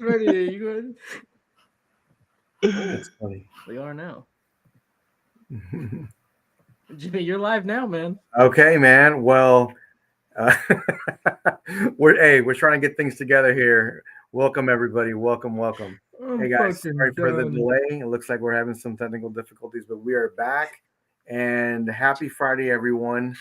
Freddie, you That's funny. we are now. Jimmy, you're live now, man. Okay, man. Well, uh, we're trying to get things together here. Welcome everybody. Welcome, welcome. I'm Hey guys, fucking sorry for the done. delay. It looks like we're having some technical difficulties, but we are back. And happy Friday, everyone.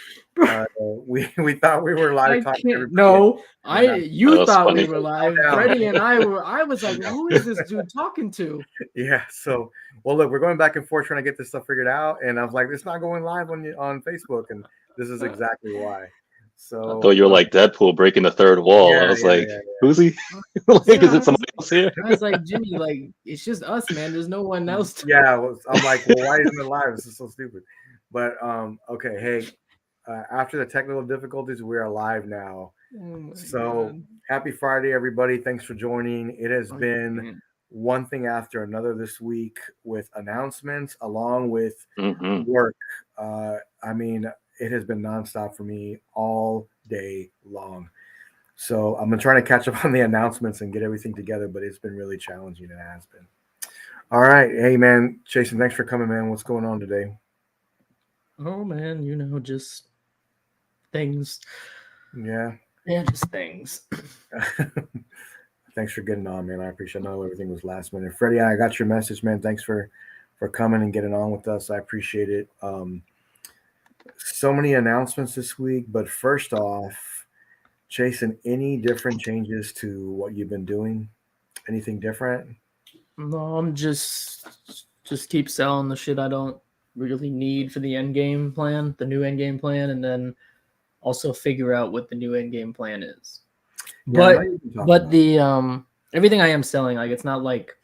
We thought we were live I talking to can't. everybody. No, We're I. not. That You was thought we funny. were Calm live. down. Freddie and I were. I was like, who is this dude talking to? Yeah. So, well, look, we're going back and forth trying to get this stuff figured out, and I was like, it's not going live on Facebook, and this is exactly why. I thought So, you were like Deadpool breaking the third wall. I yeah, was yeah, like, yeah. who's he? Like, is Yeah, it somebody else here? I was like, Jimmy, like it's just us, man. There's no one else. Yeah, I'm like, well, why isn't it live? This is so stupid. But okay, hey, after the technical difficulties, we are live now. Oh my So god. happy Friday, everybody! Thanks for joining. It has I been can't. one thing after another this week with announcements, along with Hmm. work. I mean, it has been nonstop for me all day long. So I'm gonna try to catch up on the announcements and get everything together, but it's been really challenging. It has been. All right. Hey, man. Jason, thanks for coming, man. What's going on today? Oh man, just things. Yeah. Yeah, just things. Thanks for getting on, man. I appreciate it. I know everything was last minute. Freddie, I got your message, man. Thanks for coming and getting on with us. I appreciate it. So many announcements this week, but first off, Jason, any different changes to what you've been doing? Anything different? No, I'm just keep selling the shit I don't really need for the end game plan, the new end game plan, and then also figure out what the new end game plan is. Yeah, I know But you've been talking but about it. the everything I am selling, like it's not like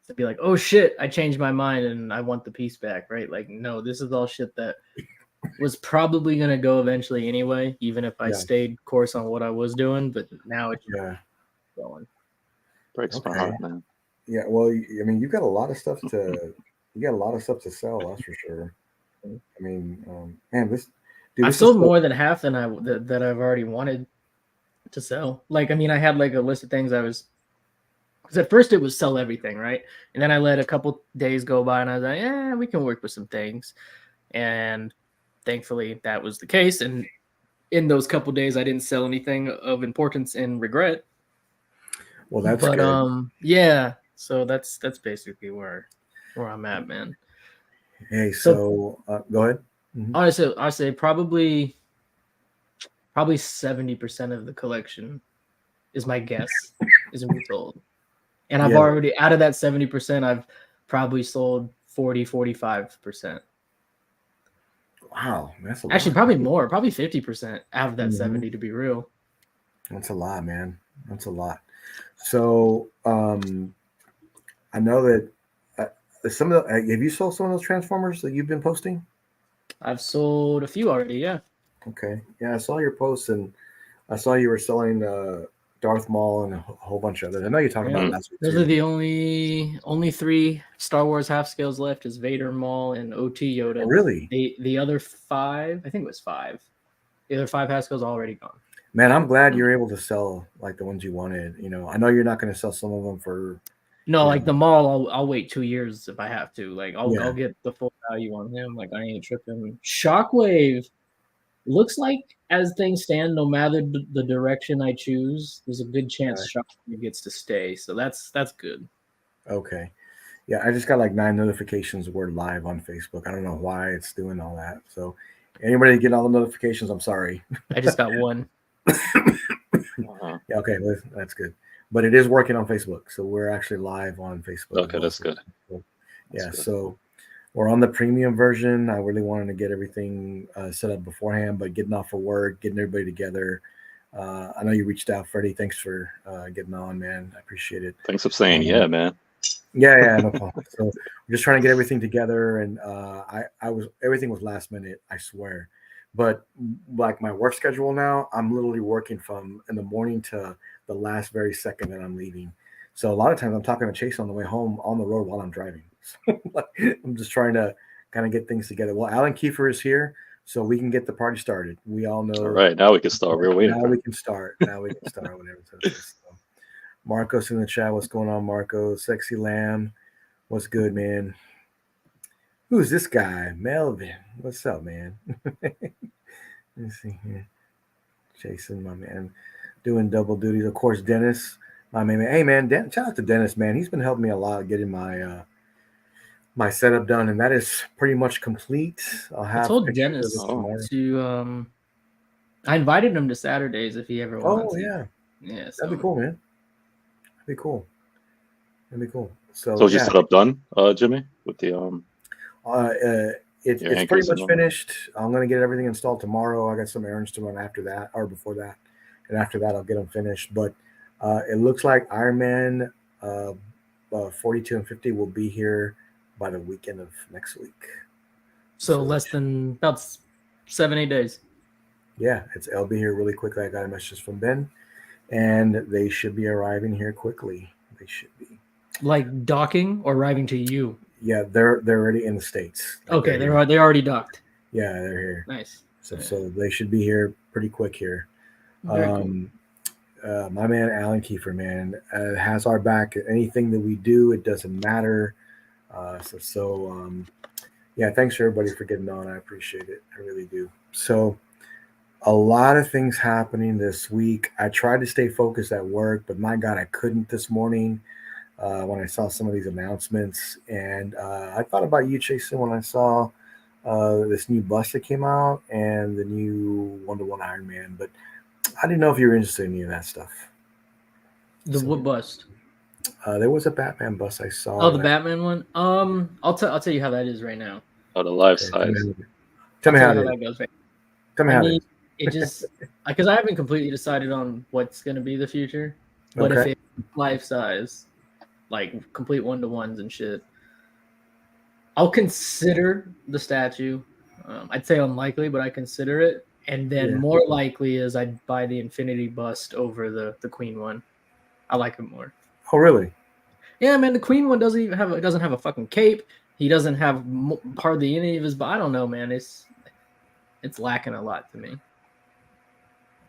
to be like, oh shit, I changed my mind and I want the piece back, right? Like no, this is all shit that was probably gonna go eventually anyway, even if I Yeah, stayed course on what I was doing, but now it's yeah. going. Breaks my Okay. heart, man. Yeah. Well, I mean, you got a lot of stuff to you got a lot of stuff to sell. That's for sure. I mean, man, dude, I've this is sold so. more than half than that I've already wanted to sell. Like, I mean, I had like a list of things I was, because at first it was sell everything, right? And then I let a couple days go by and I was like, yeah, we can work with some things. And thankfully that was the case. And in those couple days, I didn't sell anything of importance and regret. Well, that's But good. yeah. So that's basically where I'm at, man. Hey, So so go ahead. Mhm. honestly, I say probably 70% of the collection is my guess, isn't retold. And I've Yeah. already out of that 70%, I've probably sold 45%. Wow, that's a Actually, lot. probably more, probably 50% out of that Mhm. 70 to be real. That's a lot, man. That's a lot. So I know that some of the have you sold some of those transformers that you've been posting? I've sold a few already, yeah. Okay. Yeah, I saw your posts and I saw you were selling Darth Maul and a whole bunch of others. I know you talked about it Hmm. last week Those are too. the only three Star Wars half scales left is Vader, Maul, and OT Oh, Yoda. really? The other five, I think it was five. The other five half scales already gone. Man, I'm glad you're able to sell like the ones you wanted. I know you're not going to sell some of them for, No, you know, like the Maul, I'll wait 2 years if I have to. Like I'll yeah. get the full value on him. Like I ain't tripping. Shockwave looks like as things stand, no matter the direction I choose, there's a good chance Shockwave gets to stay. So that's good. Okay. Yeah, I just got like 9 notifications. We're live on Facebook. I don't know why it's doing all that. So, anybody getting all the notifications? I'm sorry. I just got one. Uh-huh. Yeah, okay, that's good. But it is working on Facebook, so we're actually live on Facebook as Okay, well. that's good. So, That's yeah, good. so we're on the premium version. I really wanted to get everything set up beforehand, but getting off for work, getting everybody together. I know you reached out, Freddie. Thanks for getting on, man. I appreciate it. Thanks for saying, Um, yeah, man. yeah, no problem. So we're just trying to get everything together, and I was everything was last minute, I swear. But like my work schedule now, I'm literally working from in the morning to the last very second that I'm leaving. So a lot of times I'm talking to Chase on the way home on the road while I'm driving. So like, I'm just trying to kind of get things together. Well, Alan Kiefer is here, so we can get the party started. We all All know right, now we can start. We were waiting now for we him. can start. Now we can start whatever. Marcos in the chat. What's going on, Marco? Sexy Lamb. What's good, man? Who's this guy? Melvin. What's up, man? Let's see here. Jason, my man, doing double duties. Of course, Dennis, my man. Hey, man, shout out to Dennis, man. He's been helping me a lot getting my setup done, and that is pretty much complete. I'll have I told pictures of Dennis it tomorrow. to I invited him to Saturdays if he ever wants. Oh yeah, yeah. that'd be cool, man. That'd be cool. So is your setup done, Jimmy? With the It's Your pretty much anchors and all? finished. I'm gonna get everything installed tomorrow. I got some errands to run after that or before that, and after that I'll get them finished. But it looks like Iron Man 42 and 50 will be here by the weekend of next week. So less than about 7-8 days. Yeah, I'll be here really quickly. I got a message from Ben, and they should be arriving here quickly. They should be. Like docking or arriving to you? Yeah, they're already in the States. Okay, they already docked. Yeah, they're here. Nice. So they should be here pretty quick here. Very cool. My man Alan Kiefer, man, has our back. Anything that we do, it doesn't matter. Yeah, thanks for everybody for getting on. I appreciate it. I really do. So a lot of things happening this week. I tried to stay focused at work, but my God, I couldn't this morning when I saw some of these announcements. And I thought about you, Jason, when I saw this new bus that came out and the new 1-to-1 Iron Man, but I didn't know if you were interested in any of that stuff. What bust? There was a Batman bus I saw. Oh, the Batman one. I'll tell you how that is right now. Oh, the life size. Tell me how that goes. Right. Tell me how it is. It just because I haven't completely decided on what's going to be the future. But if it's life size, like complete 1-to-1s and shit, I'll consider the statue. I'd say unlikely, but I consider it. And then more likely is I'd buy the Infinity bust over the Queen one. I like it more. Oh, really? Yeah, man. The Queen one doesn't have a fucking cape. He doesn't have hardly any of his. But I don't know, man. It's lacking a lot to me.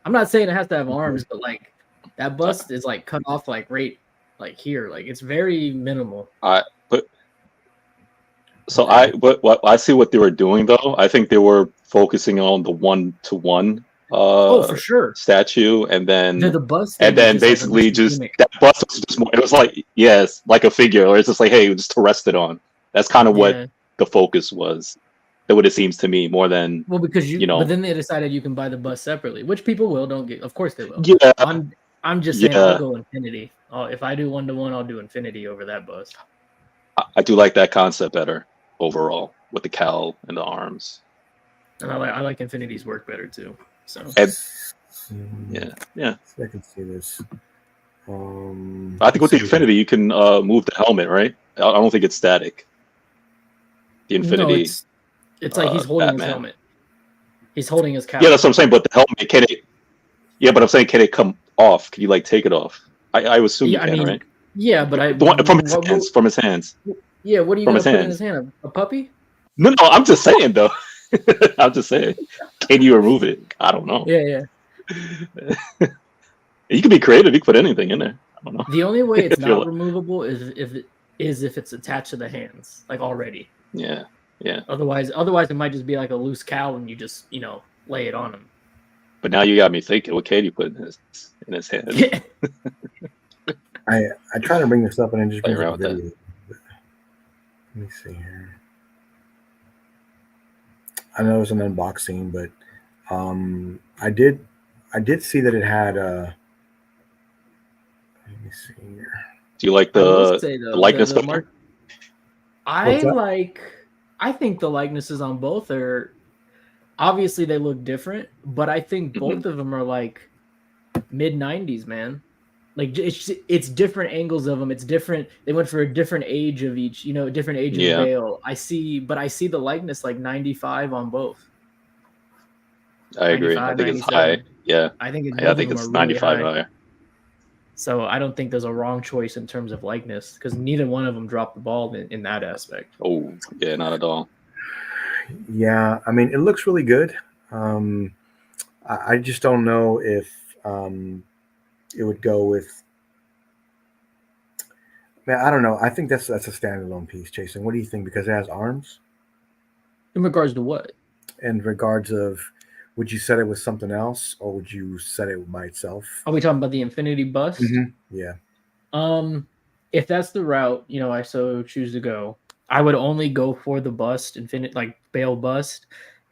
I'm not saying it has to have arms, but like that bust is like cut off like right like here. Like it's very minimal. I see what they were doing though. I think they were focusing on the 1-to-1 for sure statue, and then the bust, and then basically just that bust was just more. It was like like a figure, or it's just like hey, just to rest it on. That's kind of what the focus was. That what it seems to me more than because you know. But then they decided you can buy the bust separately, which people will. Don't get. Of course they will. Yeah, I'm just saying I'll go Infinity. If I do 1-to-1, I'll do Infinity over that bust. I do like that concept better overall with the cowl and the arms. And I like Infinity's work better too. So yeah. I can see this. I think with the Infinity you can move the helmet, right? I don't think it's static. The Infinity. No, it's like he's holding his helmet. He's holding his cowl. Yeah, that's what I'm saying. But the helmet, can it? Yeah, but I'm saying, can it come off? Can you like take it off? I assume you can, right? Yeah, but from his hands. Yeah, what are you going to put in his hand? A puppy? No, I'm just saying though. I'm just saying. Can you remove it? I don't know. Yeah. You can be creative. You can put anything in there. I don't know. The only way it's not removable is if it's attached to the hands, like already. Yeah. Otherwise, it might just be like a loose cowl, and you just lay it on him. But now you got me thinking. What can you put in his hand? I try to bring this up and I just play around with that. Let me see here. I know it was an unboxing, but I did see that it had let me see here. Do you like the likeness of it? I think the likenesses on both are obviously they look different, but I think both of them are like mid-90s, man. Like it's different angles of them. It's different. They went for a different age of each, different age of the veil. I see the likeness like 95 on both. I agree. I think it's high. Yeah. I think it's 95 really higher. So I don't think there's a wrong choice in terms of likeness because neither one of them dropped the ball in that aspect. Oh, yeah, not at all. Yeah, I mean, it looks really good. I just don't know if it would go with Man, I don't know. I think that's a standalone piece, Jason. What do you think? Because it has arms. In regards to what? In regards of, would you set it with something else, or would you set it by itself? Are we talking about the Infinity Bust? Yeah. If that's the route, I so choose to go, I would only go for the bust, infinite like Bale bust.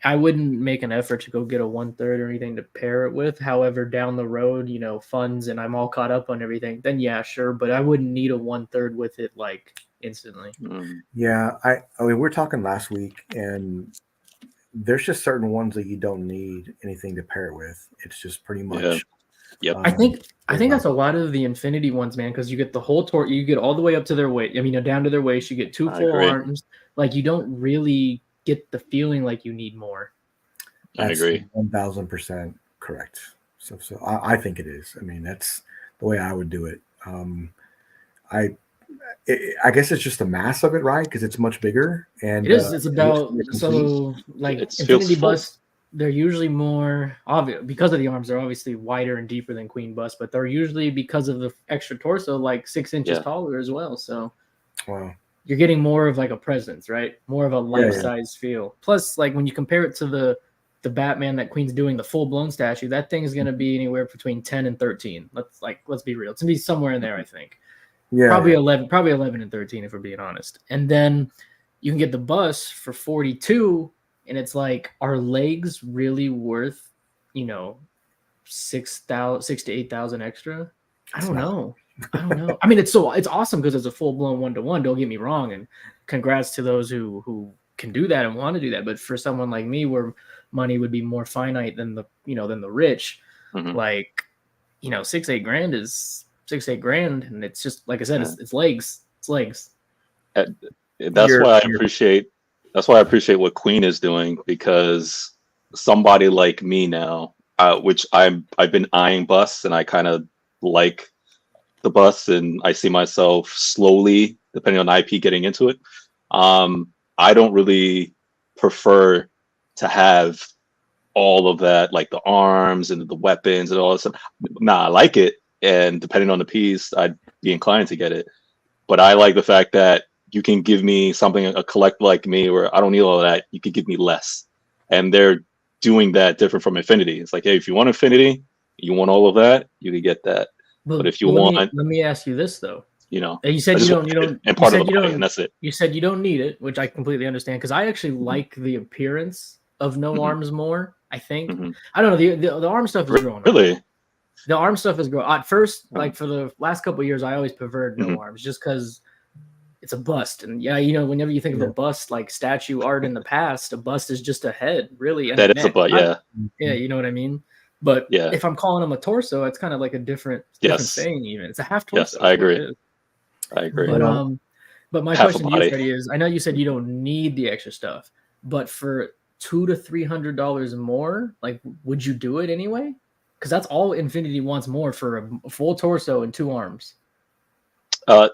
I wouldn't make an effort to go get a 1/3 or anything to pair it with. However, down the road, funds and I'm all caught up on everything, then yeah, sure. But I wouldn't need a 1/3 with it like instantly. Yeah. I mean, we were talking last week, and there's just certain ones that you don't need anything to pair it with. It's just pretty much. Yep. I think that's a lot of the Infinity ones, man, because you get the whole you get all the way up to their waist. I mean, down to their waist. You get two full arms. Like, you don't really get the feeling like you need more. I agree. 1,000% correct. So I think it is. I mean, that's the way I would do it. I guess it's just the mass of it, right? Because it's much bigger, and it is. It's about Infinity Bust. They're usually more obvious because of the arms. They're obviously wider and deeper than Queen Bust, but they're usually, because of the extra torso, like 6 inches taller as well. So, wow, you're getting more of like a presence, right? More of a life-size feel. Plus, like when you compare it to the Batman that Queen's doing, the full-blown statue, that thing's going to be anywhere between 10 and 13. Let's be real. It's going to be somewhere in there, I think. Yeah, probably 11 and 13 if we're being honest. And then you can get the bust for 42, and it's like, are legs really worth, 6,000 to 8,000 extra? I don't know. I mean, it's awesome because it's a full-blown 1-to-1, don't get me wrong, and congrats to those who can do that and want to do that. But for someone like me, where money would be more finite than the rich, like, 6-8 grand is 6-8 grand, and it's just like I said, it's legs. It's legs. That's why I appreciate what Queen is doing, because somebody like me now, which I've been eyeing busts, and I kind of like the busts, and I see myself slowly, depending on IP, getting into it. I don't really prefer to have all of that, like the arms and the weapons and all that stuff. Nah, I like it, and depending on the piece, I'd be inclined to get it. But I like the fact that you can give me something, a collector like me, where I don't need all of that. You can give me less, and they're doing that different from Infinity. It's like, hey, if you want Infinity, you want all of that, you can get that. But if you want, let me ask you this though. You said you don't, and part of the body, and that's it. You said you don't need it, which I completely understand, because I actually like the appearance of no arms more. I think I don't know, the arm stuff is growing. Really, the arm stuff is growing. At first, like for the last couple of years, I always preferred no arms, just because it's a bust, and whenever you think of a bust, like statue art in the past, a bust is just a head, really. That is a butt, yeah, you know what I mean. But if I'm calling them a torso, it's kind of like a different thing. Even it's a half torso. Yes, I agree. But my question to you, Freddie, is: I know you said you don't need the extra stuff, but for $200 to $300 more, like, would you do it anyway? Because that's all Infinity wants more for a full torso and 2 arms.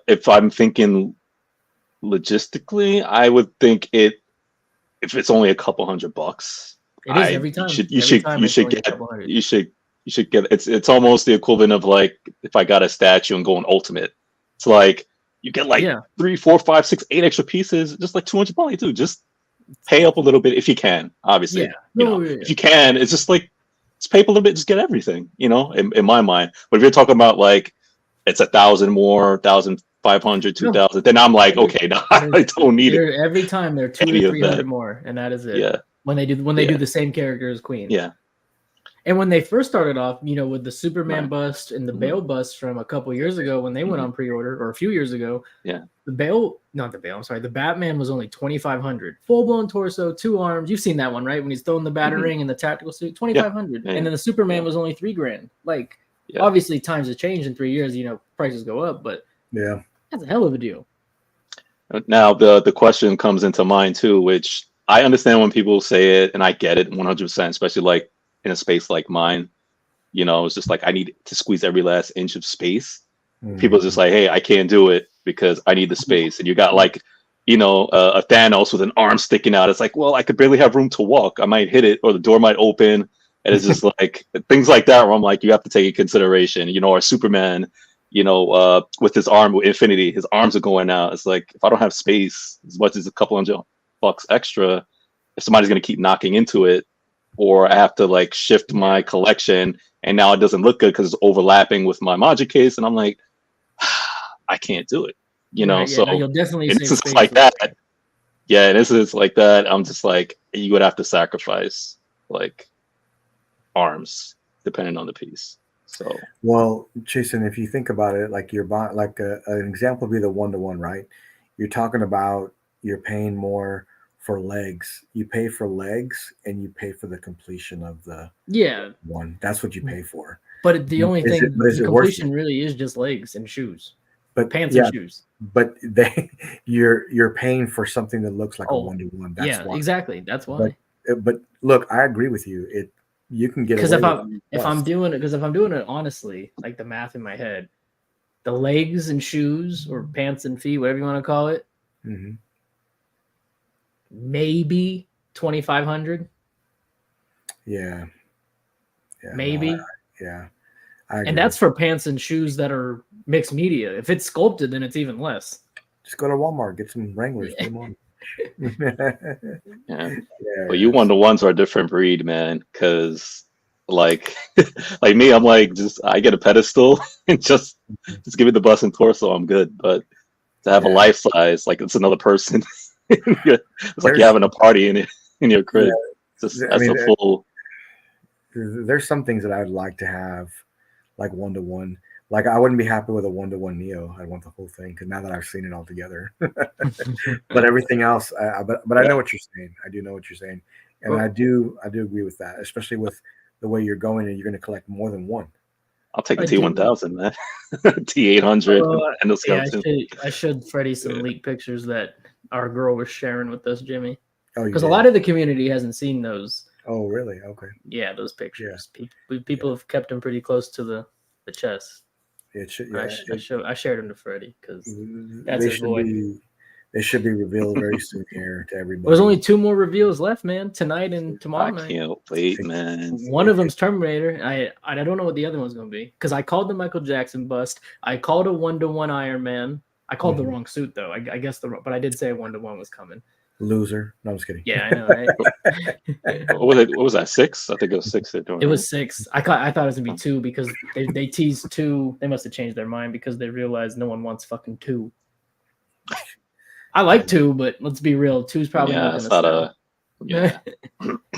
If I'm thinking logistically, I would think if it's only a couple $100. It is every time. You should get it's almost the equivalent of like if I got a statue and go on Ultimate. It's like you get like 3, 4, 5, 6, 8 extra pieces, just like $200, dude. Just pay up a little bit if you can. Obviously, if you can, it's just like just pay up a little bit, just get everything. In my mind. But if you're talking about like it's 1,000 more, 1,500, 2,000, then I'm like, okay, no, I don't need it. Every time they're 200 to 300 more, and that is it. Yeah. When they do the same character as Queen. Yeah. And when they first started off, with the Superman bust and the Bale bust from a couple years ago, when they went on pre-order, or a few years ago, the Batman was only $2,500, full-blown torso, 2 arms. You've seen that one, right? When he's throwing the Batarang in the tactical suit, $2,500, and then the Superman was only $3,000. Like, obviously times have changed in 3 years. Prices go up, but that's a hell of a deal. Now the question comes into mind too, which I understand when people say it, and I get it 100%, especially like in a space like mine. It's just like I need to squeeze every last inch of space. People are just like, hey, I can't do it because I need the space. And you got like, a Thanos with an arm sticking out. It's like, well, I could barely have room to walk. I might hit it, or the door might open. And it's just like things like that where I'm like, you have to take into consideration, or Superman, with his arm with Infinity, his arms are going out. It's like if I don't have space, as much as a couple $100 extra, if somebody's gonna keep knocking into it, or I have to like shift my collection, and now it doesn't look good because it's overlapping with my Magic case, and I'm like, I can't do it. Right, So no, you'll definitely in save instances space like with that, yeah, in instances like that, I'm just like, you would have to sacrifice like arms depending on the piece. So Well, Jason, if you think about it, like you're buying, like an example would be the 1-to-1, right? You're talking about you're paying more for legs. You pay for legs and you pay for the completion of the Yeah, one. That's what you pay for. but the only Is it? thing, But is the it worth completion it? really is just legs and shoes, But pants and yeah, shoes. but you're paying for something that looks like a Oh, 1-to-1. That's yeah, why. exactly. That's But why. but look, I agree with you. You can get Because away with it. if I'm doing it, because if I'm doing it honestly, like the math in my head, the legs and shoes or pants and feet, whatever you want to call it, Mm-hmm. maybe 2,500, Yeah. Yeah. No, maybe. yeah. I agree And with that's you. for pants and shoes that are mixed media. If it's sculpted, then it's even less. Just go to Walmart, get some Wranglers, put them on. yeah, Yeah, but you one-to-ones are a different breed, man. Because like like me, I'm like just I get a pedestal and just give me the bust and torso, I'm good. But to have a yeah. life size, like it's another person. It's like you're There's having a party in your yeah. crib. Just I that's mean, a full. there's some things that I'd like to have, like 1-to-1. Like I wouldn't be happy with a 1-to-1 Neo. I want the whole thing because now that I've seen it all together. But everything else, but I know Yeah, what you're saying. I do know what you're saying, and Well, I do agree with that, especially with the way you're going and you're going to collect more than one. I'll take a I do. T1000, man. T800 Uh, and the yeah, skeleton. I showed Freddie some Yeah. leaked pictures that our girl was sharing with us, Jimmy. Oh, you Because a did? lot of the community hasn't seen those. Oh, really? Okay. Yeah, those Yeah. pictures. People have kept them pretty close to the chest. It should. And Yeah. I shared them to Freddie because that's They his should boy. be. They should be revealed very soon here to There's everybody. only 2 more reveals left, man. Tonight and tomorrow I night. can't wait, man. One of them's Terminator. I don't know what the other one's gonna be because I called the Michael Jackson bust. I called a 1-to-1 Iron Man. I called the wrong suit though. I guess but I did say a 1-to-1 was coming. Loser. No, I'm just kidding. Yeah, I know, right? What was that? 6? I think it was 6 they're doing. It Right? was 6. I thought it was gonna be 2 because they teased 2. They must have changed their mind because they realized no one wants fucking 2. I like 2, but let's be real. 2's probably not it's gonna not sell. yeah.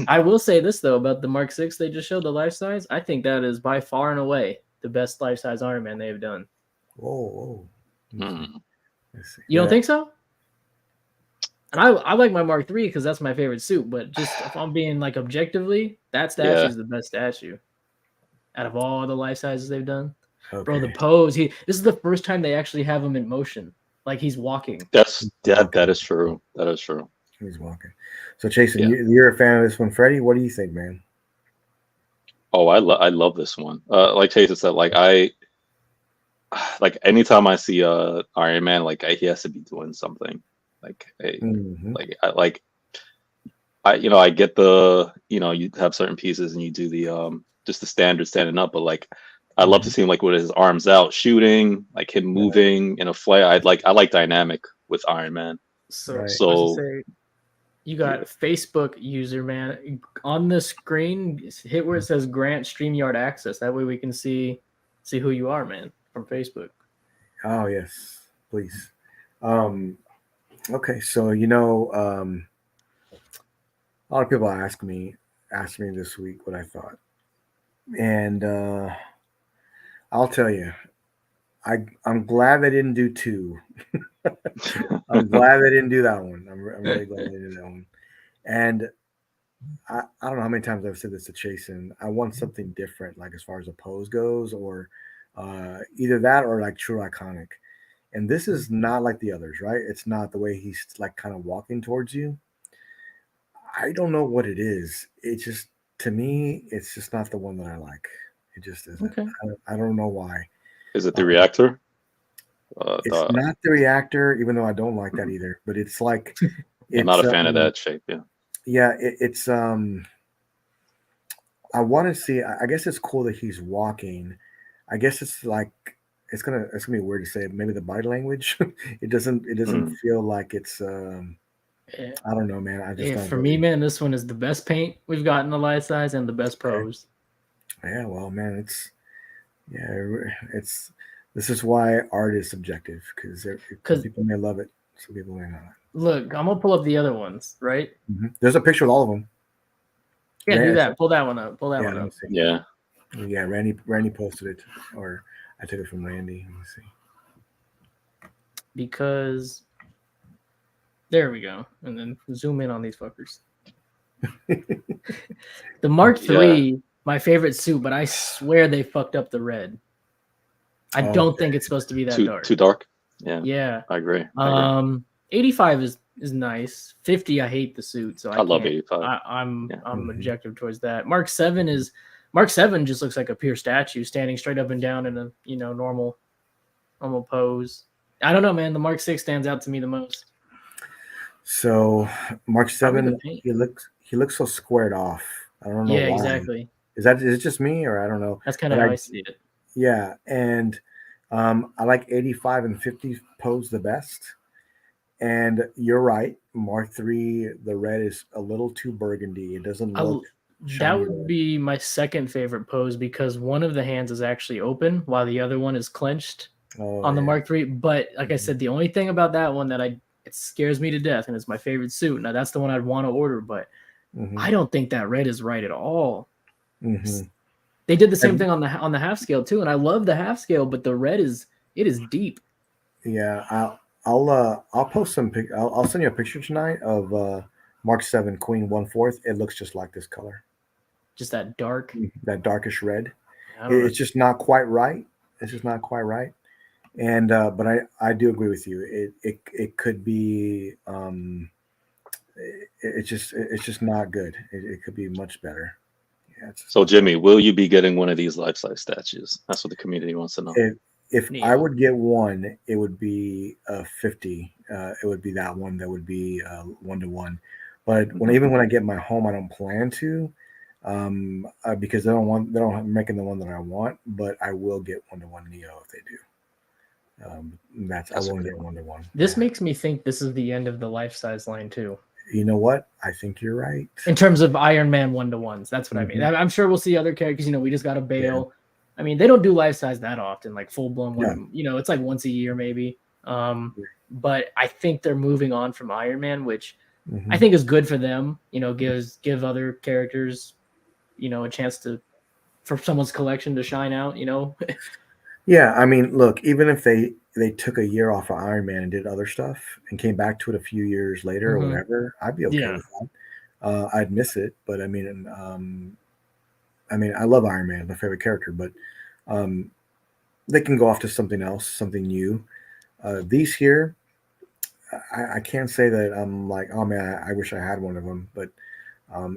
I will say this though about the Mark 6 they just showed, the life size. I think that is by far and away the best life size Iron Man they've done. Whoa. Hmm. Let's see. You don't think so? And I like my Mark 3 because that's my favorite suit. But just if I'm being like objectively, that statue is the best statue out of all the life sizes they've done. Okay. Bro, the pose. This is the first time they actually have him in motion, like he's walking. That is true. That is true. He's walking. So, Jason, Yeah. you're a fan of this one, Freddie. What do you think, man? Oh, I love this one. Like Jason said, like anytime I see Iron Man, like he has to be doing something. Like I get the you have certain pieces and you do the just the standard standing up, but like I love to see him like with his arms out shooting, like him moving in a flare. I like dynamic with Iron Man. So, Right. so you got Facebook user, man, on the screen. Hit where it says grant StreamYard access. That way we can see who you are, man, from Facebook. Oh yes, please. Okay, so a lot of people asked me this week what I thought, and I'll tell you, I'm glad they didn't do 2. I'm glad they didn't do that one. I'm really glad they didn't do that one. And I don't know how many times I've said this to Chasen. I want something different, like as far as a pose goes, or either that or like true iconic. And this is not like the others, right? It's not the way he's like kind of walking towards you. I don't know what it is. It just, to me, it's just not the one that I like. It just isn't. Okay. I don't know why. Is it the reactor? It's not the reactor, even though I don't like that either. But it's like, I'm not a fan of that shape. Yeah. Yeah, it's I want to see. I guess it's cool that he's walking. I guess it's like it's gonna be weird to say. Maybe the body language. It doesn't feel like it's. Yeah. I don't know, man. I just don't. For me, man, this one is the best paint we've got in the life size and the best pose. Yeah, well, man, it's. This is why art is subjective because some people may love it, some people may not. Look, I'm gonna pull up the other ones, right? Mm-hmm. There's a picture of all of them. Yeah, do that. Pull that one up. Pull that one up. Yeah. Yeah, Randy posted it, or I took it from Randy. Let me see. Because there we go, and then zoom in on these fuckers. The Mark III, my favorite suit, but I swear they fucked up the red. I don't think it's supposed to be that dark. Too dark. Yeah. Yeah. I agree. 85 is nice. 50, I hate the suit, so I love 85. I'm objective towards that. Mark 7 just looks like a pure statue standing straight up and down in a normal pose. I don't know, man. The Mark 6 stands out to me the most. So Mark 7, he looks so squared off. I don't know why. Exactly. Is it just me, or I don't know? That's kind of how I see it. Yeah, and I like 85 and 50 pose the best. And you're right, Mark III, the red is a little too burgundy. It doesn't look. That would be my second favorite pose because one of the hands is actually open while the other one is clenched on the Mark III. But like I said, the only thing about that one that it scares me to death, and it's my favorite suit. Now that's the one I'd want to order, but I don't think that red is right at all. They did the same thing on the half scale too, and I love the half scale, but the red is deep. Yeah, I'll post some. I'll send you a picture tonight of Mark 7 Queen 1/4. It looks just like this color. Just that darkish red. It's just not quite right. It's just not quite right. And but I do agree with you. It could be. It's just not good. It could be much better. Yeah, so Jimmy, will you be getting one of these life-size statues? That's what the community wants to know. If I would get one, it would be 50. It would be that one that would be 1-to-1. But even when I get my home, I don't plan to, because they don't making the one that I want. But I will get 1-to-1 Neo if they do. I won't get 1-to-1. This makes me think this is the end of the life size line too. You know what? I think you're right. In terms of Iron Man 1-to-1s, that's what I mean. I'm sure we'll see other characters. We just got a Bale. Yeah. I mean, they don't do life size that often, like full blown one. It's like once a year maybe. But I think they're moving on from Iron Man, which I think is good for them. Give other characters, a chance for someone's collection to shine out. Yeah, I mean, look, even if they took a year off of Iron Man and did other stuff and came back to it a few years later or whatever, I'd be okay with that. I'd miss it, but I mean, I love Iron Man, my favorite character, but they can go off to something else, something new. These here, I can't say that I'm like, oh man, I wish I had one of them, but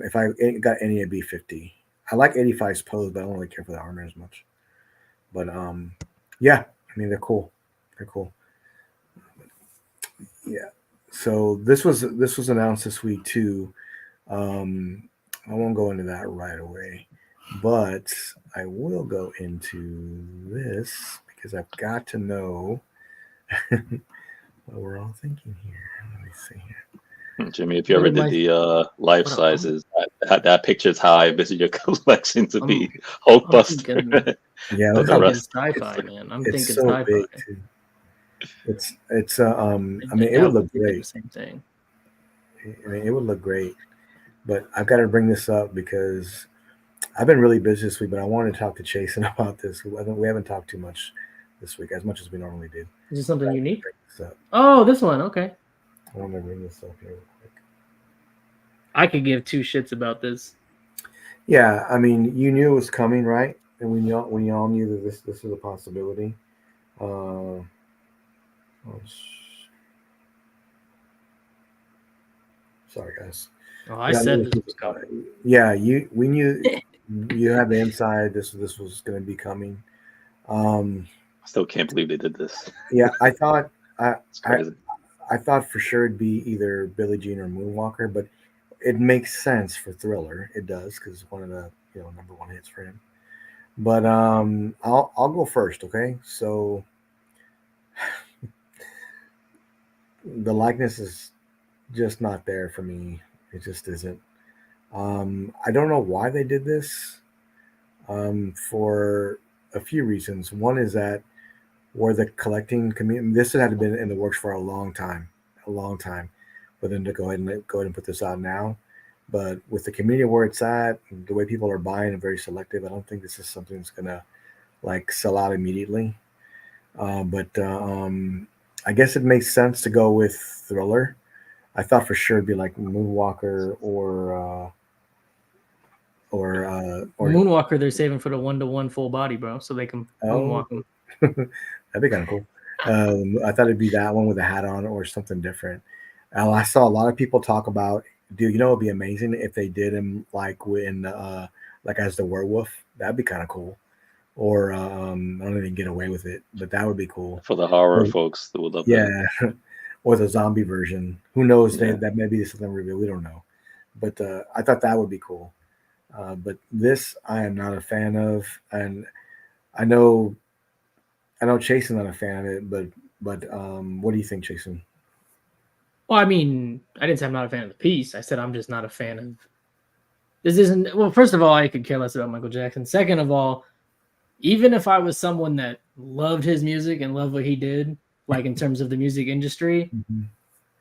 if I got any, it'd be 50. I like 85's pose, but I don't really care for the armor as much. But yeah, I mean, they're cool. They're cool. Yeah. So this was announced this week too. I won't go into that right away, but I will go into this because I've got to know what we're all thinking here. Let me see here. Jimmy, if you ever did the life sizes, that picture is how I visit your collection to be Hulkbuster. Yeah, I'm thinking sci-fi, man. I'm thinking so sci-fi. Big too. It's I mean, it would look great. Same thing. I mean, it would look great, but I've got to bring this up because I've been really busy this week. But I wanted to talk to Chasen about this. We haven't talked too much this week, as much as we normally do. Is this something unique? Oh, this one. Okay. I want to bring this up here real quick. I could give two shits about this. Yeah, I mean, you knew it was coming, right? And we all knew that this was a possibility. Sorry, guys. Oh, I said this was coming. Yeah, we knew you had the inside. This was going to be coming. I still can't believe they did this. Yeah, I thought it's crazy. I thought for sure it'd be either Billie Jean or Moonwalker, but it makes sense for Thriller. It does because it's one of the number one hits for him. But I'll go first, okay? So the likeness is just not there for me. It just isn't. I don't know why they did this. For a few reasons. One is that where the collecting community, this had been in the works for a long time, for them to go ahead and put this out now. But with the community where it's at, the way people are buying and very selective, I don't think this is something that's gonna like sell out immediately. But I guess it makes sense to go with Thriller. I thought for sure it'd be like Moonwalker or Moonwalker, they're saving for the 1-to-1 full body, bro, so they can oh, moonwalk them. that'd be kind of cool. I thought it'd be that one with a hat on or something different. I saw a lot of people talk about, dude. You know, it'd be amazing if they did him like like as the werewolf. That'd be kind of cool. Or I don't even get away with it, but that would be cool. For the horror Or, folks that would love that. yeah, or the zombie version. Who knows? Yeah. That maybe something reveal. We don't know. But I thought that would be cool. But this I am not a fan of, and I know Chasen's not a fan of it. But what do you think, Chasen? Well, I mean, I didn't say I'm not a fan of the piece. I said I'm just not a fan of this. Isn't well. First of all, I could care less about Michael Jackson. Second of all, even if I was someone that loved his music and loved what he did, like in terms of the music industry, Mm-hmm.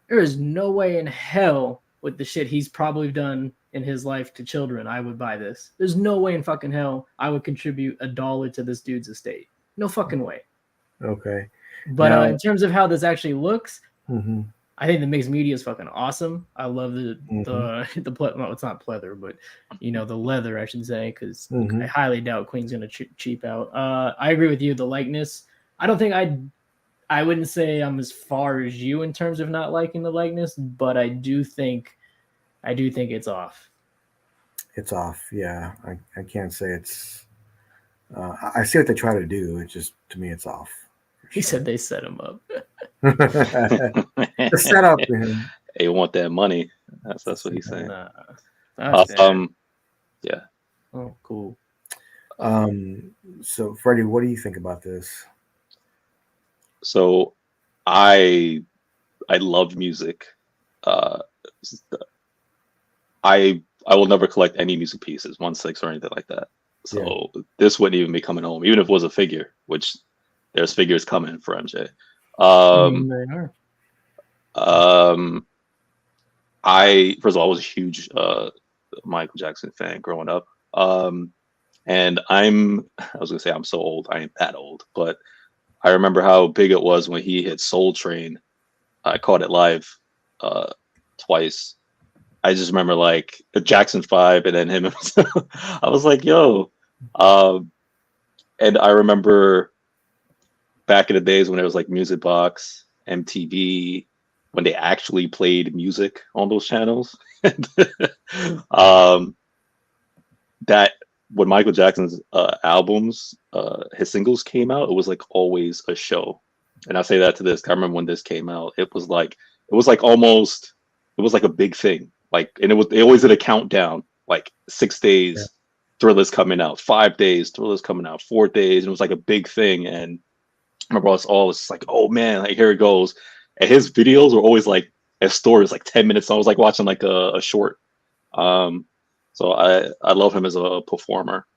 there is no way in hell with the shit he's probably done in his life to children, I would buy this. There's no way in fucking hell I would contribute $1 to this dude's estate. No fucking way. Okay. But Now, in terms of how this actually looks, mm-hmm, I think the mixed media is fucking awesome. I love the well, it's not pleather, but the leather, I should say, because mm-hmm. I highly doubt Queen's gonna cheap out. I agree with you. The likeness, I don't think I wouldn't say I'm as far as you in terms of not liking the likeness, but I do think it's off. It's off. Yeah, I can't say it's. I see what they try to do. It's just to me, it's off. He said they set him up. The setup. They want that money. That's what he's saying. Nah, that's bad. Yeah. Oh, cool. So, Freddie, what do you think about this? So, I love music. I will never collect any music pieces, 1/6 or anything like that. So this wouldn't even be coming home, even if it was a figure, which there's figures coming for MJ. They are. I first of all, I was a huge Michael Jackson fan growing up. And I was gonna say I'm so old. I ain't that old, but I remember how big it was when he hit Soul Train. I caught it live twice. I just remember like the Jackson 5 and then him. I was like, yo. And I remember back in the days when there was like Music Box, MTV, when they actually played music on those channels. That when Michael Jackson's albums, his singles came out, it was like always a show. And I say that to this. I remember when this came out, it was like a big thing. Like, and they always did a countdown, like 6 days, Thriller's coming out, 5 days, Thriller's coming out, 4 days, and it was like a big thing. And I remember us all was like, oh man, like here it goes. And his videos were always like his stories, like 10 minutes. So I was like watching like a short. So I love him as a performer.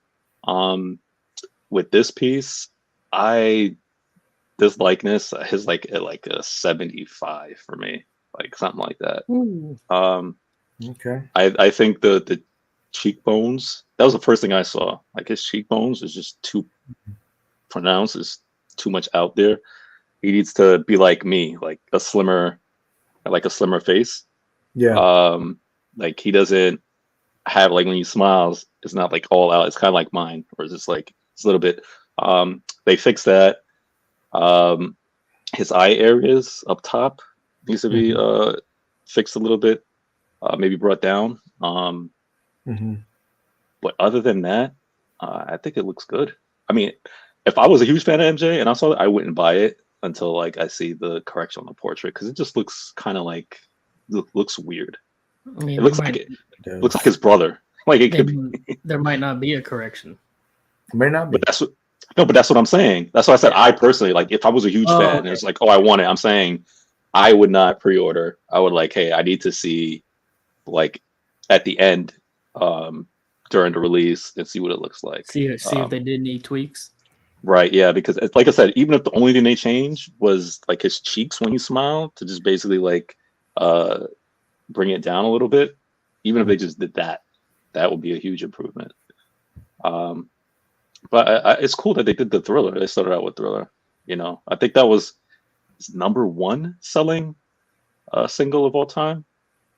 With this piece, this likeness is like a 75 for me, like something like that. Ooh. Okay. I think the cheekbones, that was the first thing I saw. Like his cheekbones is just too pronounced, is too much out there. He needs to be like me, like a slimmer face. Yeah. Like he doesn't have, like when he smiles, it's not like all out. It's kind of like mine, or it's just like it's a little bit. They fixed that. His eye areas up top needs to be fixed a little bit, maybe brought down. But other than that, I think it looks good. I mean, if I was a huge fan of MJ and I saw it, I wouldn't buy it until like I see the correction on the portrait, because it just looks kind of like looks weird. I mean, it looks like his brother. Like it could be. There might not be a correction. May not be. But that's what I'm saying. That's why I said I personally, like, if I was a huge fan and it's like, oh, I want it, I'm saying I would not pre-order. I would like, hey, I need to see like at the end during the release and see what it looks like. See if they did any tweaks. Right, yeah, because like I said, even if the only thing they changed was like his cheeks when he smiled to just basically like bring it down a little bit, even if they just did that, that would be a huge improvement. But it's cool that they did the Thriller. They started out with Thriller. You know, I think that was his #1 selling single of all time,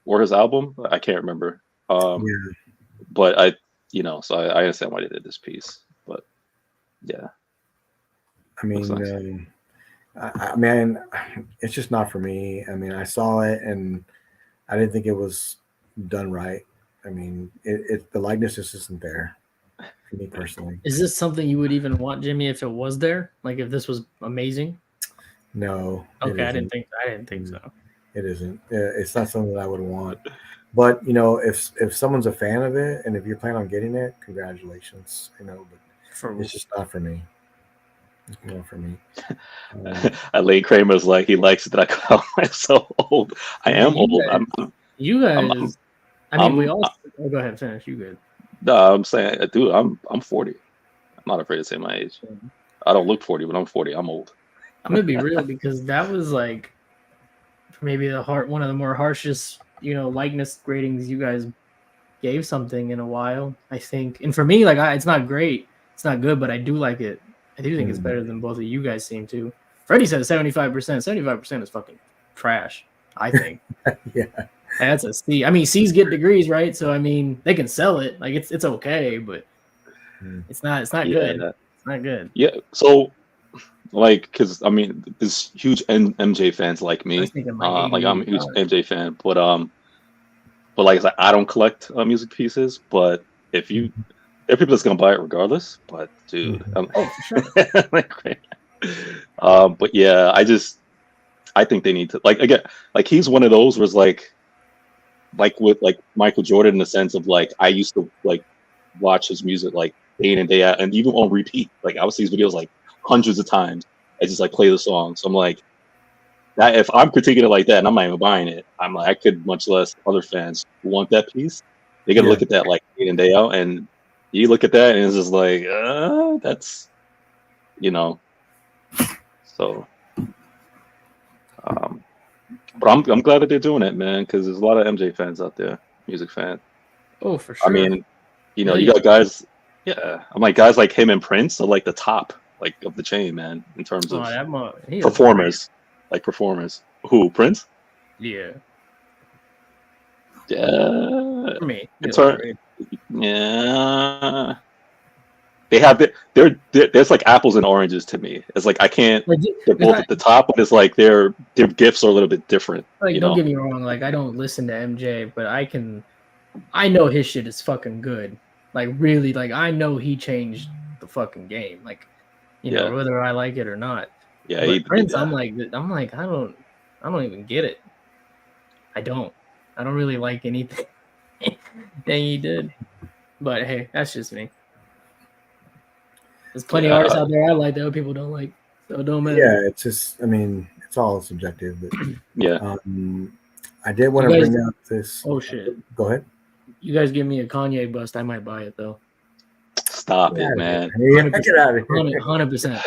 or his album. I can't remember. But so I understand why they did this piece. But yeah, I mean, I mean, it's just not for me. I mean, I saw it and I didn't think it was done right. I mean, the likeness just isn't there for me personally. Is this something you would even want, Jimmy, if it was there? Like if this was amazing? No. Okay, I didn't think so. It isn't. It's not something that I would want. But if someone's a fan of it and if you plan on getting it, congratulations. But it's just not for me. It's not for me. Elaine Kramer's like, he likes it that I call myself old. I am old. You guys. We all. Go ahead, finish. You good? No, I'm saying, dude, I'm 40. I'm not afraid to say my age. I don't look 40, but I'm 40. I'm old. I'm gonna be real because that was like maybe one of the more harshest, likeness ratings you guys gave something in a while, I think. And for me, like, it's not great, it's not good, but I do like it. I do think it's better than both of you guys seem to. Freddie said 75%. 75% is fucking trash, I think. Yeah. And that's a C. I mean, C's get degrees, right? So I mean, they can sell it. Like it's okay, but it's not good. It's not good. Yeah. So, like, because I mean, there's huge MJ fans like me. Like I'm a huge MJ fan, but like I said, I don't collect music pieces. But there are people that's gonna buy it regardless. But dude, for sure. But yeah, I think they need to, like, again, like he's one of those where it's like with like Michael Jordan, in the sense of like I used to like watch his music like day in and day out, and even on repeat. Like I would see his videos like hundreds of times. I just like play the song. So I'm like, that if I'm critiquing it like that and I'm not even buying it, I'm like, I could, much less other fans who want that piece. They gotta look at that like day in and day out, and you look at that and it's just like, that's, so. But I'm glad that they're doing it, man, because there's a lot of MJ fans out there, music fans. Oh, for sure. I mean, you got guys. Yeah, I'm like, guys like him and Prince are like the top, like, of the chain, man, in terms of performers. Like performers. Who, Prince? Yeah. Yeah. For me. Yeah. They have there's like apples and oranges to me. It's like I can't. They're both at the top, but it's like their gifts are a little bit different. Like, don't get me wrong. Like, I don't listen to MJ, but I know his shit is fucking good. Like, really, like, I know he changed the fucking game. Like, whether I like it or not. Yeah. But Prince, I'm like, I don't even get it. I don't really like anything that he did. But hey, that's just me. There's plenty of artists out there I like that other people don't like, so it don't matter. Yeah, it's just, I mean, it's all subjective. But yeah, I did want to bring out this. Oh shit! Go ahead. You guys give me a Kanye bust, I might buy it though. Stop it, man. Yeah, get out of here. 100%.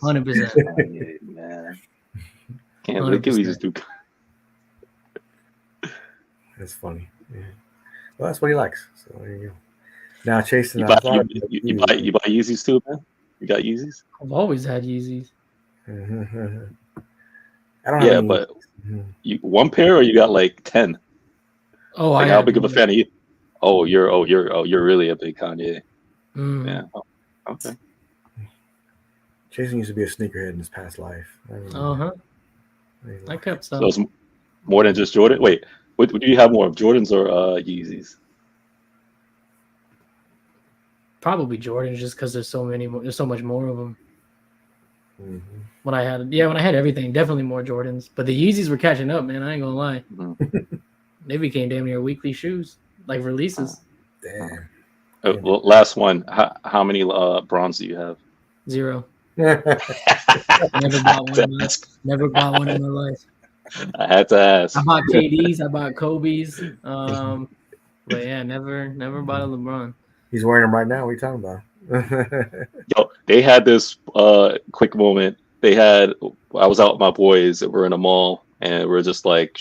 100%. Man, can't believe we just do. That's funny. Yeah. Well, that's what he likes. So there you go. Now, Chasing, you buy Yeezys too, man. You got Yeezys? I've always had Yeezys. I don't have any. But you one pair or you got like 10? Oh, like, how big of a fan are you? Oh, you're really a big Kanye. Yeah. Oh, okay. Jason used to be a sneakerhead in his past life. I kept some. So it's more than just Jordan. Wait, what do you have more of, Jordans or Yeezys? Probably Jordans, just because there's so much more of them. When I had everything, definitely more Jordans. But the Yeezys were catching up, man. I ain't gonna lie. They became damn near weekly shoes, like releases. Damn. Well, last one. How many bronze do you have? 0. Yeah. Never bought one. Never bought one in my life. I had to ask. I bought KDs. I bought Kobe's. But yeah, never bought a LeBron. He's wearing them right now. What are you talking about? Yo, they had this quick moment. I was out with my boys. We're in a mall, and we're just like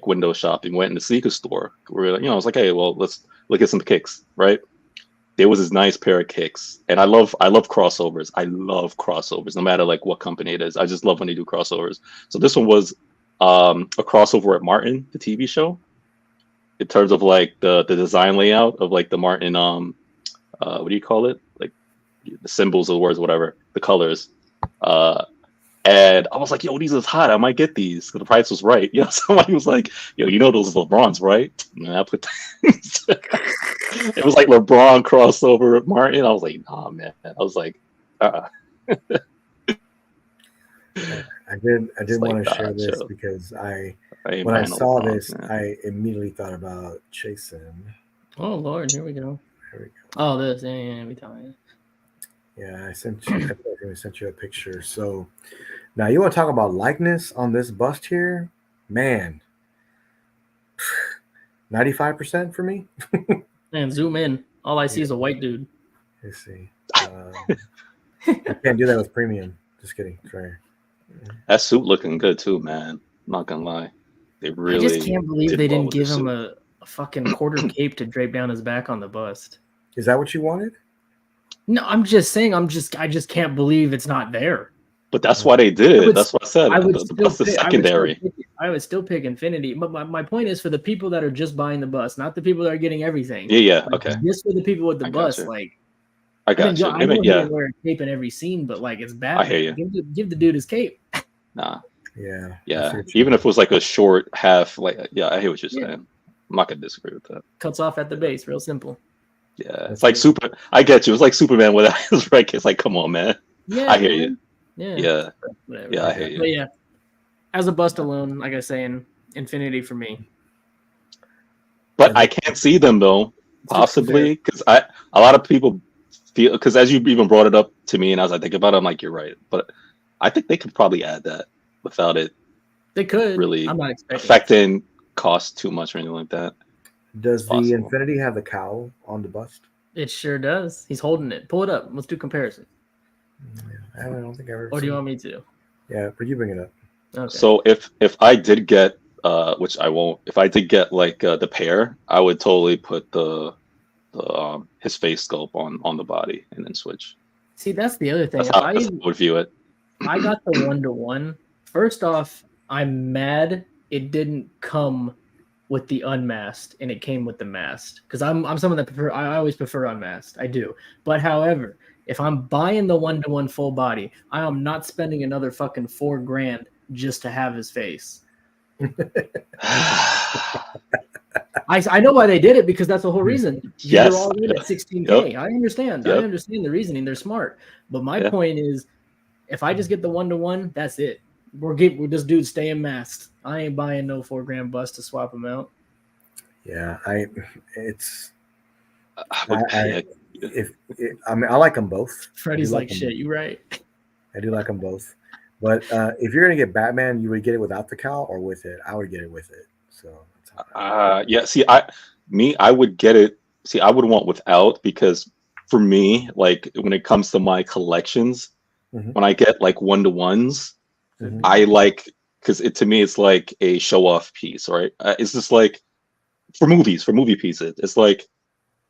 window shopping. Went in the sneaker store. I was like, hey, well, let's look at some kicks, right? There was this nice pair of kicks, and I love crossovers. I love crossovers, no matter like what company it is. I just love when they do crossovers. So this one was a crossover at Martin, the TV show, in terms of like the design layout of like the Martin what do you call it? Like the symbols of the words, whatever, the colors. And I was like, yo, these is hot. I might get these because the price was right. Somebody was like, yo, those are LeBrons, right? And I put it was like LeBron crossover with Martin. I was like, nah, man. I was like, I did want to share this because when I saw this, man. I immediately thought about Chasen. Oh Lord, here we go. Oh, this, yeah, we talking. Yeah, I sent you a picture. So now you want to talk about likeness on this bust here, man. 95% for me. Man, zoom in. All I see is a white dude. Let's see. You can't do that with premium. Just kidding. Try. That suit looking good too, man. I'm not gonna lie. They really. I just can't believe they didn't give him a fucking quarter cape to drape down his back on the bust. Is that what you wanted? No, I'm just saying. I just can't believe it's not there. But that's why they did it. That's what I said. The secondary. I would still pick Infinity. But my point is for the people that are just buying the bus, not the people that are getting everything. Yeah, like, okay. Just for the people with the bus, like. I got you. I know he didn't wear a cape in every scene, but like it's bad. I hear you. Give the dude his cape. Nah. Yeah. Even if it was like a short half, like I hear what you're saying. I'm not gonna disagree with that. Cuts off at the base, real simple. Yeah, it's like I get you. It's like Superman without his red cape. It's like, come on, man. Yeah, I hear you. Yeah. Whatever. Yeah, I hear you. But yeah, as a bust alone, like I say, Infinity for me. But I can't see them though, possibly because a lot of people feel because as you even brought it up to me, and as I think about it, I'm like, you're right. But I think they could probably add that without it. They could really I'm not affecting cost too much or anything like that. Does the Infinity have the cowl on the bust? It sure does. He's holding it. Pull it up. Let's do comparison. I don't think I've ever. Or do you want me to? Yeah, but you bring it up. Okay. So if I did get, which I won't, if I did get like the pair, I would totally put the his face sculpt on the body and then switch. See, that's the other thing. That's how I would view it. I got the 1-to-1. First off, I'm mad it didn't come with the unmasked and it came with the masked because I'm someone that I always prefer unmasked. I do. But however, if I'm buying the 1-to-1 full body, I am not spending another fucking $4,000 just to have his face. I know why they did it because that's the whole reason. Yes. You're already at 16K. Yep. I understand. Yep. I understand the reasoning. They're smart. But my point is, if I just get the 1-to-1, that's it. We're this dude staying masked. I ain't buying no $4,000 bust to swap him out. Yeah, I like them both. Freddie's like shit. You right. I do like them both. But if you're gonna get Batman, you would get it without the cowl or with it. I would get it with it. So yeah. See, I would get it. See, I would want without because for me, like when it comes to my collections, when I get like 1-to-1s, I like because to me it's like a show off piece, right? It's just like for movie pieces. It's like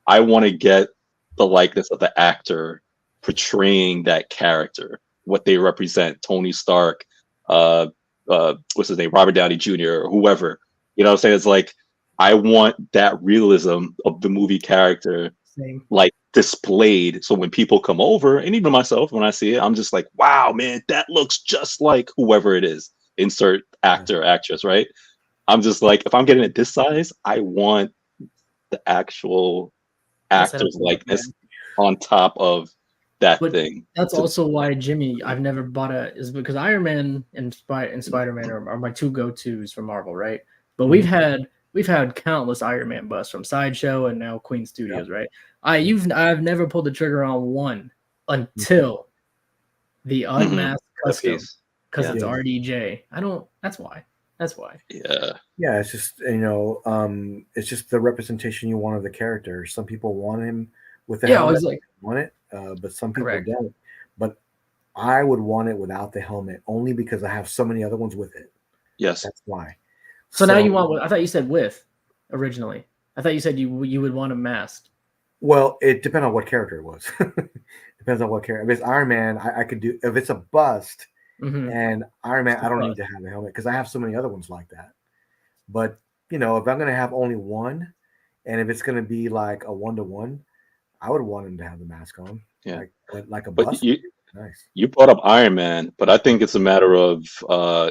I want to get the likeness of the actor portraying that character, what they represent. Tony Stark, what's his name, Robert Downey Jr. or whoever. You know what I'm saying? It's like I want that realism of the movie character, like displayed. So when people come over, and even myself, when I see it, I'm just like, wow, man, that looks just like whoever it is. Insert actor, actress, right? I'm just like, if I'm getting it this size, I want the actual actor's likeness on top of that thing. That's also why Jimmy, I've never bought is because Iron Man and Spider-Man are my two go-tos for Marvel, right? But we've had countless Iron Man busts from Sideshow and now Queen Studios, right? I've never pulled the trigger on one until the unmasked custom piece. because Yeah. it's RDJ. I don't. That's why. That's why. Yeah, it's just it's just the representation you want of the character. Some people want him with the Yeah, I helmet, was like, want it, but some people Correct. don't. But I would want it without the helmet only because I have so many other ones with it. Yes. That's why. So now you want? I thought you said with originally. I thought you said you would want him masked. Well, it depends on what character it was. Depends on what character. If it's Iron Man, I could do. If it's a bust and Iron Man, I don't need to have the helmet because I have so many other ones like that. But if I'm going to have only one, and if it's going to be like a 1-to-1, I would want him to have the mask on. Yeah, like a but bust. Nice. You brought up Iron Man, but I think it's a matter of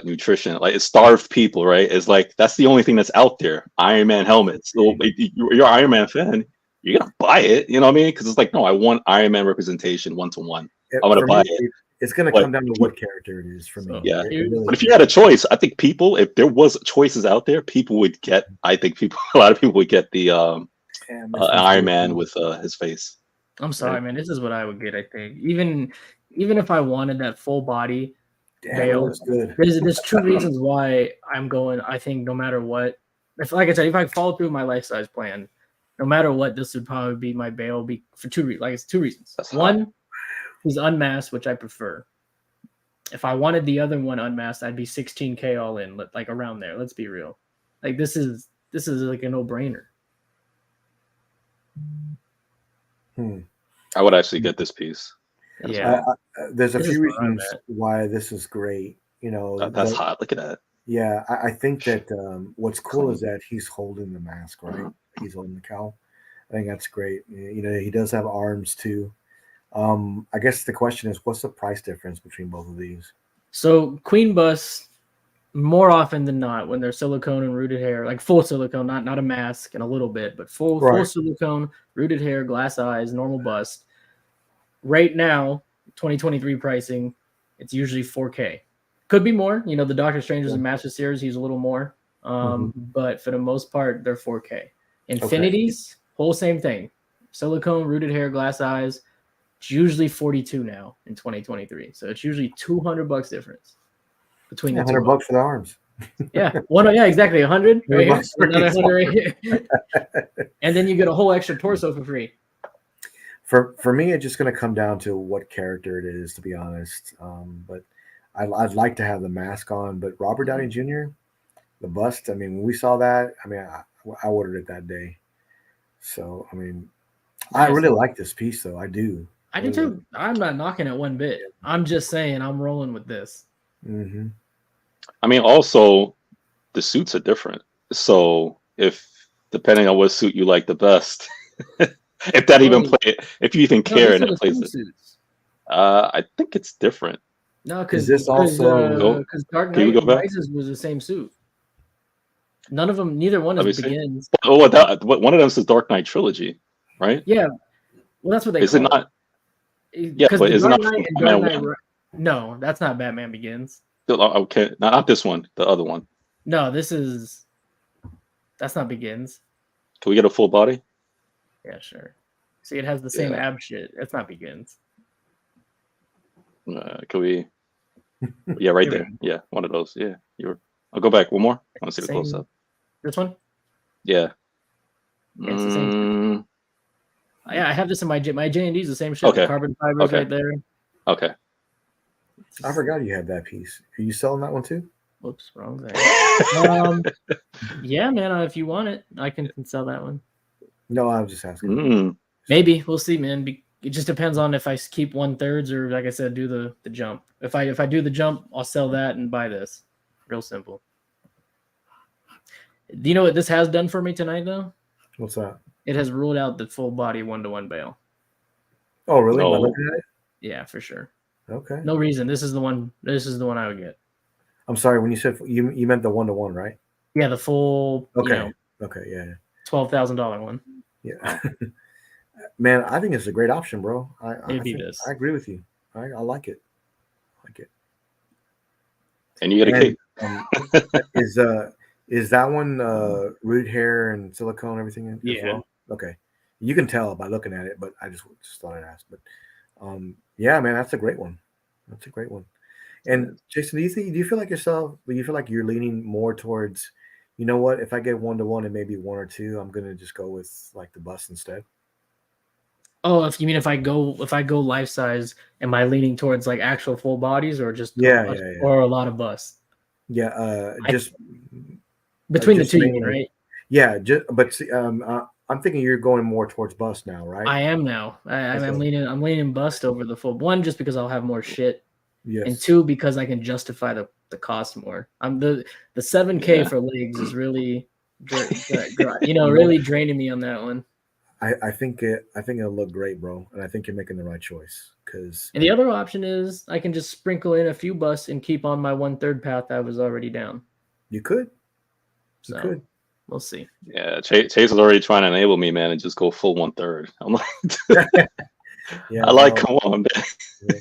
nutrition. Like it's starved people, right? It's like that's the only thing that's out there. Iron Man helmets. So you're an Iron Man fan, you're gonna buy it. You know what I mean? Because it's like, no, I want Iron Man representation 1-to-1. I'm gonna buy it. It's gonna come down to what character it is for me. Yeah, really but if you had a choice, I think if there was choices out there, people would get. I think a lot of people would get the Iron Man with his face. I'm sorry, man. This is what I would get. I think even if I wanted that full body veil, there's two reasons why I'm going. I think no matter what, like I said, if I follow through my life size plan, no matter what, this would probably be my bail. For two reasons. Like it's two reasons. One, he's unmasked, which I prefer. If I wanted the other one unmasked, I'd be 16K all in, like around there. Let's be real. Like this is like a no brainer. I would actually get this piece. Yeah, there's a few reasons why this is great. That's hot. Look at that. Yeah, I think that what's cool is that he's holding the mask, right? He's holding the cowl. I think that's great. He does have arms too. I guess the question is, what's the price difference between both of these? So Queen Bus, more often than not, when they're silicone and rooted hair, like full silicone, not a mask and a little bit, but full silicone, rooted hair, glass eyes, normal bust. Right now, 2023 pricing, it's usually 4K. Could be more. The Doctor Strange's and Master Series, he's a little more. But for the most part, they're 4K. Infinities, whole same thing. Silicone, rooted hair, glass eyes. It's usually 42 now in 2023. So it's usually $200 difference between the $200 for the arms. Yeah. Yeah, exactly. 100 right here, another 100 right here. And then you get a whole extra torso for free. For me, it's just going to come down to what character it is, to be honest. But I'd like to have the mask on. But Robert Downey Jr., the bust, when we saw that, I ordered it that day. So, I really like this piece, though. I do. I do too. I'm not knocking it one bit. I'm just saying I'm rolling with this. Also, the suits are different. So, depending on what suit you like the best, if you even care and it plays it, I think it's different. No, because Dark Knight Rises was the same suit. Neither one is Begins. Oh, one of them says Dark Knight Trilogy, right? Yeah. Well, that's what they is it not? Yeah, but is it not Batman 1? No, that's not Batman Begins. Okay, not this one. The other one. No, that's not Begins. Can we get a full body? Yeah, sure. See, it has the same ab shit. It's not Begins. Can we? Yeah, right there. Yeah, one of those. Yeah, I'll go back one more. I want to see the close up. This one? Yeah. It's the same. Yeah, I have this in my J&D is the same shit. Okay. Carbon fibers right there. Okay. I forgot you had that piece. Are you selling that one too? Whoops, wrong thing. Yeah, man. If you want it, I can sell that one. No, I was just asking. Maybe we'll see, man. It just depends on if I keep 1/3 or, like I said, do the jump. If I do the jump, I'll sell that and buy this. Real simple. Do you know what this has done for me tonight, though? What's that? It has ruled out the full body 1-to-1 bail. Oh, really? Oh. Yeah, for sure. Okay. No reason. This is the one I would get. I'm sorry. When you said you meant the 1-to-1, right? Yeah, the full. Okay. Okay. Yeah. $12,000 one. Yeah. Man, I think it's a great option, bro. I agree with you. I like it. And you get a cake. Is that one rooted hair and silicone, everything as well? Okay. You can tell by looking at it, but I just thought I'd ask. But yeah, man, that's a great one. That's a great one. And Jason, do you feel like yourself? Do you feel like you're leaning more towards, you know what? If I get 1-to-1 and maybe 1 or 2, I'm gonna just go with like the bust instead. Oh, if you mean if I go life size, am I leaning towards like actual full bodies or just Yeah. or a lot of busts? Yeah, Between the just two, you mean, mainly. right? Yeah, but see, I'm thinking you're going more towards bust now, right? I am now. I'm Okay. leaning bust over the full one just because I'll have more shit, and Yes. two because I can justify the cost more. I'm the 7K Yeah. for legs is really, No, really draining me on that one. I think it'll look great, bro, and I think you're making the right choice because And the other option is I can just sprinkle in a few busts and keep on my 1/3 path I was already down. you could. You So could. we'll see. Yeah, Chase is already trying to enable me, man, and just go full 1/3. I'm like, Yeah, I like, bro. come on, man. Yeah.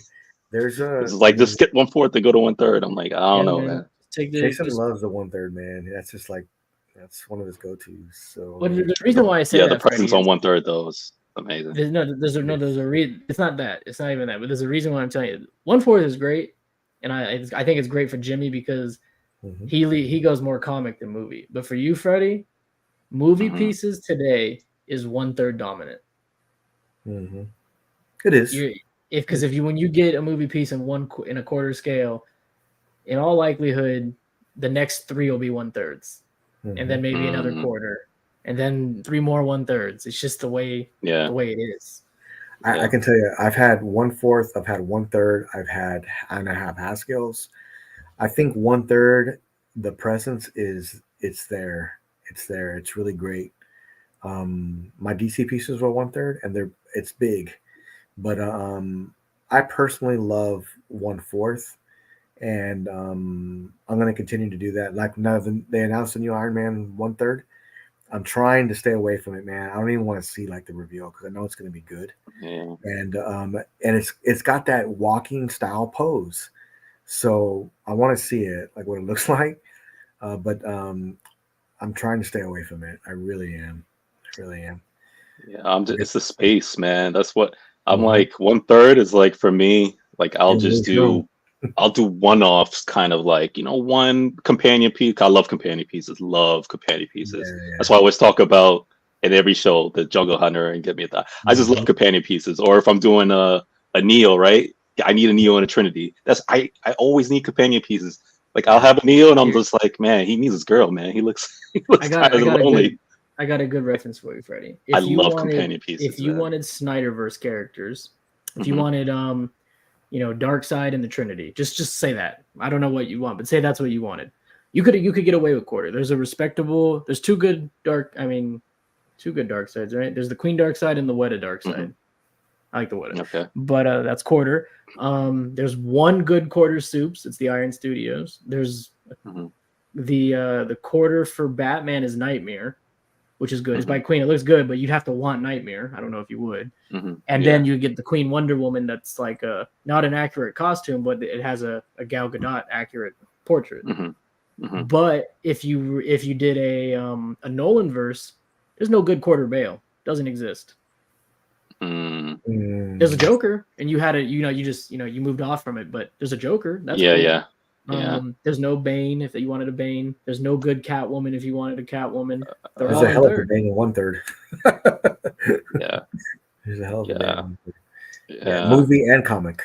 There's It's like just skip 1/4 to go to 1/3. I'm like, I don't Yeah, know, man. man. Jason loves the 1/3, man. That's just like that's one of his go-tos. So Well, the reason why I say The that, Freddie, presence on is 1/3 though is amazing. there's a reason. It's not that. It's not even that. But there's a reason why I'm telling you. 1/4 is great, and I think it's great for Jimmy because mhm. he goes more comic than movie. But for you, Freddie, movie Mhm. pieces today is 1/3 dominant. Mhm. It is. Because when you get a movie piece in a quarter scale, in all likelihood, the next 3 will be 1/3s, and then maybe another quarter, and then 3 more 1/3s. It's just the way Yeah. it is. I can tell you, I've had 1/4, I've had 1/3, I've had 1.5 Haskell's. I think 1/3, the presence it's there. It's there. It's really great. My DC pieces were 1/3, and it's big, but I personally love 1/4, and I'm going to continue to do that. Like now they announced the new Iron Man 1/3. I'm trying to stay away from it, man. I don't even want to see like the reveal because I know it's going to be good. Yeah. And it's got that walking style pose, so I want to see it like what it looks like. But I'm trying to stay away from it. I really am. I really am. Yeah, it's the space, man. That's what I'm Mhm. like. 1/3 is like for me, like I'll In just this room. do one-offs, kind of like, one companion piece. I love companion pieces. Love companion pieces. Yeah. That's why I always talk about in every show the Jungle Hunter and Get Me a Thought. I just love Mhm. companion pieces. Or if I'm doing a Neo, right? I need a Neo and a Trinity. I always need companion pieces. Like I'll have a Neo and I'm just like, man, he needs his girl, man. He looks kind of lonely. I got a good reference for you, Freddie. I love companion pieces. If you wanted Snyderverse characters, if you wanted Darkseid and the Trinity, just say that. I don't know what you want, but say that's what you wanted. You could get away with quarter. There's two good Darkseids, right? There's the Queen Darkseid and the Weta Darkseid. I like the Weta. Okay. But that's quarter. There's one good quarter soups. It's the Iron Studios. There's the quarter for Batman is Nightmare, which is good. It's by Queen. It looks good, but you'd have to want Nightmare. I don't know if you would. And then you get the Queen Wonder Woman that's like not an accurate costume, but it has a Gal Gadot accurate portrait. But if you did a Nolan verse, there's no good quarter Bale. Doesn't exist. There's a Joker, and you had you moved off from it, but there's a Joker. That's cool. There's no Bane if you wanted a Bane. There's no good Catwoman if you wanted a Catwoman. There's a hell of a Bane in 1/3. Yeah. There's a hell of a Bane. Yeah. Movie and comic.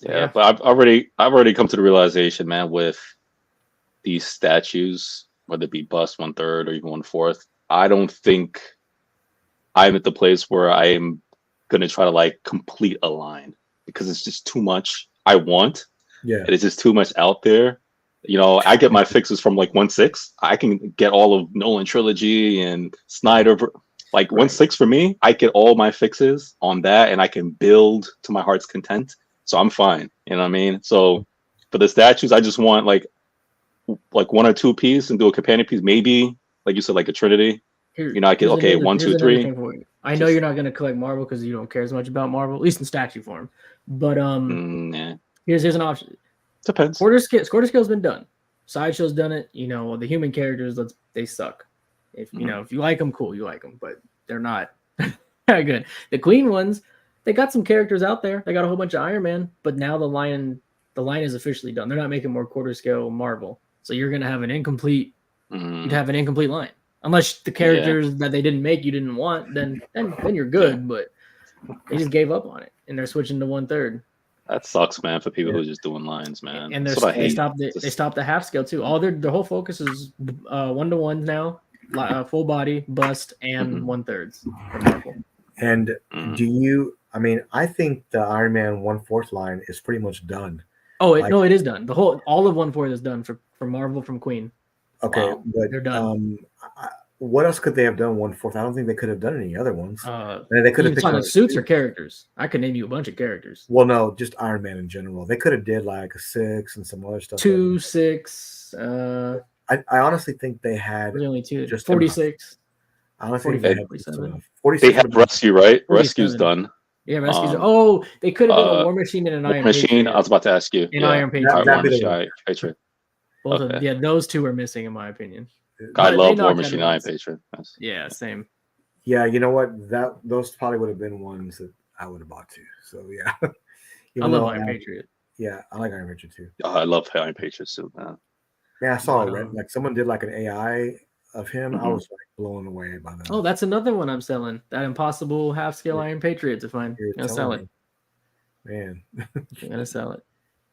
Yeah, but I've already come to the realization, man, with these statues, whether it be bust 1/3 or even 1/4, I don't think I'm at the place where I am gonna try to like complete a line because it's just too much I want. Yeah. And it's just too much out there. I get my fixes from like 1/6. I can get all of Nolan trilogy and Snyder. Like 1/6 for me, I get all my fixes on that, and I can build to my heart's content. So I'm fine. You know what I mean? So for the statues, I just want like 1 or 2 piece and do a companion piece. Maybe like you said, like a Trinity. I get 1, 2, 3. I know you're not going to collect Marvel because you don't care as much about Marvel, at least in statue form. But here's an option. Depends. Quarter scale's been done. Sideshow's done it. The human characters, they suck. If you like them, cool, you like them, but they're not Good. The Queen ones, they got some characters out there. They got a whole bunch of Iron Man, but now the line is officially done. They're not making more quarter scale Marvel, so you're gonna have an incomplete. You'd have an incomplete line unless the characters that they didn't make you didn't want. Then you're good. But they just gave up on it and they're switching to 1/3. That sucks, man, for people who are just doing lines, man. And That's what I they hate. stopped the half scale too. All their whole focus is 1-to-1 now, full body, bust, and 1/3 for Marvel. And do you? I mean, I think the Iron Man 1/4 line is pretty much done. Oh, no, it is done. All of 1/4 is done for Marvel from Queen. Okay, wow. But they're done. What else could they have done 1/4? I don't think they could have done any other ones. They could have picked suits or characters. I could name you a bunch of characters. Well, no, just Iron Man in general. They could have did like a 6 and some other stuff. 2, 6. I honestly think they had only 2. Just 46. Honestly, 47. They had Rescue, right? 47. Rescue's done. Yeah, Rescue's. They could have done a War Machine and an Iron Machine. I was about to ask you. Iron Patriot. Iron Patriot. Both of them. Yeah, those two are missing in my opinion. I love War Machine and Iron Patriot. Yeah, same. Yeah, you know what? Those probably would have been ones that I would have bought too. So yeah. I love Iron Patriot. Yeah, I like Iron Patriot too. Oh, I love Iron Patriot too, man. Yeah, I saw it. Like someone did like an AI of him. I was like blown away by that. Oh, that's another one I'm selling. That impossible half scale Iron Patriot to find. I'm gonna sell it. Man. I'm gonna sell it.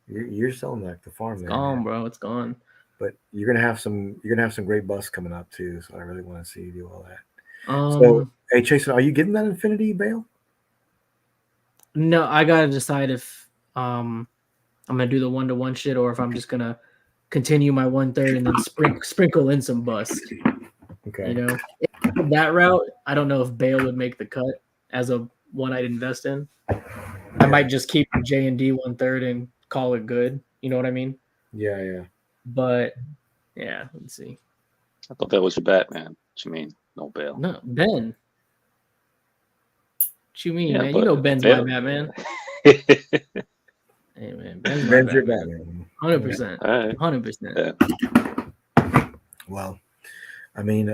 You're selling like the farm there. It's gone, bro. It's gone. But you're gonna have some great busts coming up too. So I really want to see you do all that. So hey Jason, are you getting that Infinity Bale? No, I gotta decide if I'm gonna do the 1-to-1 shit or if I'm just gonna continue my 1/3 and then sprinkle in some bust. Okay. You know, that route, I don't know if Bale would make the cut as a one I'd invest in. I might just keep J&D 1/3 and call it good. You know what I mean? Yeah. But yeah, let's see. I thought that was your Batman. What you mean? No Bale. No, Ben. What you mean, man? You know Ben's my Batman. Hey man, Ben's your Batman. 100%. 100%. Well, I mean,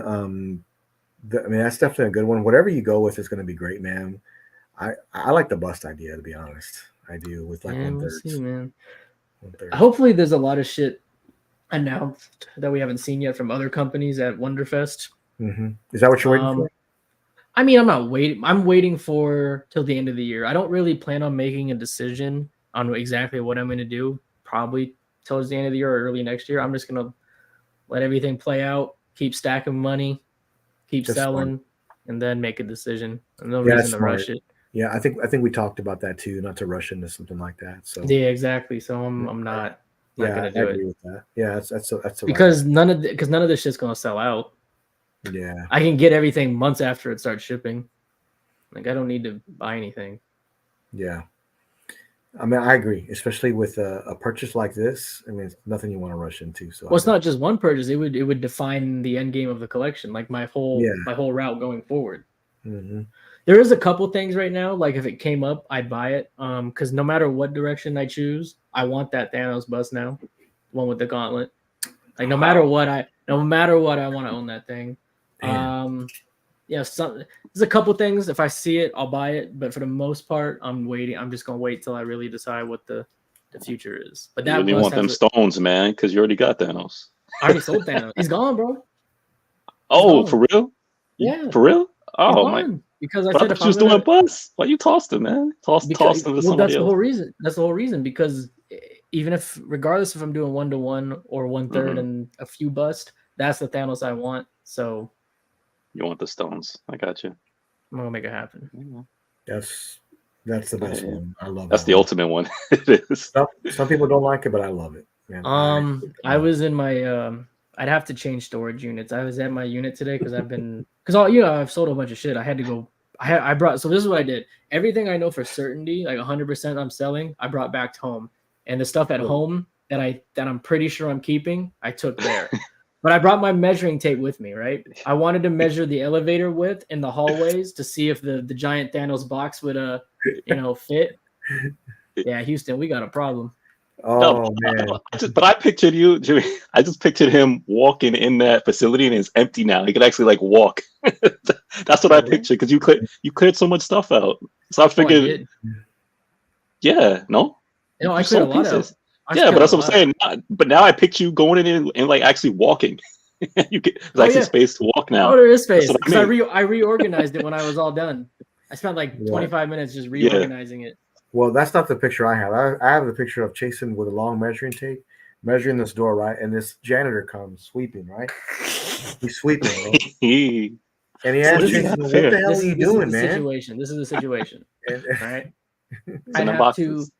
that's definitely a good one. Whatever you go with is going to be great, man. I like the bust idea, to be honest. I do with like 1/3. We'll see, man. 1/3. Hopefully, there's a lot of shit announced that we haven't seen yet from other companies at Wonderfest. Mm-hmm. Is that what you're waiting for? I mean, I'm not waiting. I'm waiting for till the end of the year. I don't really plan on making a decision on exactly what I'm going to do. Probably towards the end of the year or early next year. I'm just going to let everything play out, keep stacking money, keep selling, and then make a decision. No reason to rush it. Yeah, I think we talked about that too, not to rush into something like that. So yeah, exactly. So I'm not gonna do it. With that. Yeah, that's because none of this shit's gonna sell out. Yeah, I can get everything months after it starts shipping. Like I don't need to buy anything. Yeah, I mean I agree, especially with a purchase like this. I mean, it's nothing you want to rush into. So it's not just one purchase; it would define the end game of the collection, like my whole route going forward. Mm-hmm. There is a couple things right now. Like if it came up, I'd buy it. Because no matter what direction I choose, I want that Thanos bust now, the one with the gauntlet. Like no matter what, I want to own that thing. There's a couple things. If I see it, I'll buy it. But for the most part, I'm waiting. I'm just gonna wait till I really decide what the future is. But that you want them stones, man, because you already got Thanos. I already sold Thanos. He's gone, bro. He's for real? Yeah, for real. Oh my. Because I said if I was doing a bus, why you tossed him, man? Tossed him to somebody else. That's the whole reason. That's the whole reason. Because even regardless if I'm doing 1-to-1 or 1/3 and a few bust, that's the Thanos I want. So you want the stones? I got you. I'm gonna make it happen. That's the best one. I love. That's the ultimate one. It is. Some people don't like it, but I love it. Man. I was in my I'd have to change storage units. I was at my unit today because I've sold a bunch of shit. I had to go. I brought. So this is what I did. Everything I know for certainty, like 100%, I'm selling. I brought back home, and the stuff at home that I'm pretty sure I'm keeping, I took there. But I brought my measuring tape with me. Right. I wanted to measure the elevator width in the hallways to see if the giant Thanos box would fit. Yeah, Houston, we got a problem. No, Oh man. but I pictured you, Jimmy. I just pictured him walking in that facility, and it's empty now. He could actually like walk. That's what I Really? pictured because you cleared so much stuff out. So I Oh, I figured, did. yeah, no, No, I you cleared a sold lot out. pieces. I Yeah, but cleared a that's what I'm lot out. saying. But now I picture you going in and like actually walking. There's Oh, actually yeah. space to walk now. Oh, there is That's space what because I mean. I reorganized it when I was all done. I spent like Yeah. 25 minutes just Yeah. reorganizing it. Well, that's not the picture I have. I have the picture of Chasen with a long measuring tape, measuring this door, right? And this janitor comes sweeping, right? He's sweeping, bro. And he So asked this is Chasen, not "What fair. the hell are you doing, the man?" situation. This is the situation, And, right? It's I in the have to, boxes.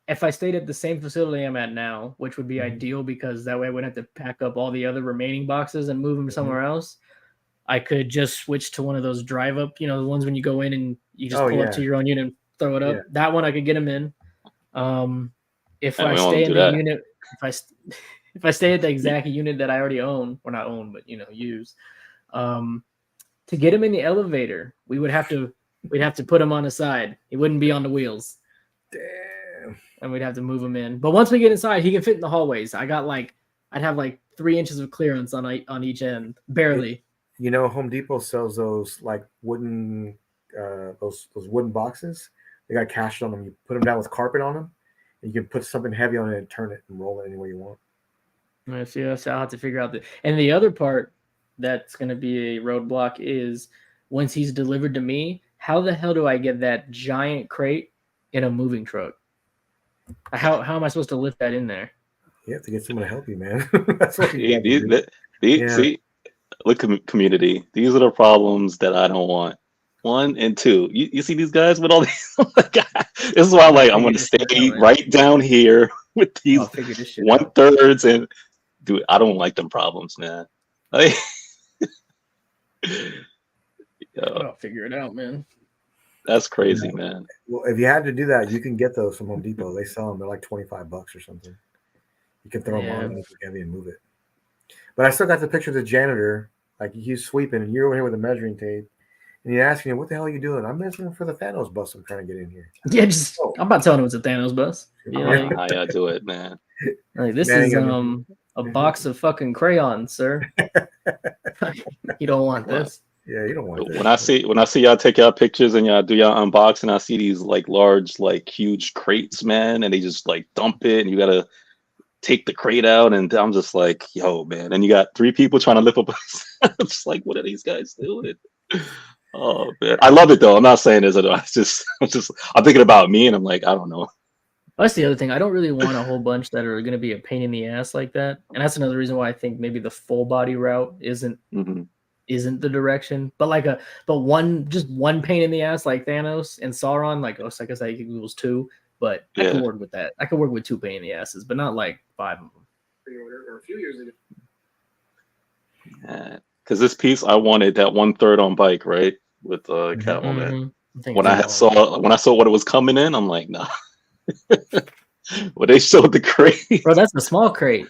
if I stayed at the same facility I'm at now, which would be Mhm. ideal because that way I wouldn't have to pack up all the other remaining boxes and move them somewhere else. I could just switch to one of those drive up, the ones when you go in and you just Oh, pull yeah. up to your own unit and throw it up. Yeah. That one I could get them in. If And I we stay won't in do the that. unit, if I stay at the exact unit that I already own, or not own, but use, to get him in the elevator, we'd have to put him on the side. He wouldn't be on the wheels, Damn. and we'd have to move him in. But once we get inside, he can fit in the hallways. I'd have like 3 inches of clearance on each end, barely. You know, Home Depot sells those like wooden, those wooden boxes. They got cash on them. You put them down with carpet on them, and you can put something heavy on it and turn it and roll it any way you want. So I'll have to figure out and the other part that's going to be a roadblock is once he's delivered to me, how the hell do I get that giant crate in a moving truck? How am I supposed to lift that in there? You have to get someone to help you, man. That's what you got to do. Yeah. See, look, community. These are the problems that I don't want. 1 and 2. You see these guys with all these. Oh my God. This is why I'm going to stay right down here with these 1/3 and dude. I don't like them problems, man. I'll figure it out, man. That's crazy, man. Well, if you had to do that, you can get those from Home Depot. They sell them. They're like $25 or something. You can throw them on and heavy and move it. But I still got the picture of the janitor. Like he's sweeping, and you're over here with a measuring tape, and you're asking him, "What the hell are you doing?" "I'm measuring for the Thanos bus. I'm trying to get in here." Yeah, I'm not telling him it's a Thanos bus. Yeah, how y'all do it, man? Like this is a box of fucking crayons, sir. You don't want this. Yeah, you don't want this. When I see y'all take y'all pictures and y'all do y'all unboxing, I see these like large, like huge crates, man, and they just like dump it, and you gotta take the crate out, and I'm just like, yo, man. And you got 3 people trying to lift up. I'm just like, what are these guys doing? Oh man, I love it though. I'm not saying this. I'm thinking about me, and I'm like, I don't know. That's the other thing. I don't really want a whole bunch that are going to be a pain in the ass like that, and that's another reason why I think maybe the full body route isn't the direction. But just one pain in the ass like Thanos and Sauron, like Osaka equals 2. But I can work with that. I can work with 2 pain in the asses, but not like 5 of them. Or a few years ago. Because this piece I wanted that 1/3 on bike, right, with Catwoman. When I saw what it was coming in, I'm like, nah. Well, they showed the crate. Bro, that's a small crate.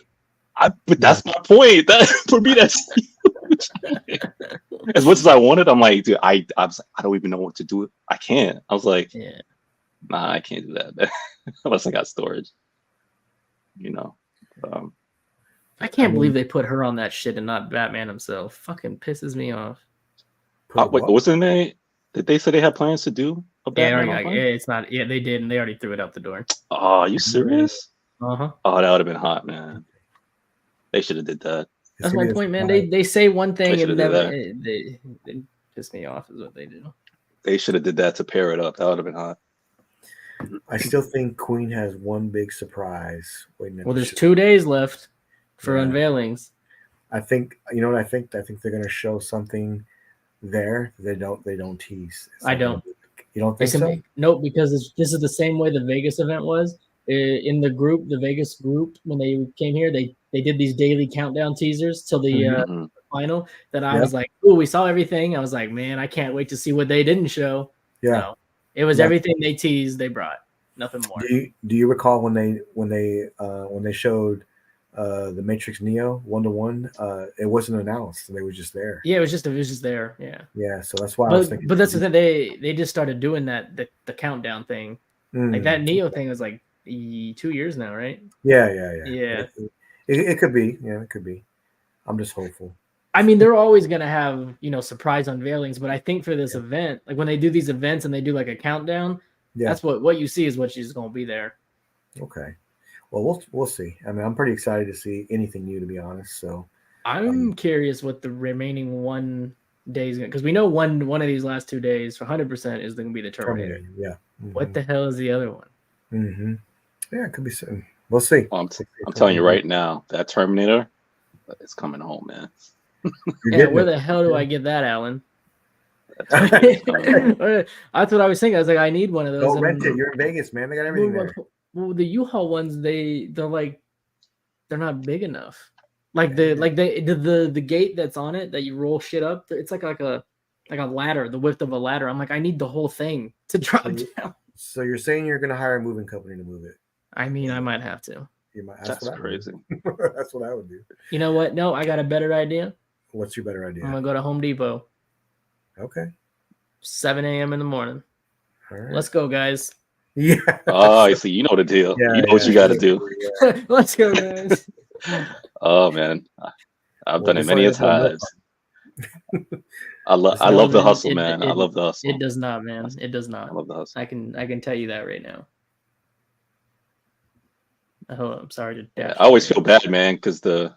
But that's my point. That for me, that's huge. As much as I wanted, I'm like, dude, I don't even know what to do. I can't. I was like, nah, I can't do that unless I got storage. I can't believe they put her on that shit and not Batman himself. Fucking pisses me off. Wait, wasn't they? Did they say they had plans to do a Batman? It's not. Yeah, they did, and they already threw it out the door. Oh, are you serious? Uh-huh. Oh, that would have been hot, man. They should have did that. That's my point, man. They say one thing and never. They piss me off is what they do. They should have did that to pair it up. That would have been hot. I still think Queen has one big surprise waiting. Well, there's 2 days left for unveilings. I think you know what I think. I think they're going to show something there. They don't tease. I don't. You don't think so? Nope, because this is the same way the Vegas event was. In the Vegas group, when they came here, they did these daily countdown teasers till the final. That I was like, "Ooh, we saw everything." I was like, "Man, I can't wait to see what they didn't show." Yeah, no, it was everything they teased. They brought nothing more. Do you recall when they showed the Matrix Neo 1-to-1? It wasn't announced; they were just there. Yeah, it was just there. Yeah. Yeah, so that's why I was thinking. But that's the thing. They just started doing that the countdown thing. Like that Neo thing was like 2 years now, right? Yeah. Yeah. It could be. Yeah, it could be. I'm just hopeful. I mean, they're always gonna have surprise unveilings, but I think for this event, like when they do these events and they do like a countdown, that's what you see is what she's gonna be there. Okay. Well, we'll see. I mean, I'm pretty excited to see anything new, to be honest. So I'm curious what the remaining 1 day is going to, because we know one of these last 2 days for 100% is going to be the Terminator. Yeah. Mm-hmm. What the hell is the other one? Mm-hmm. Yeah, it could be soon. We'll see. I'm telling you right now, that Terminator is coming home, man. Yeah, where the hell do I get that, Alan? That's what I was thinking. I was like, I need one of those. Go rent it. You're in Vegas, man. They got everything there. Well, the U-Haul ones, they're not big enough. Like the gate that's on it that you roll shit up, it's like a ladder, the width of a ladder. I'm like, I need the whole thing to drop down. So you're saying you're gonna hire a moving company to move it? I mean, I might have to. That's crazy. That's what I would do. You know what? No, I got a better idea. What's your better idea? I'm gonna go to Home Depot. Okay. 7 a.m. in the morning. All right. Let's go, guys. Yeah. Oh, I see. You know the deal. You know what you got to do. Let's go, guys. Oh man, I've done it many a times. I love the hustle, man. I love the hustle. It does not, man. It does not. I love the hustle. I can tell you that right now. Oh, I'm sorry to. I always feel bad, man, because the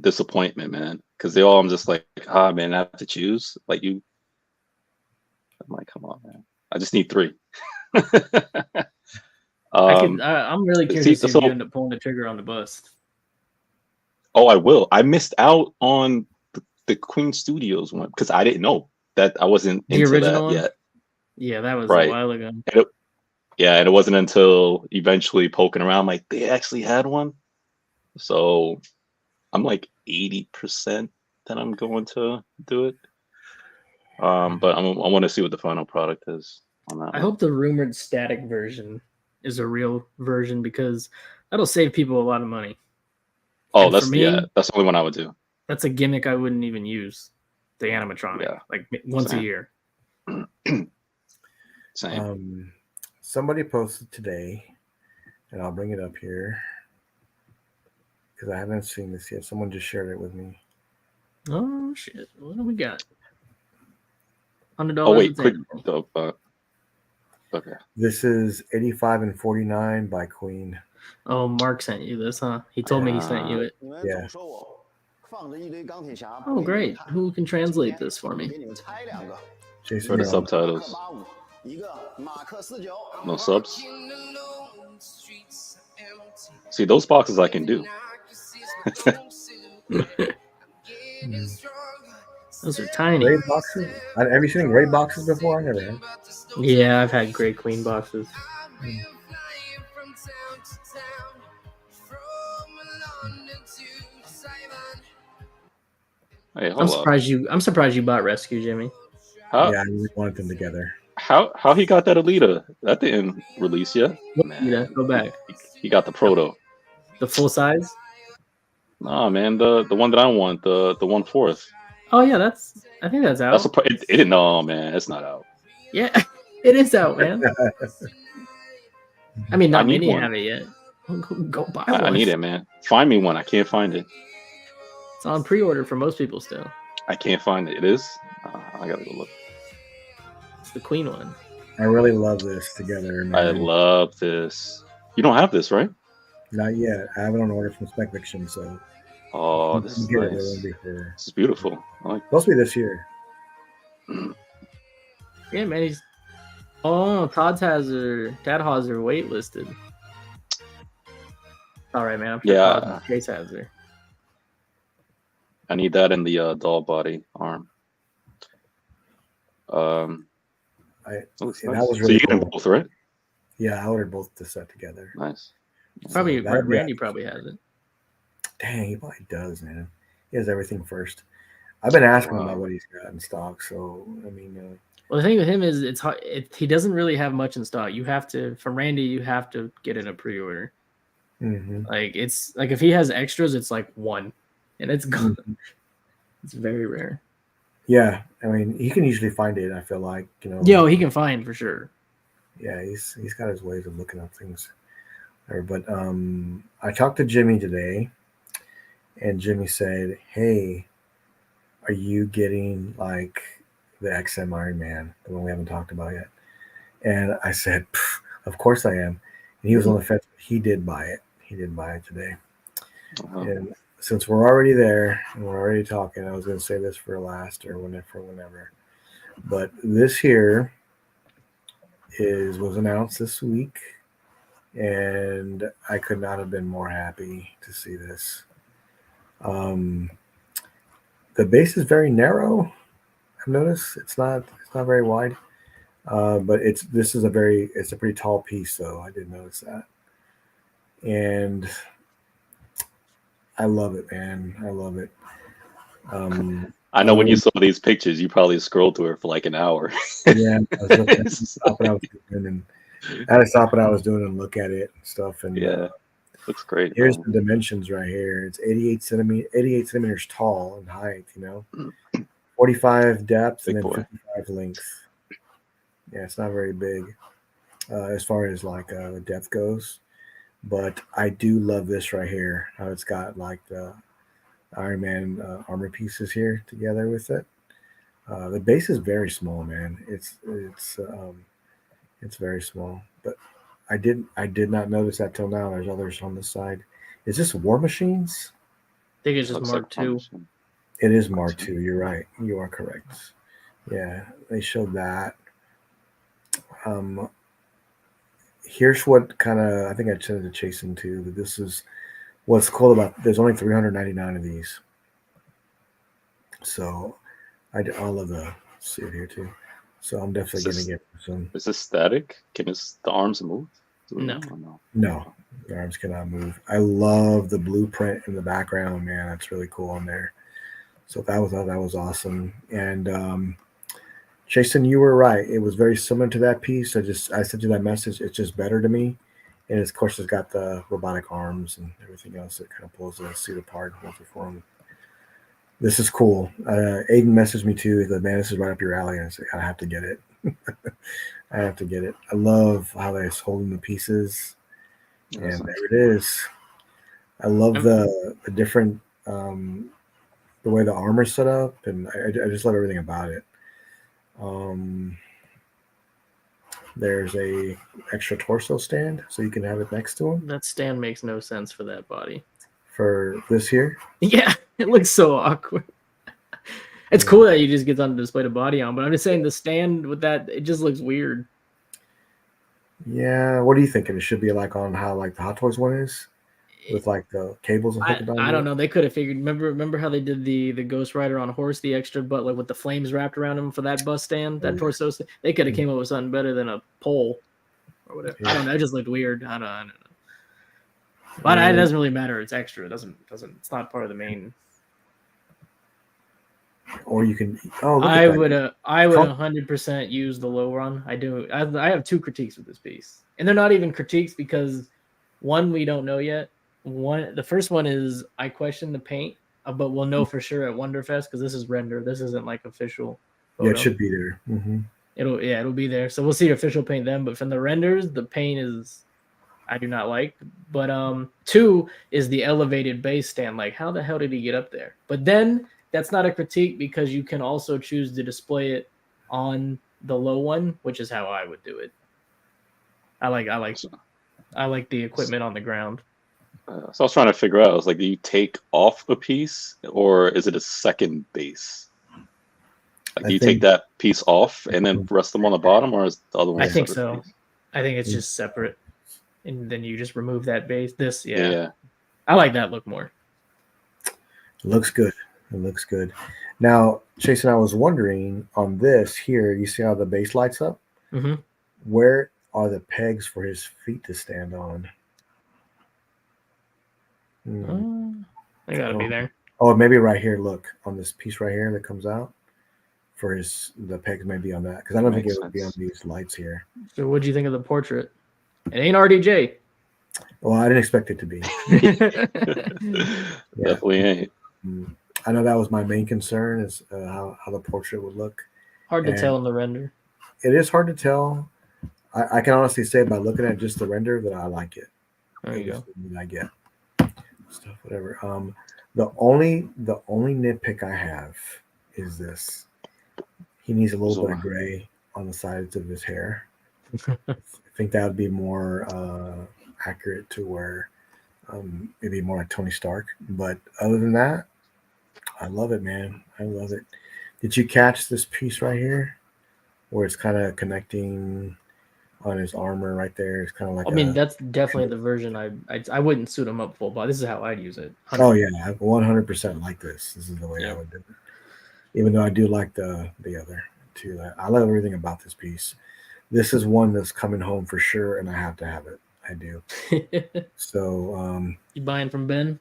disappointment, man. Because I'm just like, man, I have to choose. Like you, I'm like, come on, man. I just need 3. I'm really curious if you end up pulling the trigger on the bus. Oh, I will. I missed out on the Queen Studios one because I didn't know that I wasn't into that yet. Yeah, that was a while ago. And it wasn't until eventually poking around, like they actually had one. So I'm like 80% that I'm going to do it. But I want to see what the final product is on that. I hope the rumored static version is a real version because that'll save people a lot of money. Oh, that's the only one I would do. That's a gimmick I wouldn't even use. The animatronic, like once a year. Same. Somebody posted today, and I'll bring it up here because I haven't seen this yet. Someone just shared it with me. Oh shit! What do we got? $100. Oh wait, quick. Okay. This is 85 and 49 by Queen. Oh, Mark sent you this, huh? He told me he sent you it. Yeah. Oh, great. Who can translate this for me? For the subtitles. No subs? See, those boxes I can do. Those are tiny. Gray boxes? Have you seen gray boxes before? I never have. Yeah, I've had gray Queen boxes. Hey, I'm surprised you bought Rescue, Jimmy. Yeah, I really wanted them together. How he got that Alita? That didn't release yet. Yeah, go back. He got the proto. The full size? Nah, man, the one that I want, the 1/4. Oh yeah, I think that's out. It didn't. No, man, it's not out. Yeah, it is out, man. I mean, not many have it yet. Go buy one. I need it, man. Find me one. I can't find it. It's on pre-order for most people still. I can't find it. It is? I gotta go look. It's the Queen one. I really love this together, man. I love this. You don't have this, right? Not yet. I have it on order from Spec Fiction, so. Oh, this is nice. This is beautiful. Supposed to be this year. Yeah, man. Todd has her waitlisted. All right, man. I'm sure Chase has her. I need that in the doll body arm. That was so really you get both, right? Yeah, I ordered both to set together. Nice. Probably Randy probably has it. Dang, he probably does, man. He has everything first. I've been asking him about what he's got in stock, so I mean. Well, the thing with him is it's hard. He doesn't really have much in stock. You have to, from Randy, you have to get in a pre-order. Mm-hmm. Like it's like if he has extras, it's like one, and it's gone. Mm-hmm. It's very rare. Yeah, I mean, he can usually find it. I feel like he can find for sure. Yeah, he's got his ways of looking up things. But I talked to Jimmy today, and Jimmy said, "Hey, are you getting like the XM Iron Man, the one we haven't talked about yet?" And I said, "Of course I am." And he was on the fence. He did buy it. He did buy it today. And since we're already there and we're already talking, I was going to say this for last or whenever. But this here was announced this week, and I could not have been more happy to see this. The base is very narrow. I've noticed it's not very wide, but it's a pretty tall piece though. I did notice that, and I love it, man. I love it. I know when you saw these pictures, you probably scrolled through it for like an hour. Yeah, I was looking at stop what I was doing, and I had to stop what I was doing and look at it and stuff. And yeah, looks great. Here's the dimensions right here. It's 88 centimeters tall in height. 45 depth Big and then boy. 55 length. Yeah, it's not very big as far as like the depth goes, but I do love this right here. How it's got like the Iron Man armor pieces here together with it. The base is very small, man. It's very small, but I did not notice that till now. There's others on this side. Is this War Machines? I think it's just Looks Mark like II. It is Mark II. You're right. You are correct. Yeah, they showed that. Here's what kind of I think I tended to chase into. But this is what's cool about. There's only 399 of these, so I love the see it here too. So I'm definitely going to get some. Is this static? Can the arms move? No. No, the arms cannot move. I love the blueprint in the background, man. That's really cool on there. So that was awesome. And Jason, you were right. It was very similar to that piece. I sent you that message. It's just better to me. And of course, it's got the robotic arms and everything else that kind of pulls the suit apart and holds it for him. This is cool. Aiden messaged me too. The man, this is right up your alley. And I said, I have to get it. I have to get it. I love how they're holding the pieces. And there it is. I love the different the way the armor's set up, and I just love everything about it. There's a extra torso stand, so you can have it next to him. That stand makes no sense for that body. For this here? Yeah, it looks so awkward. It's cool that you just get on display the body on, but I'm just saying the stand with that, it just looks weird. Yeah, what are you thinking? It should be like on how like the Hot Toys one is, with like the cables and hooked on. I don't know. They could have figured. Remember how they did the Ghost Rider on a horse, the extra butt like with the flames wrapped around him for that bus stand, that torso stand. They could have came up with something better than a pole or whatever. Yeah. I don't know. It just looked weird. I don't know. But it doesn't really matter. It's extra. It doesn't. It's not part of the main. Or you can. Oh, look I would 100% use the low run. I do. I have two critiques with this piece, and they're not even critiques because one, we don't know yet. The first one is I question the paint, but we'll know for sure at Wonderfest because this is render. This isn't like official photo. Yeah, it should be there. Mm-hmm. It'll be there. So we'll see official paint then. But from the renders, the paint is I do not like. But two is the elevated base stand. Like how the hell did he get up there? But then that's not a critique because you can also choose to display it on the low one, which is how I would do it. I like the equipment on the ground. So I was trying to figure out. I was like, do you take off a piece, or is it a second base? Like, do you take that piece off and then rest them on the bottom, or is the other one? I think so. Piece? I think it's just separate, and then you just remove that base. Yeah. I like that look more. It looks good. It looks good. Now, Jason, I was wondering on this here. You see how the base lights up? Mm-hmm. Where are the pegs for his feet to stand on? They gotta be there. Oh, maybe right here. Look on this piece right here that comes out. For the pegs may be on that because I don't think it would be on these lights here. So, what do you think of the portrait? It ain't RDJ. Well, I didn't expect it to be. Definitely ain't. I know that was my main concern is how the portrait would look. Hard to tell in the render. It is hard to tell. I can honestly say by looking at just the render that I like it. There you go. I get stuff, whatever. The only nitpick I have is this. He needs a little bit of gray on the sides of his hair. I think that would be more accurate to where maybe more like Tony Stark. But other than that, I love it, man. I love it. Did you catch this piece right here, where it's kind of connecting on his armor right there? It's kind of like. I mean, that's definitely the version I wouldn't suit him up full, but this is how I'd use it. 100%. Oh yeah, I 100% like this. This is the way I would do it. Even though I do like the other two, I love everything about this piece. This is one that's coming home for sure, and I have to have it. I do. So, you buying from Ben?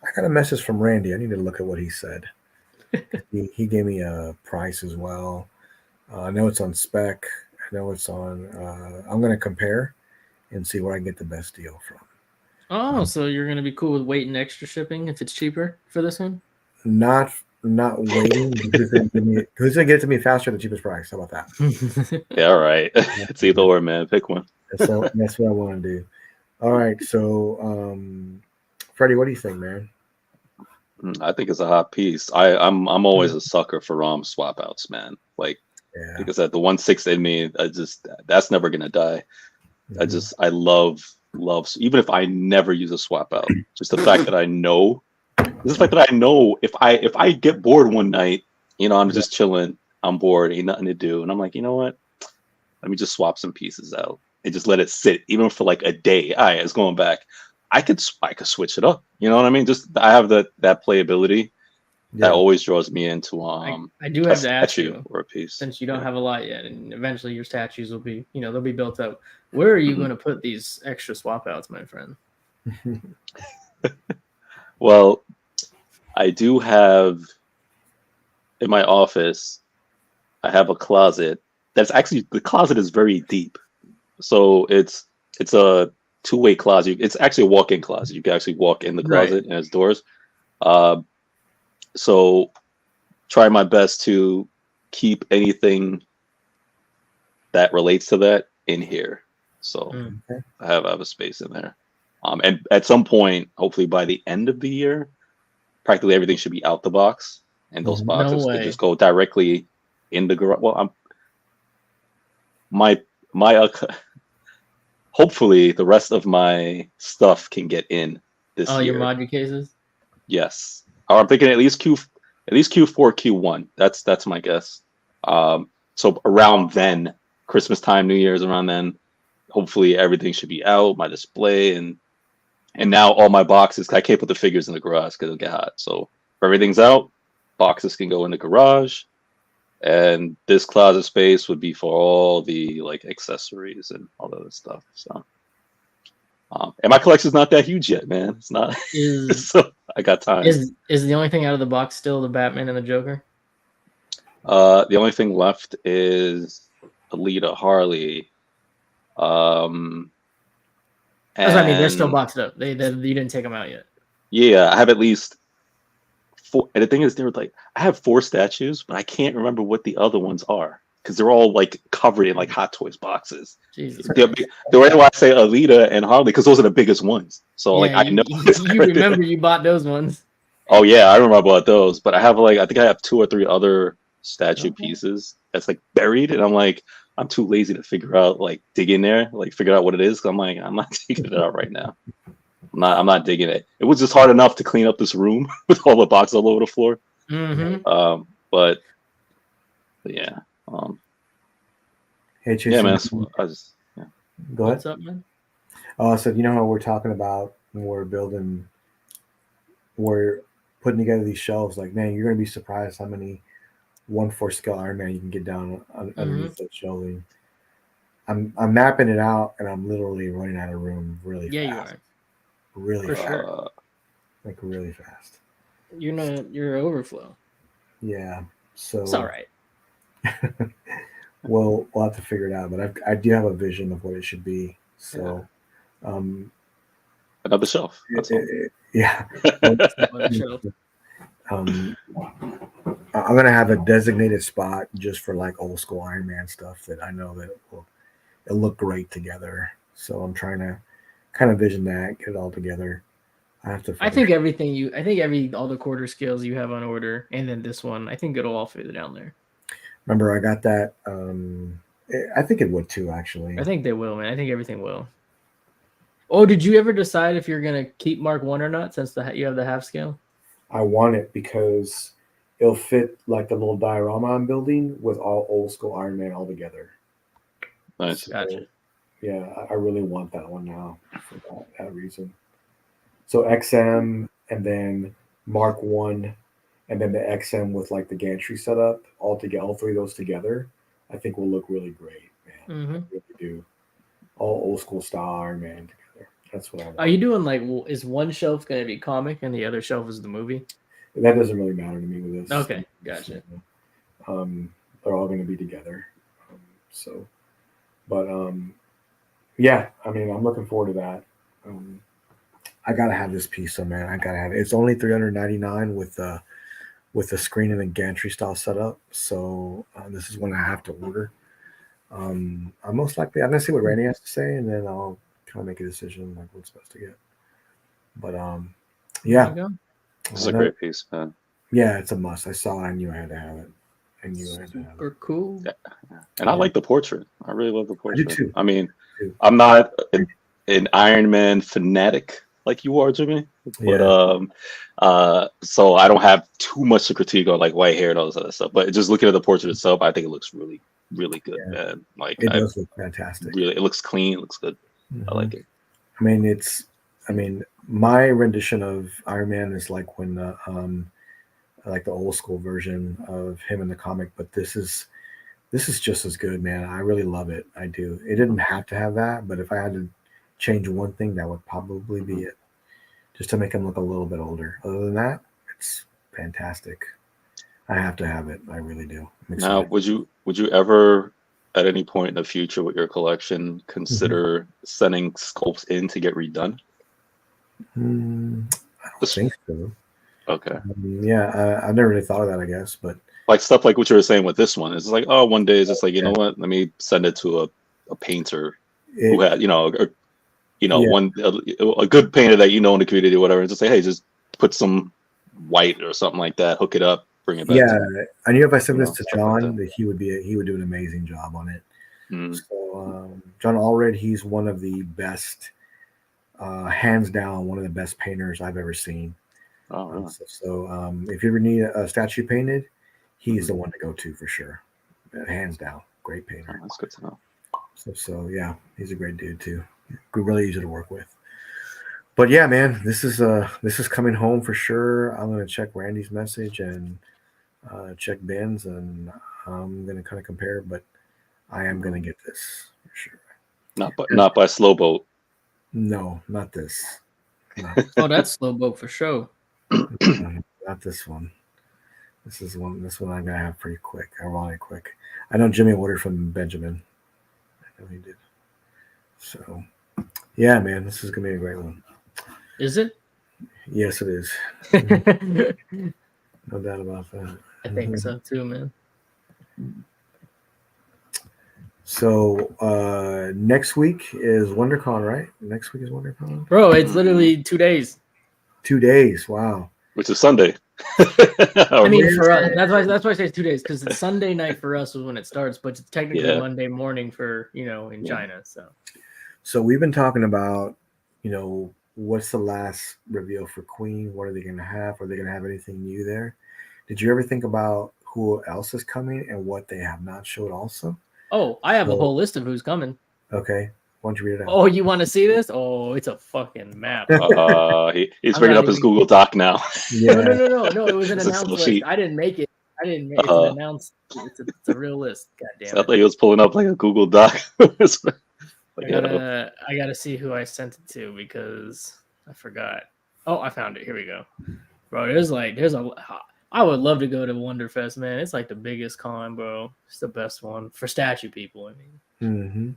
I got a message from Randy. I need to look at what he said. he gave me a price as well. I know it's on spec. I know it's on. I'm going to compare and see where I can get the best deal from. Oh, so you're going to be cool with waiting extra shipping if it's cheaper for this one? Not waiting. Who's going to get it to me faster at the cheapest price? How about that? Yeah, all right. It's either or, man. Pick one. So that's what I want to do. All right. So, Freddie, what do you think, man? I think it's a hot piece. I'm always a sucker for ROM swap outs, man. Like, because that the 1/6 in me, that's never gonna die. Mm-hmm. I love even if I never use a swap out, just the fact that I know, if I get bored one night, I'm just chilling, I'm bored, ain't nothing to do, and I'm like, you know what? Let me just swap some pieces out and just let it sit, even for like a day. All right, it's going back. I could switch it up. You know what I mean? Just I have that playability that always draws me into I do have to ask you, or a piece, since you don't have a lot yet, and eventually your statues will be, they'll be built up. Where are you going to put these extra swap outs, my friend? Well, I do have in my office. I have a closet that's actually, the closet is very deep, so it's a two-way closet. It's actually a walk-in closet. You can actually walk in the closet and it's doors. So try my best to keep anything that relates to that in here. So I have a space in there. And at some point, hopefully by the end of the year, practically everything should be out the box, and those boxes could just go directly in the garage. Well, hopefully the rest of my stuff can get in this year. Your module cases? Yes. Or I'm thinking at least Q4, Q1. That's my guess. So around then, Christmas time, New Year's, around then, hopefully everything should be out, my display, and now all my boxes. I can't put the figures in the garage because it'll get hot. So if everything's out, boxes can go in the garage, and this closet space would be for all the like accessories and all that other stuff. So, and my collection's not that huge yet, man. It's not. So I got time. Is the only thing out of the box still the Batman and the Joker? The only thing left is Alita, Harley. I mean, they're still boxed up. You didn't take them out yet. Yeah, I have at least 4. And the thing is, they were like, I have 4 statues, but I can't remember what the other ones are because they're all like covered in like Hot Toys boxes. Jesus. The reason why I say Alita and Harley, because those are the biggest ones. So I know you remember you bought those ones. Oh yeah, I remember about those. But I think I have 2 or 3 other statue pieces that's like buried, and I'm like, I'm too lazy to figure out, like dig in there, like figure out what it is. I'm like, I'm not digging it out right now. I'm not digging it. It was just hard enough to clean up this room with all the boxes all over the floor. Mm-hmm. But yeah. Hey, Chase. Yeah, man. Go ahead. What's up, man? So you know how we're talking about when we're putting together these shelves. Like, man, you're gonna be surprised how many 1/4 scale Iron Man you can get down underneath that shelving. I'm mapping it out, and I'm literally running out of room really fast. Yeah, you are. Really For fast. sure. Like really fast. You're overflow. Yeah. So it's all right. We'll have to figure it out, but I do have a vision of what it should be. So another shelf. Yeah. I'm gonna have a designated spot just for like old school Iron Man stuff that I know that it looked great together. So I'm trying to kind of vision that, get it all together. I think all the quarter scales you have on order, and then this one, I think it'll all fit down there. Remember, I got that. I think it would too, actually. I think they will, man. I think everything will. Oh, did you ever decide if you're gonna keep Mark 1 or not, since you have the half scale? I want it because it'll fit like the little diorama I'm building with all old school Iron Man all together. Nice. So, Gotcha. yeah, I really want that one now for that reason. So XM and then Mark 1 and then the XM with like the gantry setup all together, all three of those together, I think will look really great, man. Mm-hmm. I really do. All old school style Iron Man together. That's what I want. Are you doing like? Is one shelf going to be comic and the other shelf is the movie? That doesn't really matter to me with this. Okay, gotcha. They're all going to be together. Yeah. I mean, I'm looking forward to that. I gotta have this piece, so man, I gotta have it. It's only $399 with the screen and the gantry style setup. So this is one I have to order. I'm most likely I'm gonna see what Randy has to say, and then I'll kind of make a decision like what's best to get. But yeah, this is a great piece, man. Yeah, it's a must. I saw it. I knew I had to have it. Super cool. Yeah. And I like the portrait. I really love the portrait. I do too. I mean, I'm not an Iron Man fanatic like you are, Jimmy, but so I don't have too much to critique on like white hair and all this other stuff. But just looking at the portrait itself, I think it looks really, really good, man. Like it does look fantastic. Really, it looks clean. It looks good. Mm-hmm. I like it. I mean, my rendition of Iron Man is like when like the old school version of him in the comic, but this is just as good, man. I really love it. I do. It didn't have to have that, but if I had to change one thing, that would probably be it, just to make him look a little bit older. Other than that, it's fantastic. I have to have it. I really do. Now, would you ever, at any point in the future with your collection, consider sending sculpts in to get redone? I don't think so. Okay. Yeah, I've never really thought of that, I guess, but like stuff like what you were saying with this one, it's like, oh, one day it's just like, you know what? Let me send it to a painter who had, one a good painter that you know in the community or whatever, and just say, hey, just put some white or something like that, hook it up, bring it back. Yeah, I knew if I sent this to John, that he would do an amazing job on it. So John Allred, he's one of the best, hands down, one of the best painters I've ever seen. Oh, really? So if you ever need a statue painted, he's the one to go to for sure. Hands down, great painter. Oh, that's good to know. So yeah, he's a great dude too. Really easy to work with. But yeah, man, this is coming home for sure. I'm gonna check Randy's message and check Ben's, and I'm gonna kind of compare. But I am gonna get this for sure. Not by Slow Boat. No, not this. No. Oh, that's Slow Boat for sure. Not this one. This one I'm gonna have pretty quick. I want it quick. I know Jimmy ordered from Benjamin. I know he did. So yeah, man, this is gonna be a great one. Is it? Yes, it is. No doubt about that. I think so too, man. So next week is WonderCon, right? Next week is WonderCon. Bro, it's literally 2 days. 2 days. Wow. Which is Sunday. I mean, for us, that's why I say it's 2 days, because it's Sunday night for us is when it starts, but it's technically Monday morning for in China. So we've been talking about what's the last reveal for Queen? What are they going to have? Are they going to have anything new there? Did you ever think about who else is coming and what they have not showed also? Oh, I have a whole list of who's coming. Okay. Why don't you read it out? Oh, you want to see this? Oh, it's a fucking map. He's bringing up his Google Doc now. Yeah. No. It was an announced list. I didn't make it. It's an announced. It's a real list. God damn it. I thought he was pulling up like a Google Doc. I gotta see who I sent it to because I forgot. Oh, I found it. Here we go, bro. I would love to go to Wonderfest, man. It's like the biggest con, bro. It's the best one for statue people. I mean,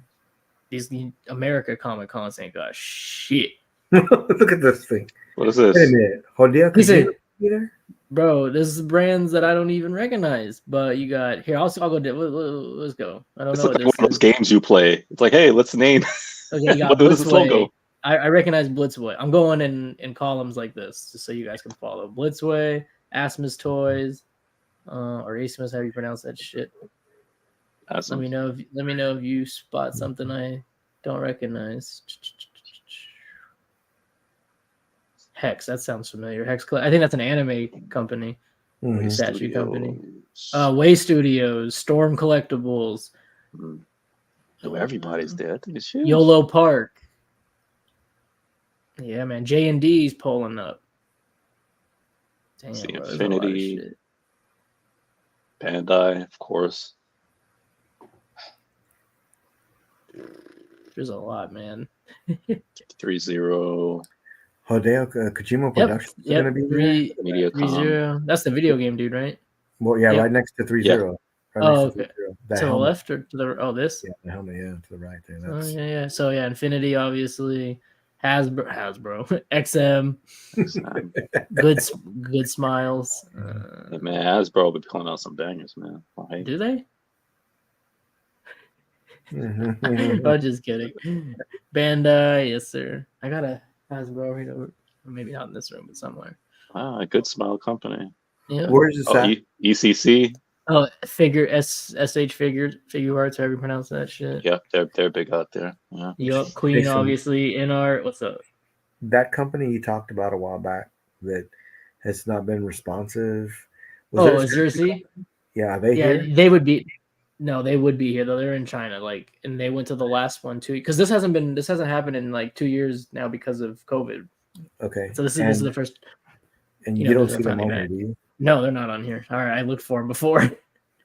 these America Comic Cons ain't got shit. Look at this thing. What is this? Wait a minute. Jodia, could you be there? Bro, this is brands that I don't even recognize. But you got here. I'll go. Let's go. I don't It's know like what one this of those is. games you play. It's like, hey, let's name. Okay, you got what is this logo? Blitzway. I recognize Blitzway. I'm going in columns like this, just so you guys can follow. Blitzway, Asmus Toys, or Asmus, how you pronounce that shit. Awesome. Let me know if you spot something I don't recognize. Hex, that sounds familiar. Hex, I think that's an anime company, Mhm. statue company. Way Studios, Storm Collectibles. Oh, everybody's there. I think it's huge. YOLO Park. Yeah, man. J&D's pulling up. Damn, See, bro, there's a lot of Infinity, shit. Bandai, of course. There's a lot, man. 3-0. Hideo Kojima Productions is going to be there. Mediacom. That's the video game dude, right? Well, yeah, Yep. right next to 3-0. Yeah. Right Oh, next to okay. 3-0. To That the helmet. left or to the this? Yeah, the helmet, yeah, to the right there. Oh, That's yeah. So yeah, Infinity obviously, Hasbro, XM, good smiles. Hey, man, Hasbro be pulling out some bangers, man. Right? Do they? Mhm. I'm just kidding. Bandai, yes sir. I got a Hasbro right over, maybe not in this room, but somewhere. Ah, good smile company. Yeah. Where's this at? ECC. Oh, SH figure arts, however you pronounce that shit. Yep, they're big out there. Yeah. Yup, Queen Jason. obviously in art. What's up? That company you talked about a while back that has not been responsive. Is Jersey? Yeah, are they Yeah, here? they would be. No, they would be here though. They're in China, like, and they went to the last one too, because this hasn't happened in like 2 years now because of COVID. Okay. So this is the first. And you don't see them finally on back. here, do you? No, they're not on here. All right, I looked for them before.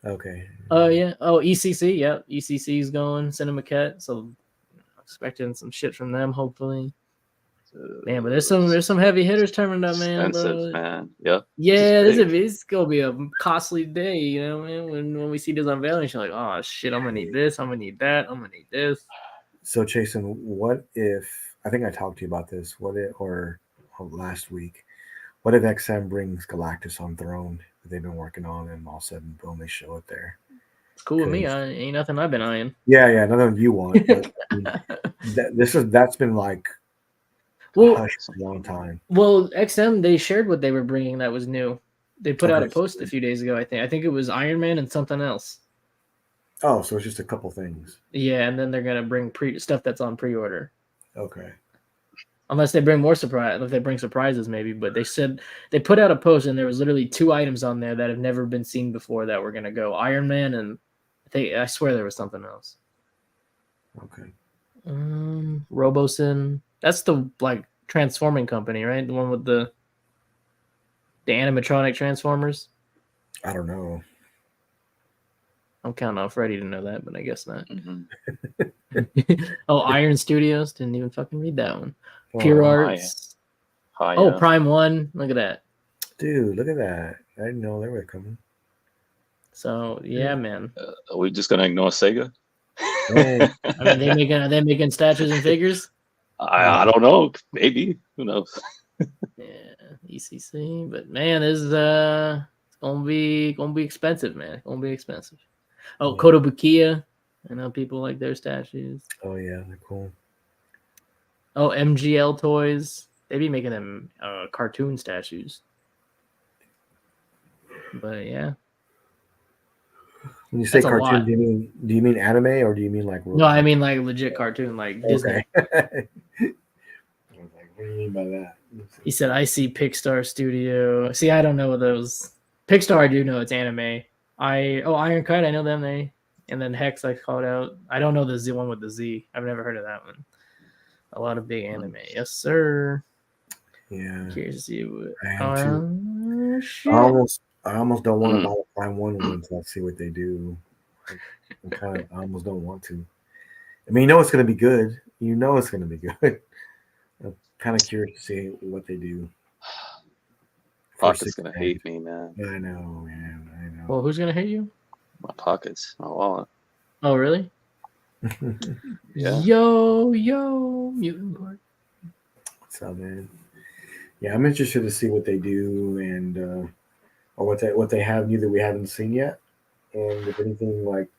Okay. Oh yeah. Oh, ECC. Yeah, ECC's going. Cinemaquette. So expecting some shit from them, hopefully. Man, but there's some heavy hitters turning up, man. Expensive, man. Yep. Yeah, it's gonna be a costly day, you know, man. When we see this unveiling, you're like, oh shit, I'm gonna need this, I'm gonna need that, I'm gonna need this. So, Jason, what if I think I talked to you about this? Or last week? What if XM brings Galactus on Throne that they've been working on, and all of a sudden, boom, they show it there? It's cool with me. Ain't nothing I've been eyeing. Yeah, nothing you want. But that's been like hush for a long time. Well, XM, they shared what they were bringing that was new. They put out a post a few days ago. I think it was Iron Man and something else. Oh, so it's just a couple things. Yeah, and then they're gonna bring stuff that's on pre-order. Okay. Unless they bring more if they bring surprises, maybe. But they said they put out a post and there was literally 2 items on there that have never been seen before that were gonna go. Iron Man and I swear there was something else. Okay. Robosin. That's the transforming company, right? The one with the animatronic transformers. I don't know. I'm counting on Freddie to know that, but I guess not. Mm-hmm. Oh, Iron Studios. Didn't even fucking read that one. Pure Arts. Prime 1. Look at that. Dude, look at that. I didn't know they were coming. So, yeah, man. Are we just going to ignore Sega? Oh. I mean, are they making statues and figures? I don't know. Maybe. Who knows? Yeah, ECC. But, man, this is it's gonna be expensive, man. It's gonna be expensive. Oh, yeah. Kotobukiya. I know people like their statues. Oh, yeah, they're cool. Oh, MGL Toys. They be making them cartoon statues. But yeah. When you say cartoon, do you mean anime or do you mean like? No, I mean like legit cartoon, like Disney. I was like, what do you mean by that? He said, "I see Pixar Studio." See, I don't know those. Pixar, I do know it's anime. Iron Kite, I know them. And then Hex, I called out. I don't know the Z one with the Z. I've never heard of that one. A lot of big anime, yes sir. Yeah. Curious to see what. I almost don't want to buy the Prime 1 until I see what they do. I almost don't want to. I mean, you know it's going to be good. You know it's going to be good. I'm kind of curious to see what they do. Pocket's going to hate me, man. I know, man. I know. Well, who's going to hate you? My pockets. My wallet. Oh, really? Yeah. Yo, Mutant Park. What's up, man? Yeah, I'm interested to see what they do, and or what they have new that we haven't seen yet, and if anything like.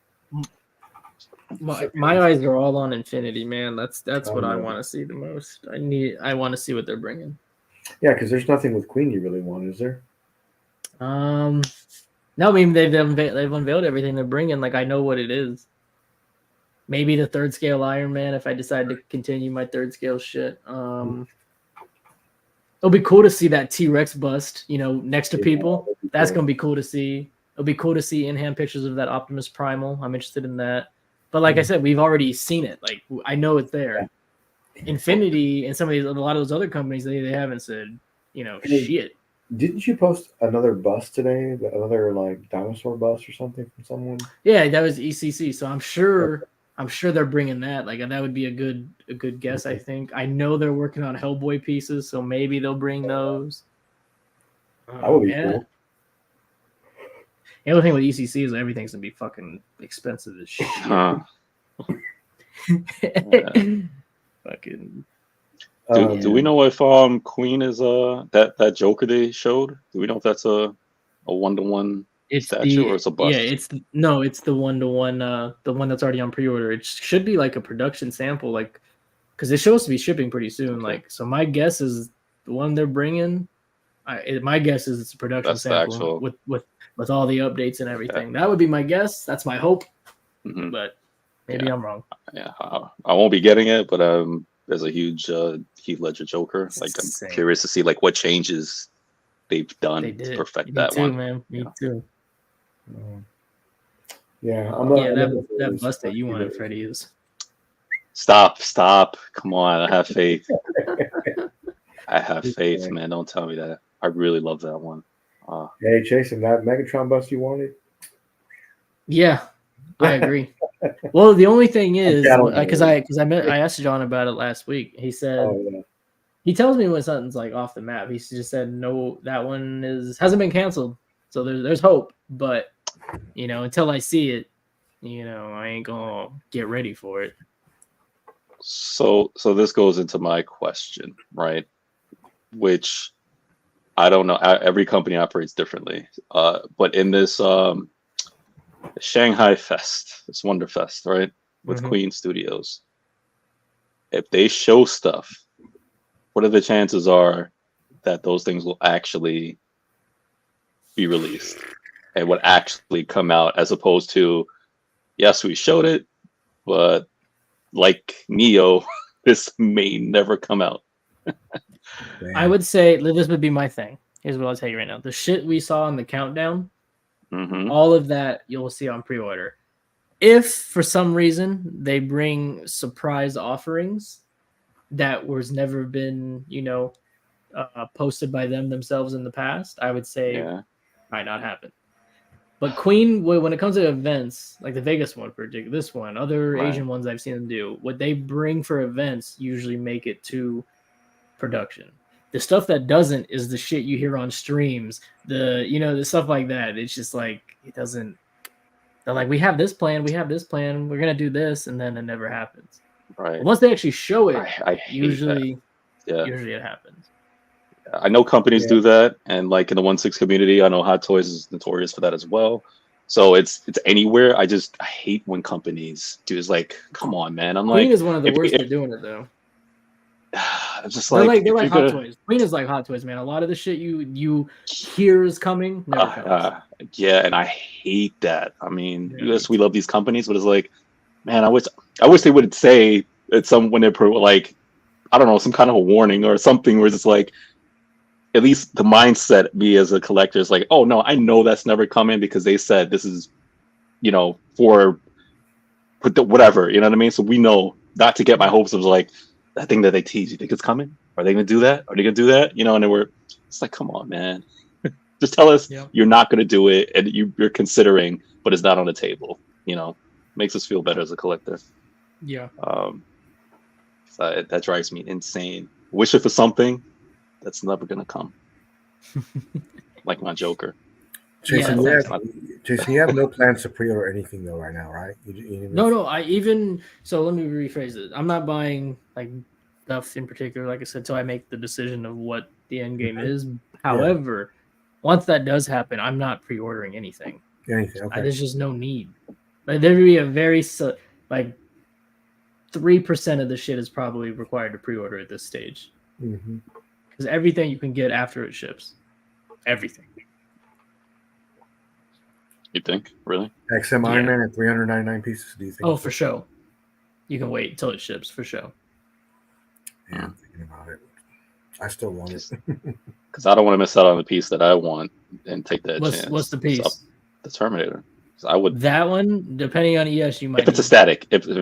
My eyes are all on Infinity, man. That's what I Yeah. want to see the most. I want to see what they're bringing. Yeah, because there's nothing with Queen you really want, is there? No, I mean they've unveiled everything they're bringing. Like I know what it is. Maybe the third scale Iron Man if I decide to continue my third scale shit. It'll be cool to see that T-Rex bust, next to people. That's gonna be cool to see. It'll be cool to see in-hand pictures of that Optimus Primal. I'm interested in that. But like I said, we've already seen it. Like I know it's there. Infinity and a lot of those other companies, they haven't said, shit. Didn't you post another bus today? Another like dinosaur bus or something from someone? Yeah, that was ECC. So I'm sure they're bringing that. Like that would be a good guess. I think. I know they're working on Hellboy pieces, so maybe they'll bring those. That would be cool. The only thing with ECC is everything's gonna be fucking expensive as shit. Fucking. Do we know if Queen is that Joker they showed? Do we know if that's a 1-to-1 statue or it's a bust? Yeah, it's the 1-to-1, the one that's already on pre-order. It should be like a production sample, like because it's supposed to be shipping pretty soon. Okay. Like, so my guess is the one they're bringing. My guess is it's a production That's sample with all the updates and everything. Yeah. That would be my guess. That's my hope, but maybe I'm wrong. Yeah, I won't be getting it, but there's a huge Heath Ledger Joker. Like I'm curious to see like what changes they've done to perfect that too, one. Man. Me too. Yeah, that bust that you wanted, Freddie, is. Stop! Come on, I have faith. I have faith, man. Don't tell me that. I really love that one. Hey, Jason, that Megatron bust you wanted? Yeah, I agree. Well, the only thing is, because I asked John about it last week. He said he tells me when something's like off the map. He just said no, that one hasn't been canceled, so there's hope. But until I see it, I ain't gonna get ready for it. So this goes into my question, right? Which I don't know. Every company operates differently, but in this Shanghai Fest, it's Wonderfest, right? With Queen Studios. If they show stuff, what are the chances are that those things will actually be released and would actually come out, as opposed to, yes, we showed it, but like Neo, this may never come out. I would say this would be my thing. Here's what I'll tell you right now. The shit we saw in the countdown, all of that you'll see on pre-order. If for some reason they bring surprise offerings that was never been, posted by themselves in the past, I would say might not happen. But Queen, when it comes to events, like the Vegas one, particularly this one, other Asian ones I've seen them do, what they bring for events usually make it to production. The stuff that doesn't is the shit you hear on streams, the stuff like that. It's just like, it doesn't, they're like, we have this plan, we're going to do this, and then it never happens. Right. But once they actually show it, I usually it happens. I know companies do that, and like in the 1/6 community, I know Hot Toys is notorious for that as well. So it's anywhere. I hate when companies do. It's like, come on, man. I'm Queen like, is one of the worst at doing it though. I'm just like they're like Hot Toys. Queen is like Hot Toys, man. A lot of the shit you hear is coming never comes. Yeah, and I hate that. I mean, yes, we love these companies, but it's like, man, I wish they would say it's when they're like, I don't know, some kind of a warning or something where it's like, at least the mindset me as a collector is like, oh no, I know that's never coming because they said this is, for whatever, you know what I mean? So we know not to get my hopes of like that thing that they tease. You think it's coming? Are they going to do that? Are they going to do that? And then it's like, come on, man, just tell us you're not going to do it and you're considering, but it's not on the table. Makes us feel better as a collector. Yeah. So that drives me insane. Wish it for something that's never gonna come. Like my Joker. Jason, you have no plans to pre-order anything though right now, right? No. So let me rephrase it. I'm not buying like stuff in particular, like I said, till I make the decision of what the end game is. However, once that does happen, I'm not pre-ordering anything. Anything? Okay. There's just no need. Like there would be a very like 3% of the shit is probably required to pre-order at this stage. Because everything you can get after it ships. Everything. You think? Really? XM Iron Man at 399 pieces. Do you think? Oh, for sure. You can wait until it ships, for sure. Yeah, I'm thinking about it. I still want it. Because I don't want to miss out on the piece that I want and take that chance. What's the piece? The Terminator. I would. That one, depending on ES, you might. If it's a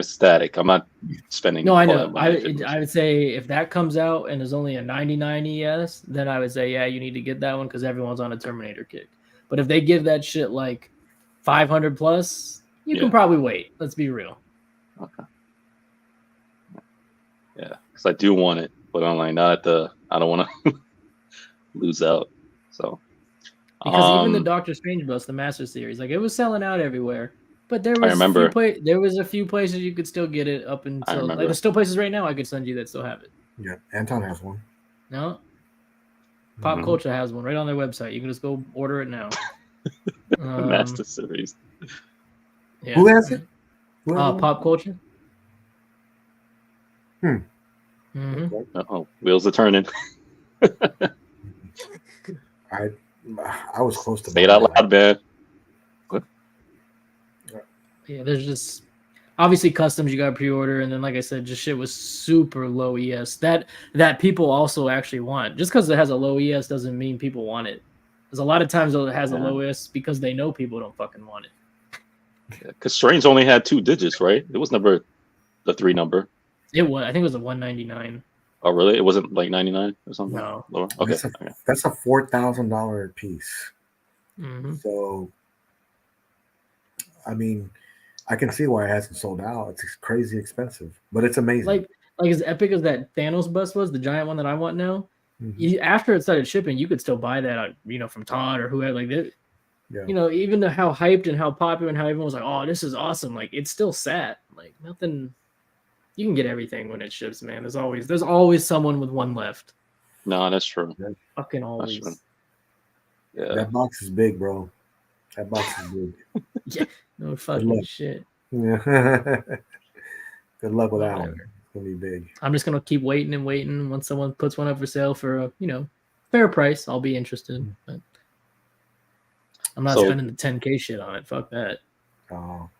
static, I'm not spending. No, I know. I would say if that comes out and there's only a 99 ES, then I would say yeah, you need to get that one because everyone's on a Terminator kick. But if they give that shit like 500 plus, you can probably wait. Let's be real. Okay. Yeah, because I do want it, but I'm like not at the. I don't want to lose out. So. Because even the Doctor Strange bus, the Master Series, like it was selling out everywhere. But there was a few places you could still get it up until like there's still places right now I could send you that still have it. Yeah, Anton has one. No. Pop Culture has one right on their website. You can just go order it now. Master Series. Yeah. Who has it? Pop Culture. Uh-oh. Wheels are turning. I was close to. Say it out loud, man. What? Yeah, there's just obviously customs you got to pre-order, and then like I said, just shit was super low ES that people also actually want. Just because it has a low ES doesn't mean people want it. There's a lot of times it has a low ES because they know people don't fucking want it. Because Strange only had 2 digits, right? It was never the 3 number. It was. I think it was a 199. Oh, really? It wasn't like 99 or something? No. Lower? Okay. That's a $4,000 piece. So, I mean, I can see why it hasn't sold out. It's crazy expensive, but it's amazing. Like as epic as that Thanos bus was, the giant one that I want now. After it started shipping, you could still buy that, from Todd or whoever. Like that, even how hyped and how popular and how everyone was like, "Oh, this is awesome!" Like it's still sat. Like nothing. You can get everything when it ships, man. There's always someone with one left. No, that's true. Fucking always. Yeah. That box is big, bro. That box is big. Yeah. No fucking shit. Yeah. Good luck with that one. It's gonna be big. I'm just gonna keep waiting and waiting. Once someone puts one up for sale for a fair price, I'll be interested. But I'm not spending the 10K shit on it. Fuck that. Oh.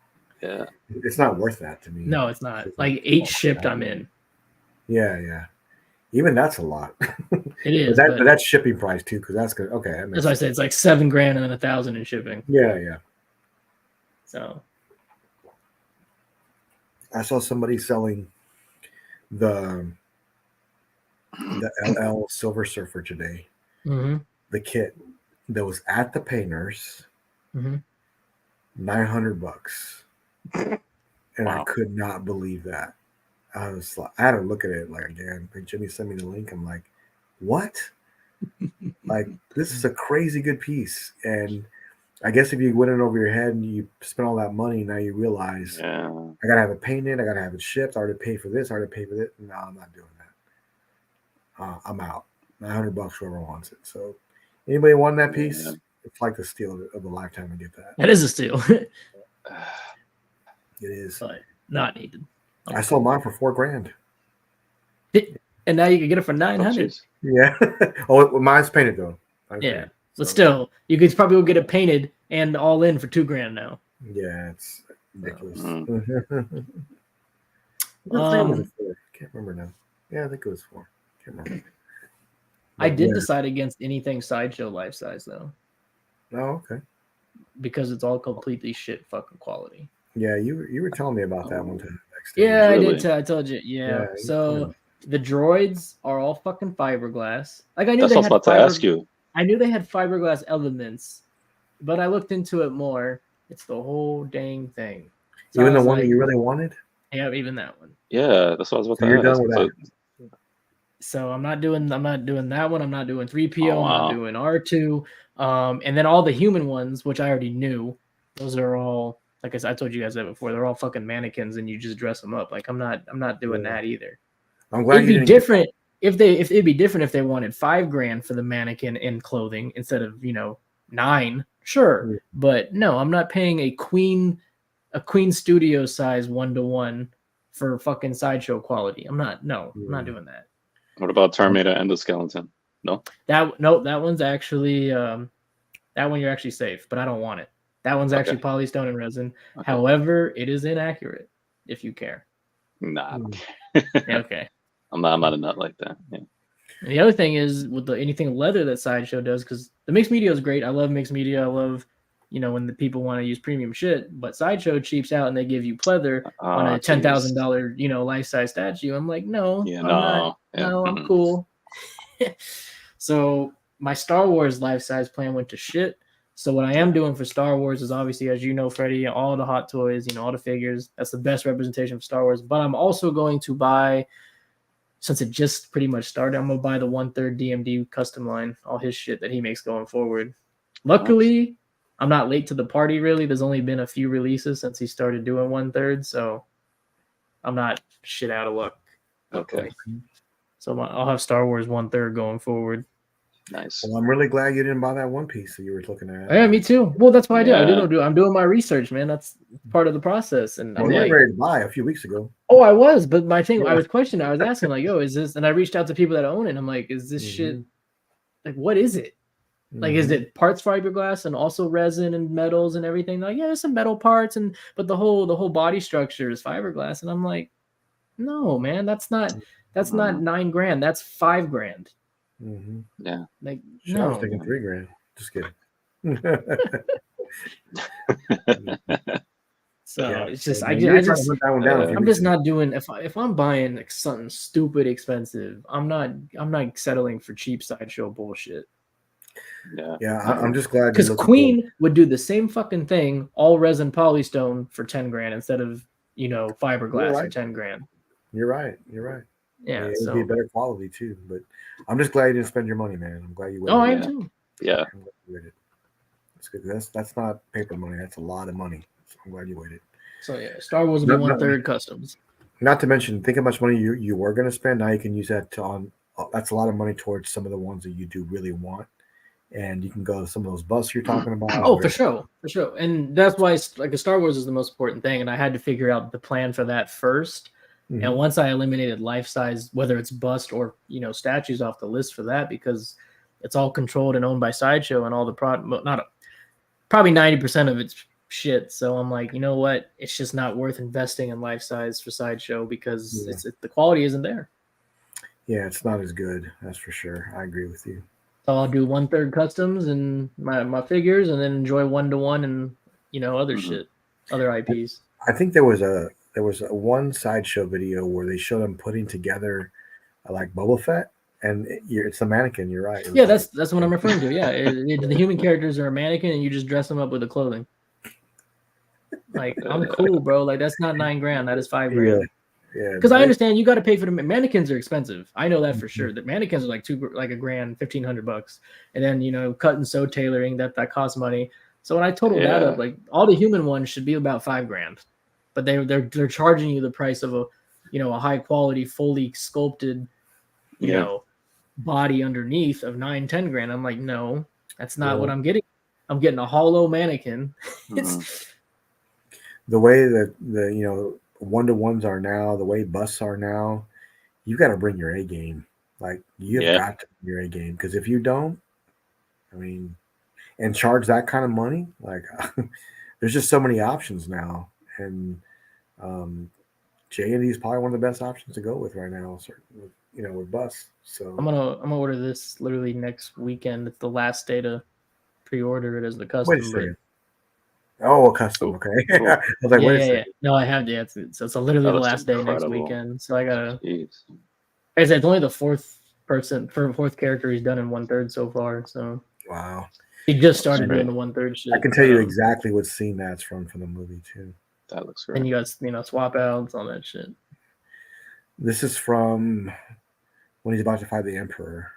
Yeah. It's not worth that to me. No, it's not. Like 8 shipped, I'm in. Yeah. Even that's a lot. It is. But that's shipping price too, because that's good. Okay. As I said, it's like $7,000 and then $1,000 in shipping. Yeah. So I saw somebody selling the LL Silver Surfer today. The kit that was at the painters, $900. And I could not believe that. I had to look at it again. Jimmy sent me the link. I'm like, what? Like, this is a crazy good piece. And I guess if you went it over your head and you spent all that money, now you realize I gotta have it painted, I gotta have it shipped, I already paid for this, I already paid for this. No, I'm not doing that. I'm out. $900, whoever wants it. So anybody want that piece? It's like the steal of a lifetime to get that. That is a steal. It is. But not needed. I sold mine for $4,000. And now you can get it for $900. Yeah. Oh, mine's painted though. Yeah. But still, you could probably get it painted and all in for $2,000 now. Yeah, it's ridiculous. Can't remember now. Yeah, I think it was 4. Can't remember. I did decide against anything sideshow life size though. Oh, okay. Because it's all completely shit fucking quality. Yeah, you were telling me about that one time. Yeah, really? I did. I told you. Yeah. So the droids are all fucking fiberglass. Like I knew that's what I was about to ask you. I knew they had fiberglass elements, but I looked into it more. It's the whole dang thing. So even the one that you really wanted? Yeah, even that one. Yeah, that's what I was about to ask. You're done with that. So I'm not doing that one. I'm not doing 3PO. I'm not doing R2. And then all the human ones, which I already knew, those are all, like I said, I told you guys that before. They're all fucking mannequins, and you just dress them up. Like I'm not doing that either. I'm glad it'd be different. if it'd be different if they wanted $5,000 for the mannequin and clothing instead of $9,000, sure. Yeah. But no, I'm not paying a Queen studio size 1-to-1 for fucking Sideshow quality. I'm not doing that. What about Terminator Endoskeleton? No. That one's actually that one you're actually safe, but I don't want it. That one's actually polystone and resin. Okay. However, it is inaccurate if you care. Nah. Okay. I'm not a nut like that. Yeah. And the other thing is with anything leather that Sideshow does, because the mixed media is great. I love mixed media. I love, when the people want to use premium shit, but Sideshow cheaps out and they give you pleather on a $10,000, life-size statue. I'm like, no, I'm cool. So my Star Wars life-size plan went to shit. So what I am doing for Star Wars is obviously, as you know, Freddie, all the hot toys, all the figures. That's the best representation of Star Wars. But I'm also going to buy, since it just pretty much started, I'm going to buy the 1/3 DMD custom line, all his shit that he makes going forward. Luckily, I'm not late to the party, really. There's only been a few releases since he started doing 1/3, so I'm not shit out of luck. Okay. So I'll have Star Wars 1/3 going forward. Nice. Well, I'm really glad you didn't buy that one piece that you were looking at. Yeah, me too. Well, that's what I do. I'm doing my research, man. That's part of the process. And you were ready to buy a few weeks ago. Oh, I was, but my thing, I was questioning. I was asking, like, "Yo, is this?" And I reached out to people that own it. I'm like, "Is this shit? Like, what is it? Like, is it parts fiberglass and also resin and metals and everything?" Like, yeah, there's some metal parts, but the whole body structure is fiberglass. And I'm like, no, man, that's not $9,000. That's $5,000. Yeah. Like, I was thinking $3,000. Just kidding. So it's just I'm just not doing if I'm buying like something stupid expensive, I'm not settling for cheap Sideshow bullshit. Yeah, I'm just glad because Queen would do the same fucking thing, all resin polystone for $10,000 instead of fiberglass for $10,000. You're right. Yeah, it would be better quality too. But I'm just glad you didn't spend your money, man. I'm glad you waited. Oh, I am too. Yeah. That's good. That's not paper money. That's a lot of money. So I'm glad you waited. So yeah, Star Wars will be 1/3 customs. Not to mention, think how much money you were going to spend. Now you can use that that's a lot of money towards some of the ones that you do really want, and you can go to some of those busts you're talking about. Oh, for sure, and that's why a Star Wars is the most important thing, and I had to figure out the plan for that first. And once I eliminated life size, whether it's bust or statues off the list for that, because it's all controlled and owned by Sideshow, and all the probably 90% of it's shit. So I'm like, you know what? It's just not worth investing in life size for Sideshow because the quality isn't there. Yeah, it's not as good. That's for sure. I agree with you. So I'll do 1/3 customs and my figures, and then enjoy 1-to-1 and other shit, other IPs. I think there was a one Sideshow video where they showed them putting together like Boba Fett, and it's a mannequin. You're right. Yeah, that's what I'm referring to. Yeah, the human characters are a mannequin, and you just dress them up with the clothing. Like, I'm cool, bro. Like, that's not $9,000. That is $5,000. Yeah. Because I understand you got to pay for the mannequins are expensive. I know that for sure. The mannequins are like $1,000, $1,500, and then cut and sew tailoring that costs money. So when I total that up, like all the human ones should be about $5,000, but they're charging you the price of a high quality, fully sculpted, body underneath of $9,000-$10,000. I'm like, no, that's not what I'm getting. I'm getting a hollow mannequin. It's the way that the 1-to-1s are now, the way busts are now, you got to bring your A game. Like, you've got to bring your A game, because if you don't, and charge that kind of money, like there's just so many options now, and J&D is probably one of the best options to go with right now, with busts. So I'm gonna order this literally next weekend. It's the last day to pre-order it as the custom. Wait a second. Oh, a custom. Okay. I was like, wait a second. No, I have. Yeah, it's literally the last day next weekend. So I gotta. It's only the fourth character he's done in 1/3 so far. So wow. He just started doing the 1/3 shit. I can tell you exactly what scene that's from the movie too. That looks great. And you got swap outs, all that shit. This is from when he's about to fight the Emperor.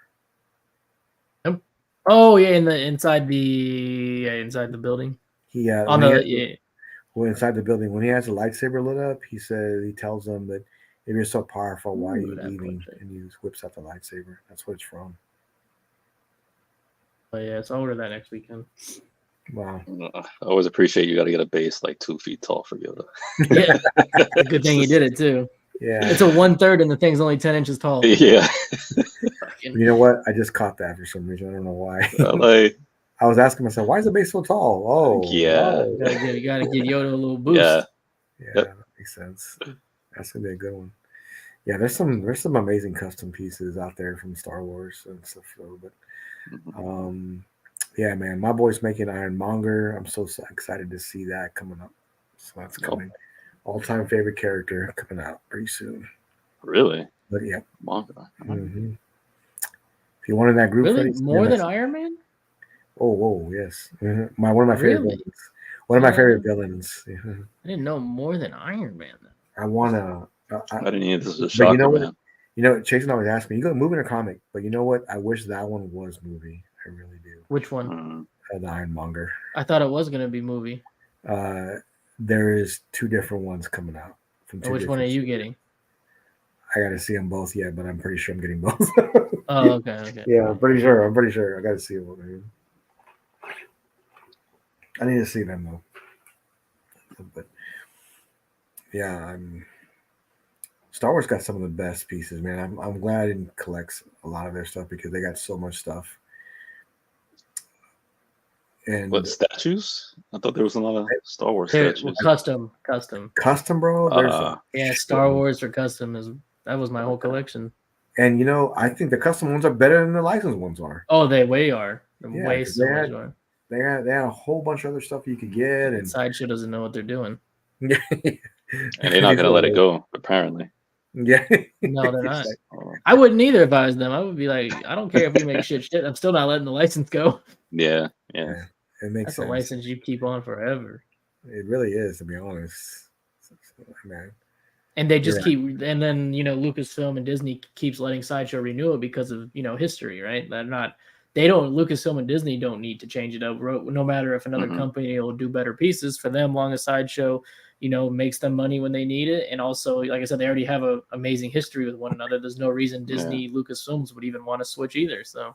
Oh yeah, inside the building. Inside the building, when he has a lightsaber lit up, he tells them that If you're so powerful, why are Ooh, you that leaving? portrait. And he whips out the lightsaber. That's what it's from. Oh yeah, so I'll order that next weekend. Wow. I always appreciate you got to get a base like 2 feet tall for Yoda. Yeah, it's a good thing he did it too. Yeah. It's a 1/3 and the thing's only 10 inches tall. Yeah. Fucking- You know what? I just caught that for some reason. I don't know why. Like, I was asking myself, why is the base so tall? Oh, Yeah. oh. you gotta give Yoda a little boost. yeah. Yeah, Yep. that makes sense. That's gonna be a good one. Yeah, there's some amazing custom pieces out there from Star Wars and stuff. So, but Mhm. yeah, man, my boy's making Ironmonger. I'm so excited to see that coming up. So that's coming. All-time favorite character coming out pretty soon. Really? But yeah, Manga. mhm. If you wanted that group, Really? Freddie, More yeah, than that's- Iron Man? Oh, whoa, yes. One of my favorite Really? villains. One of my Yeah. favorite villains. Mhm. I didn't know more than Iron Man. I wanna. I didn't need this is a But shocker, you know what? man. You know, Jason always asks me, "You go movie or comic?" But you know what? I wish that one was movie. I really do. Which one? Mm. The Ironmonger. I thought it was gonna be movie. There is 2 different ones coming out. From And which one are you getting? I got to see them both yet, but I'm pretty sure I'm getting both. Oh, okay. Yeah, I'm pretty sure. I got to see them. Man. I need to see them though. But yeah, Star Wars got some of the best pieces, man. I'm glad I didn't collect a lot of their stuff because they got so much stuff. And What, statues? I thought there was a lot of Star Wars They're- statues. custom. custom, bro. There's Yeah, Star Wars or custom that was my whole collection. and you know, I think the custom ones are better than the licensed ones are. Oh, they way are. Yeah, Way 'cause so they much had- more. They had a whole bunch of other stuff you could get, and Sideshow doesn't know what they're doing. yeah, And they're not going to let it go, apparently. Yeah, No, they're not. Oh, I wouldn't either if I was them. I would be like, I don't care if we make shit. I'm still not letting the license go. yeah. It makes That's sense. a license you keep on forever. It really is, to be honest. Man, And they just You're keep, and then Lucasfilm and Disney keeps letting Sideshow renew it because of history, right? Lucasfilm and Disney don't need to change it up. No matter if another Mhm. company will do better pieces for them, long as Sideshow, makes them money when they need it, and also, like I said, they already have an amazing history with one another. There's no reason Disney, Lucasfilms would even want to switch either. So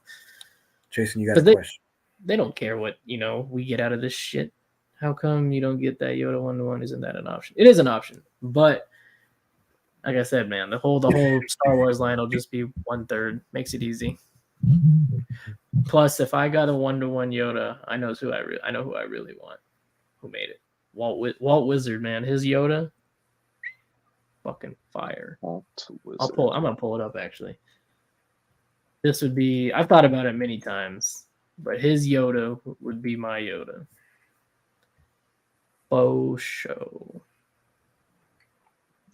Jason, you got a But they- question? they don't care what we get out of this shit. How come you don't get that Yoda 1-to-1? Isn't that an option? It is an option, but like I said, man, the whole Star Wars line will just be 1/3. Makes it easy. Plus, if I got a 1-to-1 Yoda, I know who I really want. Who made it? Walt Wizard, man. His Yoda, fucking fire. Walt I'm Wizard. gonna pull it up actually. This would be. I've thought about it many times, but his Yoda would be my Yoda. Faux show.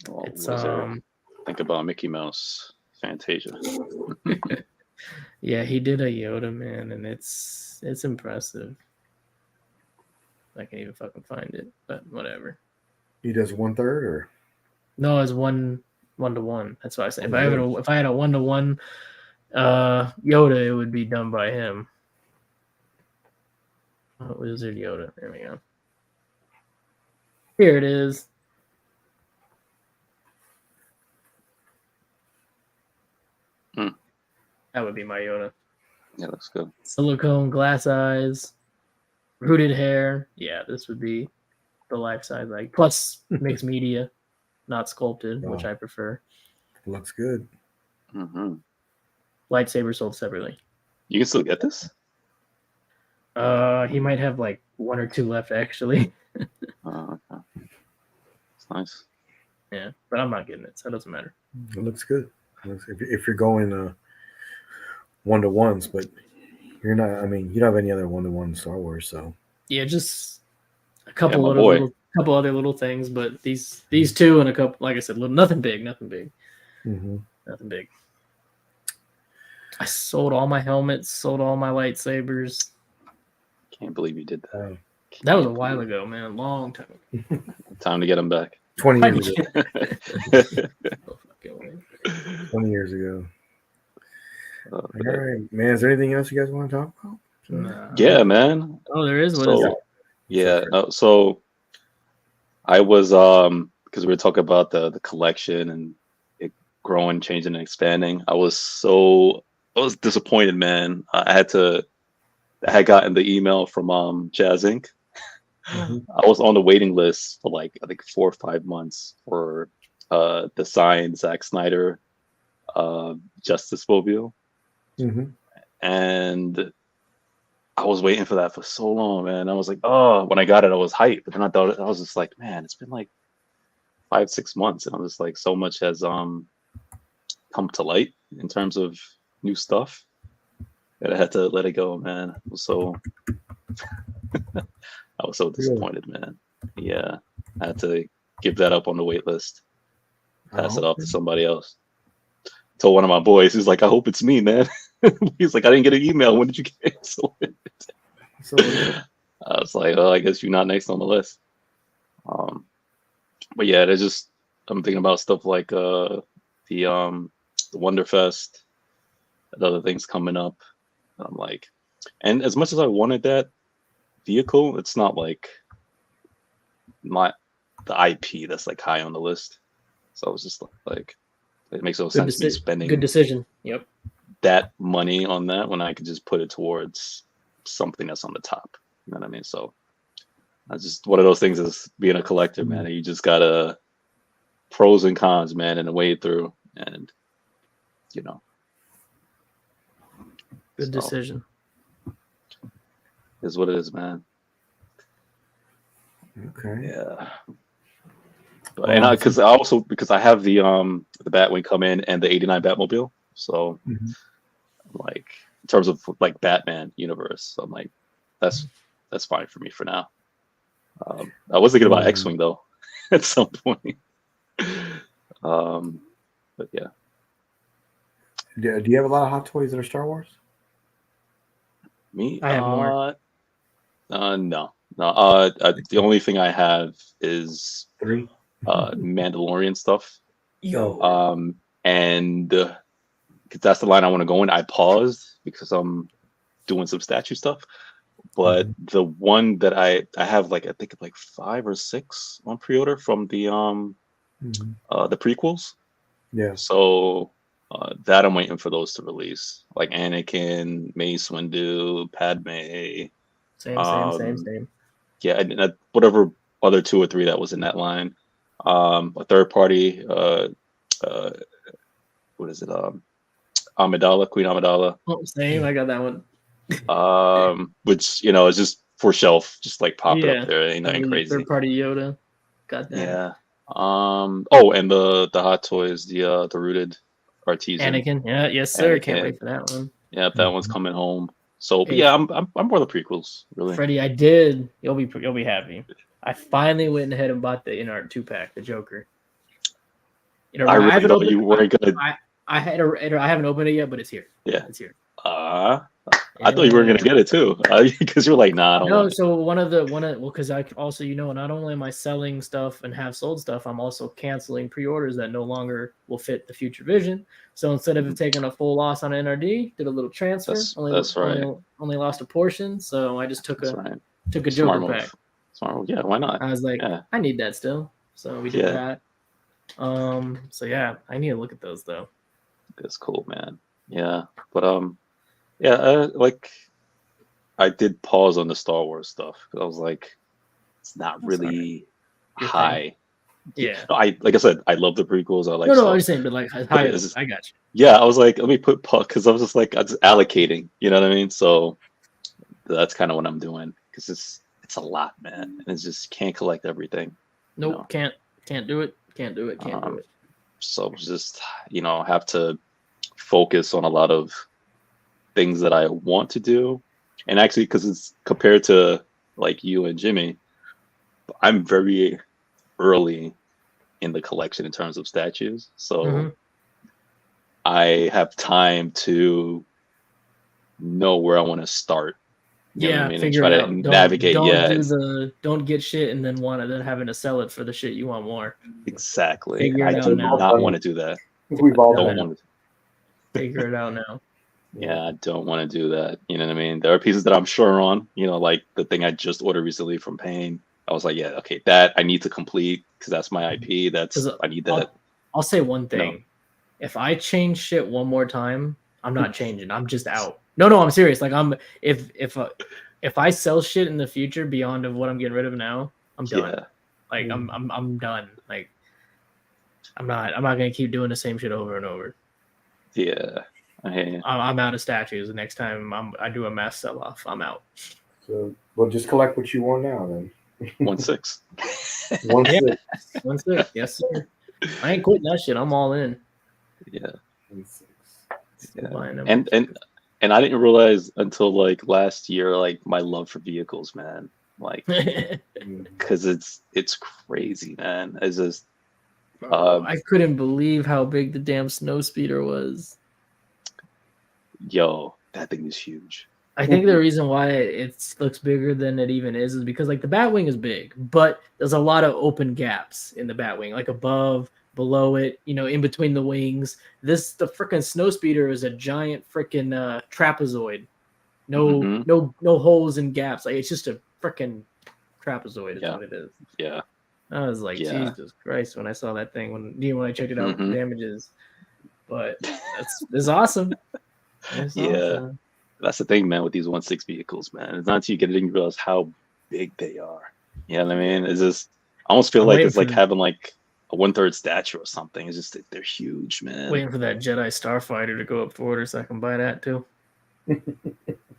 Walt It's Wizard. Think about Mickey Mouse. Fantasia. yeah, he did a Yoda, man, and it's impressive. I can't even fucking find it, but whatever. He does 1/3, or No, it's 1-to-1. That's what I say. If I Oh, had a 1-to-1 Yoda, it would be done by him. Oh, Wizard Yoda. There we go. Here it is. Hmm. That would be my Yoda. Yeah, looks good. Silicone glass eyes, rooted hair. Yeah, this would be the life size, like plus mixed media, not sculpted, which Wow. I prefer. looks good. Hmm. Lightsaber sold separately. You can still get this? He might have like 1 or 2 left actually. Okay. It's nice. Yeah, but I'm not getting it, so it doesn't matter. It looks good. If you're going 1-to-1s, but you're not. I mean, you don't have any other 1-to-1 Star Wars, so Yeah, just a couple my other boy. couple other little things, but these 2 and a couple, like I said, nothing big. Nothing big. I sold all my helmets, sold all my lightsabers. Can't believe you did that. That was a while ago, man, a long time ago. Time to get them back. 20 years ago. Oh, fucking way. 20 years ago. Uh, All right, man. Is there anything else you guys want to talk about? Nah. yeah, man. Oh, there is. What is it? Yeah. So I was because we were talking about the collection and growing, changing, and expanding. I was disappointed, man. I had gotten the email from Jazz Inc. Mhm. I was on the waiting list for like I think 4 or 5 months for the signed Zack Snyder Justice Mobile, Mhm. and I was waiting for that for so long, man. I was like, oh, when I got it, I was hyped, but then I was just like, man, it's been like 5, 6 months, and I'm just like, so much has come to light in terms of new stuff that I had to let it go, man. I was so Really? disappointed, man. Yeah, I had to give that up on the wait list, pass it off to somebody else. Told one of my boys, he's like, I hope it's me, man. He's like, I didn't get an email. When did you cancel it? So I was like, oh, I guess you're not next on the list. But yeah, there's just I'm thinking about stuff like the Wonderfest and other things coming up. And I'm like, and as much as I wanted that vehicle, it's not like the IP that's like high on the list. So I was just like, it makes no sense me spending Good decision. Yep. that money on that when I could just put it towards something that's on the top. You know what I mean? So that's just one of those things is being a collector, man. You just gotta pros and cons, man, and wade through, and you know. Good decision. Is what it is, man. okay. Yeah. But, and because I have the Batwing come in and the '89 Batmobile, so like in terms of like Batman universe, so I'm like that's fine for me for now. I was thinking about X-Wing though at some point. But yeah. Do you have a lot of Hot Toys that are Star Wars? Me? I have more. No. The only thing I have is 3. Mandalorian stuff. Yo. And because that's the line I want to go in. I paused because I'm doing some statue stuff. But the one that I have, like I think like 5 or 6 on pre-order from the prequels. Yeah. So that I'm waiting for those to release, like Anakin, Mace Windu, Padme. Same. Yeah, and whatever other 2 or 3 that was in that line. A third party. What is it? Amidala, Queen Amidala. Oh, same. I got that one. Which is just for shelf, just like pop it up there. Ain't nothing crazy. Third party Yoda. Got that. Yeah. Oh, and the Hot Toys, the rooted artisan. Anakin. Yeah. Yes, sir. Anakin. Can't wait for that one. Yeah, that one's coming home. So, but yeah, I'm more the prequels, really. Freddie, I did. You'll be happy. I finally went ahead and bought the InArt 2-pack, the Joker. I really thought you weren't gonna. I haven't opened it yet, but it's here. Yeah, it's here. I thought you were gonna get it too, because you're like, nah, I don't want it. So because I also, not only am I selling stuff and have sold stuff, I'm also canceling pre-orders that no longer will fit the future vision. So instead of taking a full loss on NRD, did a little transfer. That's right. Only lost a portion, so I just took a Joker Smart pack. Smart move. Yeah, why not? I was like, I need that still, so we did that. So yeah, I need to look at those though. That's cool, man. Yeah, but yeah, like I did pause on the Star Wars stuff because I was like, it's not really high. Yeah, like I said, I love the prequels. I like. No, I'm just saying, but like high. I got you. Yeah, I was like, let me put because I was just like, I was allocating. You know what I mean? So that's kind of what I'm doing because it's a lot, man, and it's just can't collect everything. Nope, can't do it. Can't do it. So just have to focus on a lot of things that I want to do, and actually because it's compared to like you and Jimmy, I'm very early in the collection in terms of statues, so I have time to know where I want to start. You know what I mean? And try to navigate. Don't get shit and then having to sell it for the shit you want more. Exactly. I do not want to do that. We've all done it. Figure it out now. Yeah, I don't want to do that. You know what I mean? There are pieces that I'm sure on, like the thing I just ordered recently from Payne. I was like, yeah, okay, that I need to complete because that's my IP. I need that. I'll say one thing. if I change shit one more time, I'm not changing. I'm just out. No, I'm serious. Like if I sell shit in the future beyond of what I'm getting rid of now, I'm done. Yeah. Like I'm done. Like I'm not gonna keep doing the same shit over and over. Yeah. I hear you. I'm out of statues. The next time I do a mass sell off, I'm out. So, well, just collect what you want now then. 1/6. 1/6. 1/6. Yes, sir. I ain't quitting that shit. I'm all in. Yeah. 1/6. Yeah. And I didn't realize until like last year, like my love for vehicles, man. Like, because it's crazy, man. It's just. I couldn't believe how big the damn snow speeder was. Yo, that thing is huge. I think the reason why it looks bigger than it even is because like the Batwing is big, but there's a lot of open gaps in the Batwing, like above, below it, in between the wings. The freaking snow speeder is a giant freaking trapezoid. No holes and gaps. Like it's just a freaking trapezoid is what it is. Yeah. I was like, Jesus Christ, when I saw that thing when I checked it out with the damages. But it's awesome. It's awesome. That's the thing, man, with these 1/6 vehicles, man. It's not until you get it and you realize how big they are. You know what I mean? It's just I almost feel like it's like having like a 1/3 statue or something. It's just they're huge, man. Waiting for that Jedi Starfighter to go up for order so I can buy that too.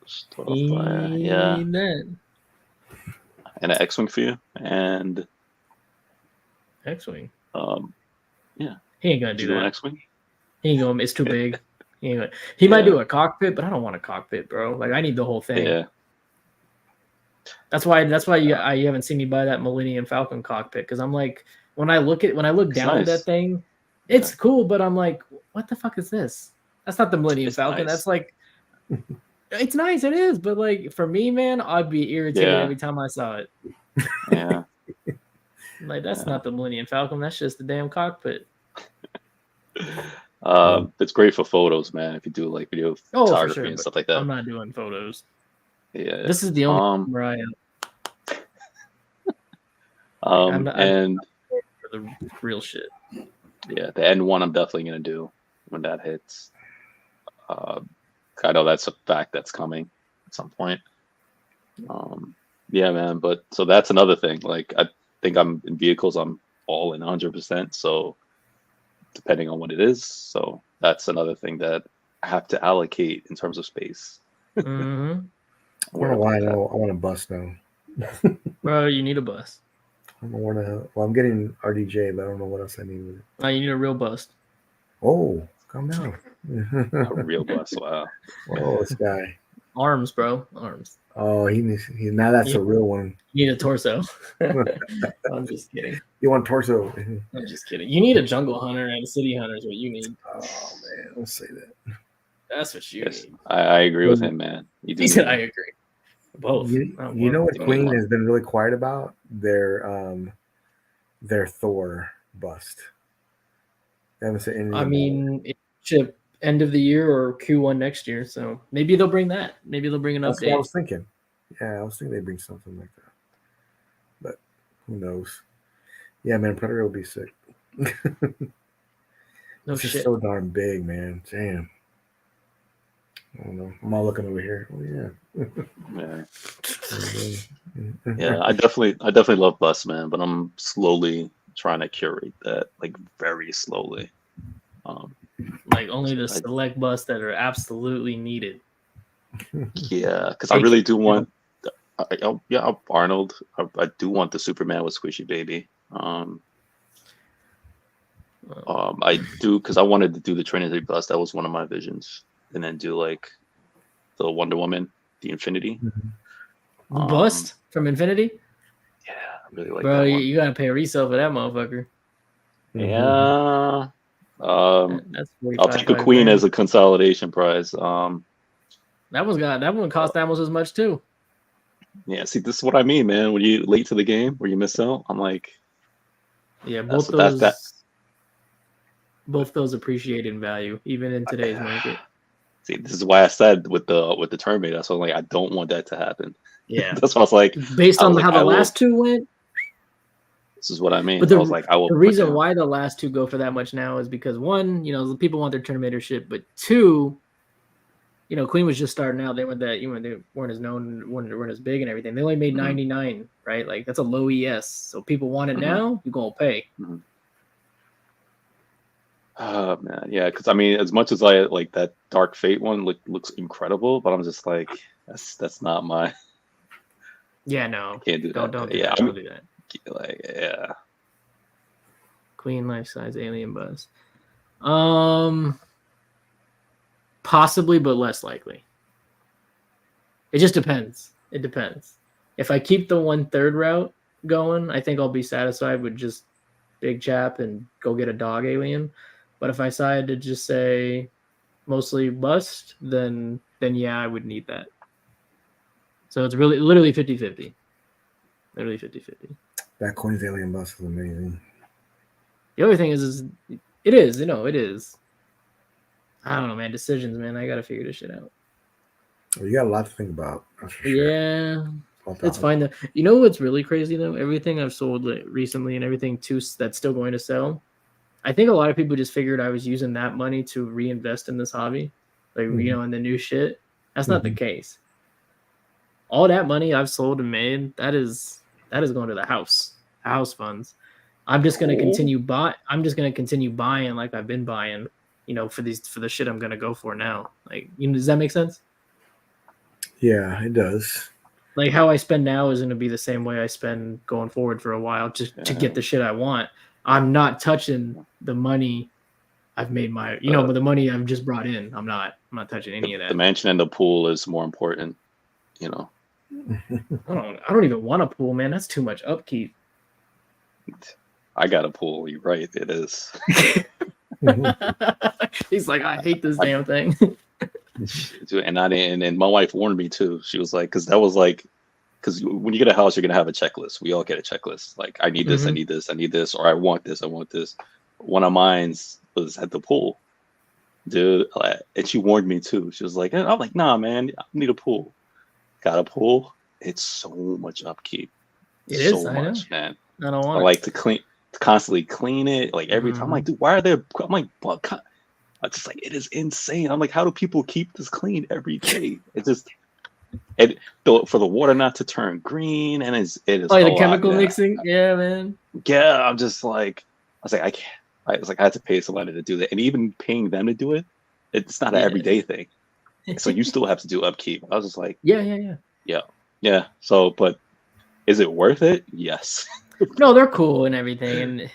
Starfire, yeah. And an X-Wing for you. And X-Wing. Yeah. He ain't gonna do that. An X-Wing? He ain't gonna. It's too big. He might do a cockpit, but I don't want a cockpit, bro. Like I need the whole thing. Yeah. That's why you haven't seen me buy that Millennium Falcon cockpit because I'm like when I look down at that thing, it's cool, but I'm like, what the fuck is this? That's not the Millennium Falcon. Nice. That's like, it's nice, it is, but like for me, man, I'd be irritated every time I saw it. Yeah. Like that's not the Millennium Falcon. That's just the damn cockpit. It's great for photos, man. If you do like video photography and stuff like that. I'm not doing photos. Yeah. This is the only where I am. I'm for the real shit. Yeah, the N1 I'm definitely gonna do when that hits. I know that's a fact that's coming at some point. Yeah, man. But so that's another thing. Like I think I'm in vehicles. I'm all in 100%. So depending on what it is. So that's another thing that I have to allocate in terms of space. Mm-hmm. I don't know why I want a bus now. Bro, you need a bus. I don't want to. Well, I'm getting RDJ, but I don't know what else I need with it. Oh, you need a real bust. Oh, calm down. A real bus. Wow. Oh, this guy. Arms, bro. Arms. Oh, he now that's a real one. You need a torso. I'm just kidding. You want torso? I'm just kidding. You need a jungle hunter and a city hunter is what you need. Oh man, don't say that. That's what you need. I agree with him, man. He said I agree. Both. You know what Queen has been really quiet about? Their Thor bust. They haven't said anything. I mean, it should end of the year or Q1 next year. So maybe they'll bring that. Maybe they'll bring an That's update. what I was thinking. Yeah, I was thinking they'd bring something like that. But who knows? Yeah, man, Predator will be sick. No it's shit. just so darn big, man. Damn. I don't know. I'm all looking over here. Oh yeah. Yeah, I definitely love bus, man, but I'm slowly trying to curate that, like very slowly. Like only the select bus that are absolutely needed. Yeah, because I really do want. Arnold. I do want the Superman with Squishy Baby. I do because I wanted to do the Trinity bus. That was one of my visions, and then do like the Wonder Woman, the Infinity bust from Infinity. Yeah, I really like bro. that one. You gotta pay resale for that motherfucker. Yeah. That's I'll take a Queen as a consolidation prize. That one cost almost as much too. Yeah, see, this is what I mean, man. When you late to the game, where you miss out, I'm like, yeah, both those appreciate in value, even in today's market. See, this is why I said with the Terminator, so I'm like, I don't want that to happen. Yeah, that's why I was like, based on how the last two went. This is what I mean. But I was like, I will. The reason why the last two go for that much now is because one, people want their Terminator shit, but two, Queen was just starting out. They weren't that, they weren't as known, weren't as big and everything. They only made 99, right? Like that's a low ES. So people want it now. You're gonna pay. Oh man, yeah. Because I mean, as much as I like that Dark Fate one, looks incredible, but I'm just like, that's not my. Yeah, no. I can't do that. Don't do yeah, that. Don't do that. Like, yeah. Queen life size alien bust. Possibly, but less likely. It just depends. It depends. If I keep the 1/3 route going, I think I'll be satisfied with just big chap and go get a dog alien. But if I decide to just say mostly bust, then yeah, I would need that. So it's literally 50-50. Literally 50-50. That Queen's alien bust is amazing. The other thing is it is. It is. I don't know, man. Decisions, man. I gotta figure this shit out. Well, you got a lot to think about. That's for sure. Yeah, it's fine though. You know what's really crazy though? Everything I've sold recently and everything too that's still going to sell. I think a lot of people just figured I was using that money to reinvest in this hobby, like in the new shit. That's not the case. All that money I've sold and made, that is going to the house funds. I'm just gonna continue I'm just gonna continue buying like I've been buying. For the shit I'm gonna go for now. Like, does that make sense? Yeah, it does. Like how I spend now is gonna be the same way I spend going forward for a while, just to get the shit I want. I'm not touching the money I've made but the money I've just brought in. I'm not touching any of that. The mansion and the pool is more important. I don't even want a pool, man. That's too much upkeep. I got a pool. You're right. It is. He's like, I hate this damn thing. And my wife warned me too. She was like, because when you get a house, you're gonna have a checklist. We all get a checklist. Like, I need this, I need this, I need this, or I want this, I want this. One of mine's was at the pool, dude. And she warned me too. She was like, I'm like, nah, man, I need a pool. Got a pool. It's so much upkeep. It is so much, man. I don't want. I like to constantly clean it, like every time. I'm like, dude, why are there? I'm like, what? I'm just like, it is insane. I'm like, how do people keep this clean every day? It just, for the water not to turn green, and it is. The chemical mixing, yeah, man. Yeah, I'm just like, I was like, I can't. I was like, I had to pay somebody to do that, and even paying them to do it, it's not an everyday thing. So you still have to do upkeep. I was just like, yeah. So, but is it worth it? Yes. No, they're cool and everything, and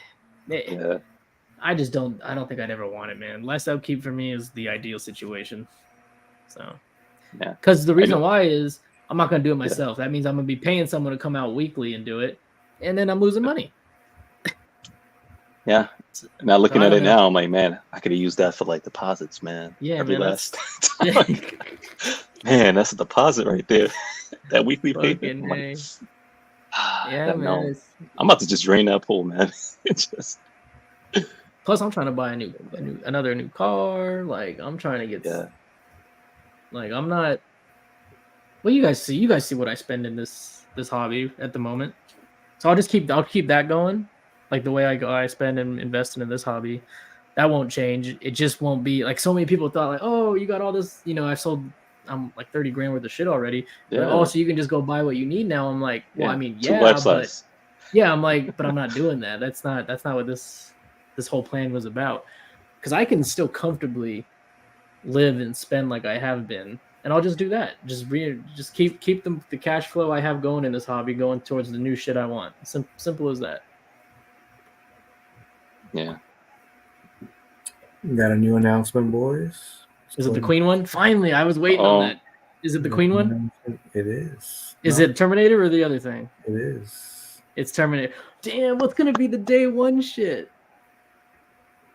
I don't think I'd ever want it, man. Less upkeep for me is the ideal situation. So, because the reason why is I'm not gonna do it myself. That means I'm gonna be paying someone to come out weekly and do it, and then I'm losing money. Yeah. Now looking at it now, I'm like, man, I could have used that for like deposits, man. Yeah, every man. Last time. Man, that's a deposit right there. That weekly payment. Like, yeah, man. No. I'm about to just drain that pool, man. Just. Plus, I'm trying to buy another new car. Like, I'm trying to get. Like, I'm not. Well, you guys see what I spend in this hobby at the moment. So I'll keep that going. Like the way I spend and invest in this hobby, that won't change. It just won't be like so many people thought like, oh, you got all this. I've sold. I'm like 30 grand worth of shit already. Yeah. Like, oh, so you can just go buy what you need now. I'm like, well, I mean, yeah, but I'm like, but I'm not doing that. That's not what this whole plan was about. Because I can still comfortably live and spend like I have been, and I'll just do that. Just keep the cash flow I have going in this hobby going towards the new shit I want. Simple as that. Yeah. We got a new announcement, boys. Is it the Queen one? Finally, I was waiting on that. Is it the Queen one? It is. Is it Terminator or the other thing? It is. It's Terminator. Damn, what's gonna be the day one shit?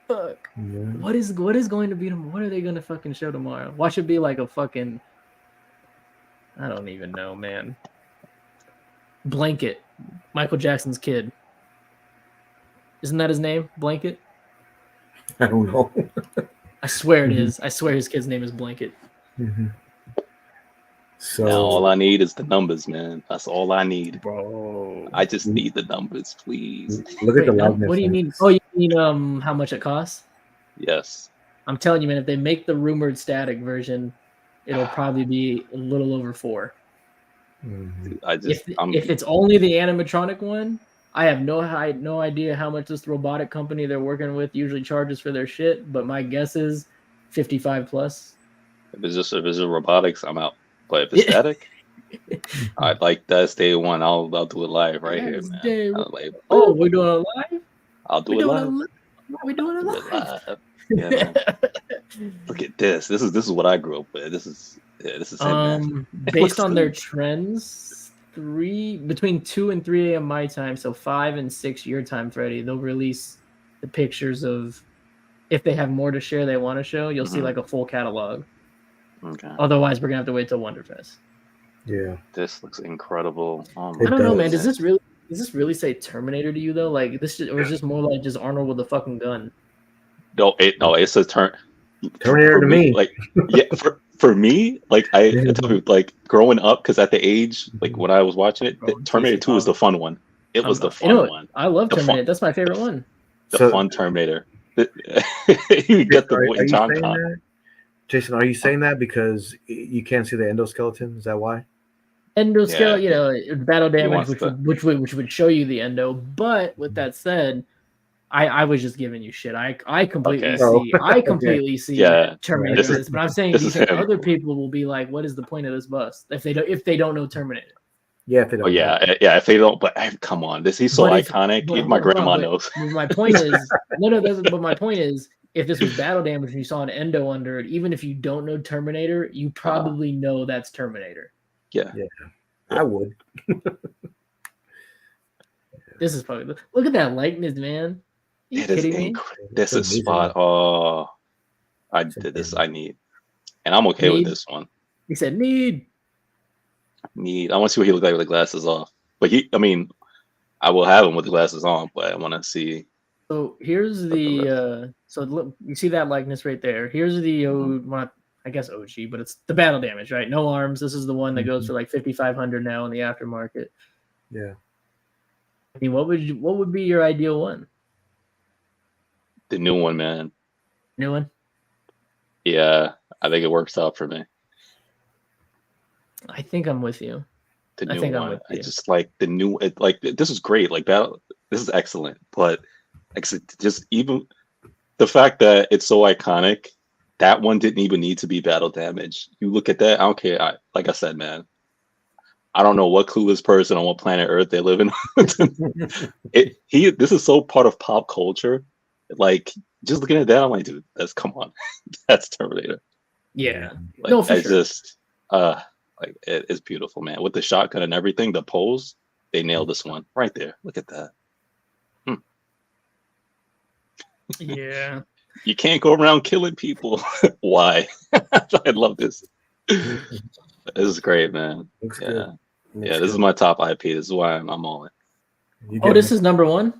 Fuck. Yeah. What is going to be? What are they gonna fucking show tomorrow? Why should it be like a fucking? I don't even know, man. Blanket, Michael Jackson's kid. Isn't that his name? Blanket. I don't know. I swear it is. I swear his kid's name is Blanket. So Now all I need is the numbers, man. That's all I need. Bro. I just need the numbers, please. look at the Wait, likeness. what do you mean? Oh, you mean how much it costs? Yes. I'm telling you, man, if they make the rumored static version, it'll probably be a little over 4. Mhm. If it's only the animatronic one, I have no idea how much this robotic company they're working with usually charges for their shit, but my guess is 55 plus. If it's just robotics, I'm out. But if it's static, I'd like that's day one. I'll do it live right here, man. Oh, we're doing it live? I'll do it live. We're doing it live. Yeah, man. Look at this. This is what I grew up with. This is it, man. Based on their trends, between 2 and 3 a.m. my time, so 5 and 6 your time, Freddie, they'll release the pictures of, if they have more to share they want to show, you'll see like a full catalog. Okay. Otherwise, we're gonna have to wait till Wonderfest. Yeah. This looks incrable. I don't know, man. Does this really say Terminator to you though? Like or is this more like just Arnold with a fucking gun? No, it says Terminator to me. Like, yeah, for me, like I tell you, like growing up, because at the age like when I was watching it, Terminator 2 was the fun one. It was the fun one. I love Terminator. That's my favorite one. The fun Terminator. You get the John Connor. Jason, are you saying that because you can't see the endoskeleton? Is that why? Endoskeleton, battle damage, which would show you the endo. But with that said, I was just giving you shit. I completely see Terminator in this, but I'm saying other people will be like, what is the point of this bust if they don't know Terminator? Yeah, if they don't. If they don't. But come on, he's so iconic. Even my grandma knows. My point is, But my point is, if this was battle damage and you saw an endo under it, even if you don't know Terminator, you probably know that's Terminator. Yeah, I would. This is probably look at that likeness, man. Are you kidding me? This is spot. Oh, I did this. I need, and I'm okay with this one. He said need. I want to see what he looked like with the glasses off. But I will have him with the glasses on. But I want to see. So here's the so look, you see that likeness right there. Here's the I guess OG, but it's the battle damage, right? No arms. This is the one that goes for like 5,500 now in the aftermarket. Yeah. I mean, what would be your ideal one? The new one, man. New one? Yeah, I think it works out for me. I think I'm with you. The new one. I just like the new. This is great. Like battle. This is excellent. But just even the fact that it's so iconic, that one didn't even need to be battle damage. You look at that. I don't care. Like I said, man. I don't know what clueless person on what planet Earth they live in. This is so part of pop culture. Like just looking at that, I'm like, dude, come on, that's Terminator. Yeah, like, no, for sure. Like it's beautiful, man. With the shotgun and everything, the pose, they nailed this one right there. Look at that. Yeah, you can't go around killing people. Why? I love this. This is great, man. Looks good. This is my top IP. This is why I'm all in. This is number one.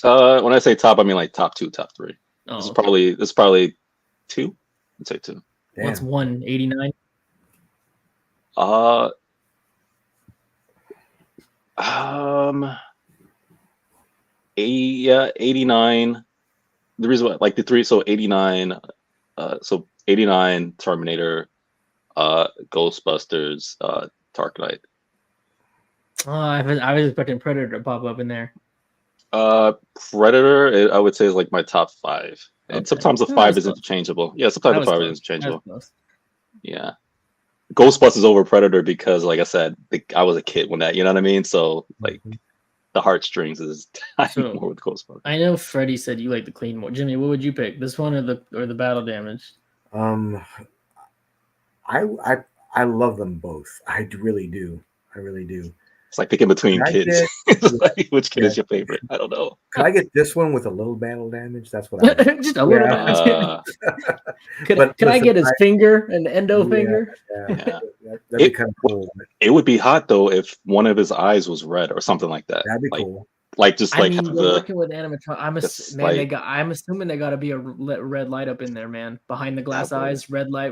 When I say top, I mean like top 2, top 3. Oh, this is probably 2. I'd say 2. What's 189? 89. The reason why, like the 3, so 89, 89 Terminator, Ghostbusters, Dark Knight. Oh, I was expecting Predator to pop up in there. Predator, I would say is like my top 5. And sometimes the 5 is interchangeable. Yeah, sometimes the 5 is interchangeable. Yeah. Ghostbusters over Predator because, like I said, I was a kid when that, you know what I mean? So, like, the heartstrings is more with Ghostbusters. I know Freddie said you like the clean more. Jimmy, what would you pick? This one or the battle damage? I love them both. I really do. It's like picking between kids. Like, which kid is your favorite? I don't know. Can I get this one with a little battle damage? That's what I just a little bit. Can I get his finger, an endo finger? Yeah. That'd be kind of cool. It would be hot though if one of his eyes was red or something like that. That'd be cool. Like just like working with animatronic. I'm assuming they got to be a red light up in there, man. Behind the glass eyes, red light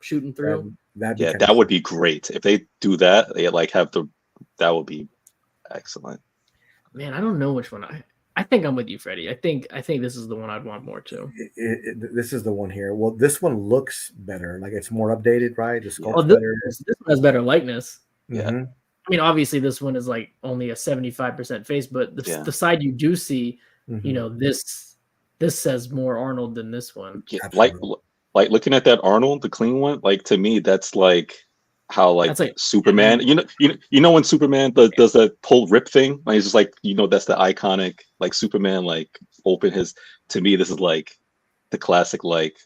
shooting through. That'd be Yeah, kinda that would be great if they do that. They like have the that would be excellent. Man, I don't know which one I think I'm with you, Freddie. I think this is the one I'd want more too. This is the one here. Well, this one looks better. Like it's more updated, right? The Yeah. Oh, sculpt's better. this one has better likeness. Yeah. Mhm. I mean, obviously, this one is like only a 75% face, but Yeah. the side you do see, you Mhm. know, this says more Arnold than this one. Yeah, Absolutely. like looking at that Arnold, the clean one, like to me, that's like how like That's like Superman. You know when Superman does that whole rip thing, like it's just like that's the iconic like Superman like open his. To me, this is like the classic like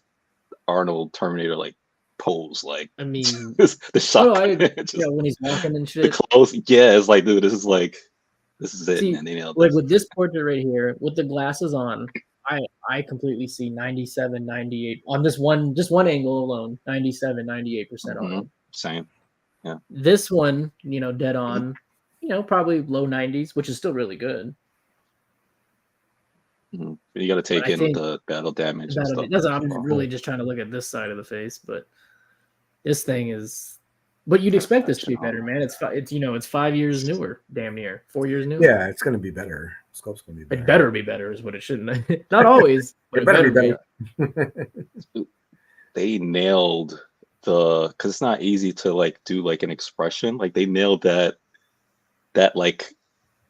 Arnold Terminator like pose, like I mean, the shot, no, yeah, just when he's walking and the shit. clothes. Yeah, it's like dude, this is it, See, man. They nailed like this. with this portrait right here, with the glasses on, I completely see 97, 98 on this one, just one angle alone, 97, 98% Arnold. Same. Yeah. This one, you know, dead on, you know, probably low 90s, which is still really good. You got to take But I in think the battle damage and stuff. I'm really just trying to look at this side of the face, but this thing is. But you'd expect this to be better, man. It's you know, it's 5 years newer, damn near 4 years newer. Yeah, it's gonna be better. Sculpt's gonna be better. It better be better, is what it shouldn't. Not always, but It better be better. They nailed because it's not easy to like do like an expression. Like they nailed that like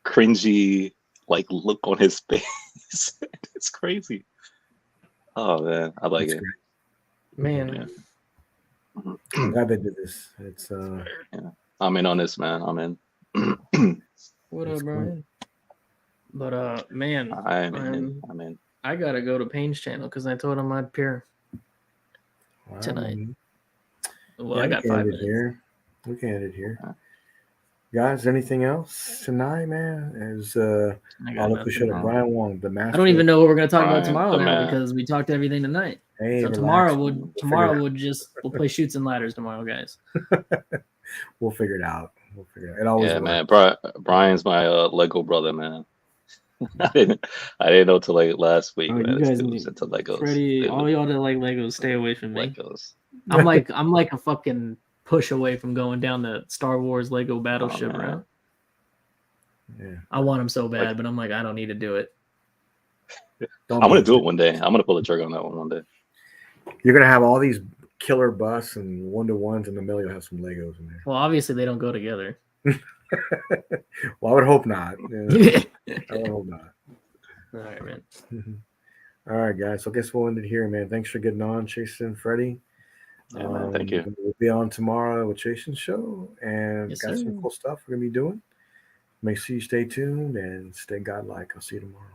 cringy like look on his face. It's crazy. Oh man, I like That's it. great. Man, Yeah. I'm glad they did this. It's Yeah. I'm in on this, man. I'm in. what That's up, Brian? But man, I'm in. I gotta go to Payne's channel because I told him I'd appear wow. tonight. Well, Yeah, I got we 5 can end it minutes. here. We can end it here. Guys, anything else tonight, man? As I got I'll look the show nothing. to Brian Wong, the master. I don't even know what we're gonna talk about Brian, tomorrow the now man. because we talked everything tonight. Hey, So relax. tomorrow we'll play shoots and ladders tomorrow, guys. We'll figure it out. It always Yeah, works. man. Brian's my Lego brother, man. I didn't know till like last week, Oh, man. you This guys dude need was into Legos. Freddie, It all was y'all that like Legos, stay away from me. Legos. I'm like a fucking push away from going down the Star Wars Lego battleship man. route. Yeah. I want them so bad, but I'm like, I don't need to do it. I'm gonna do it one day. I'm gonna pull the trigger on that one day. You're gonna have all these killer busts and 1-to-1s, and the middle you'll have some Legos in there. Well, obviously they don't go together. Well, I would hope not. Yeah, I would hope not. All right, man. All right, guys. So I guess we'll end it here, man. Thanks for getting on, Jason and Freddie. Yeah, man. Thank you. We'll be on tomorrow with Jason's show, and Yes, got sir. some cool stuff we're gonna be doing. Make sure you stay tuned and stay godlike. I'll see you tomorrow.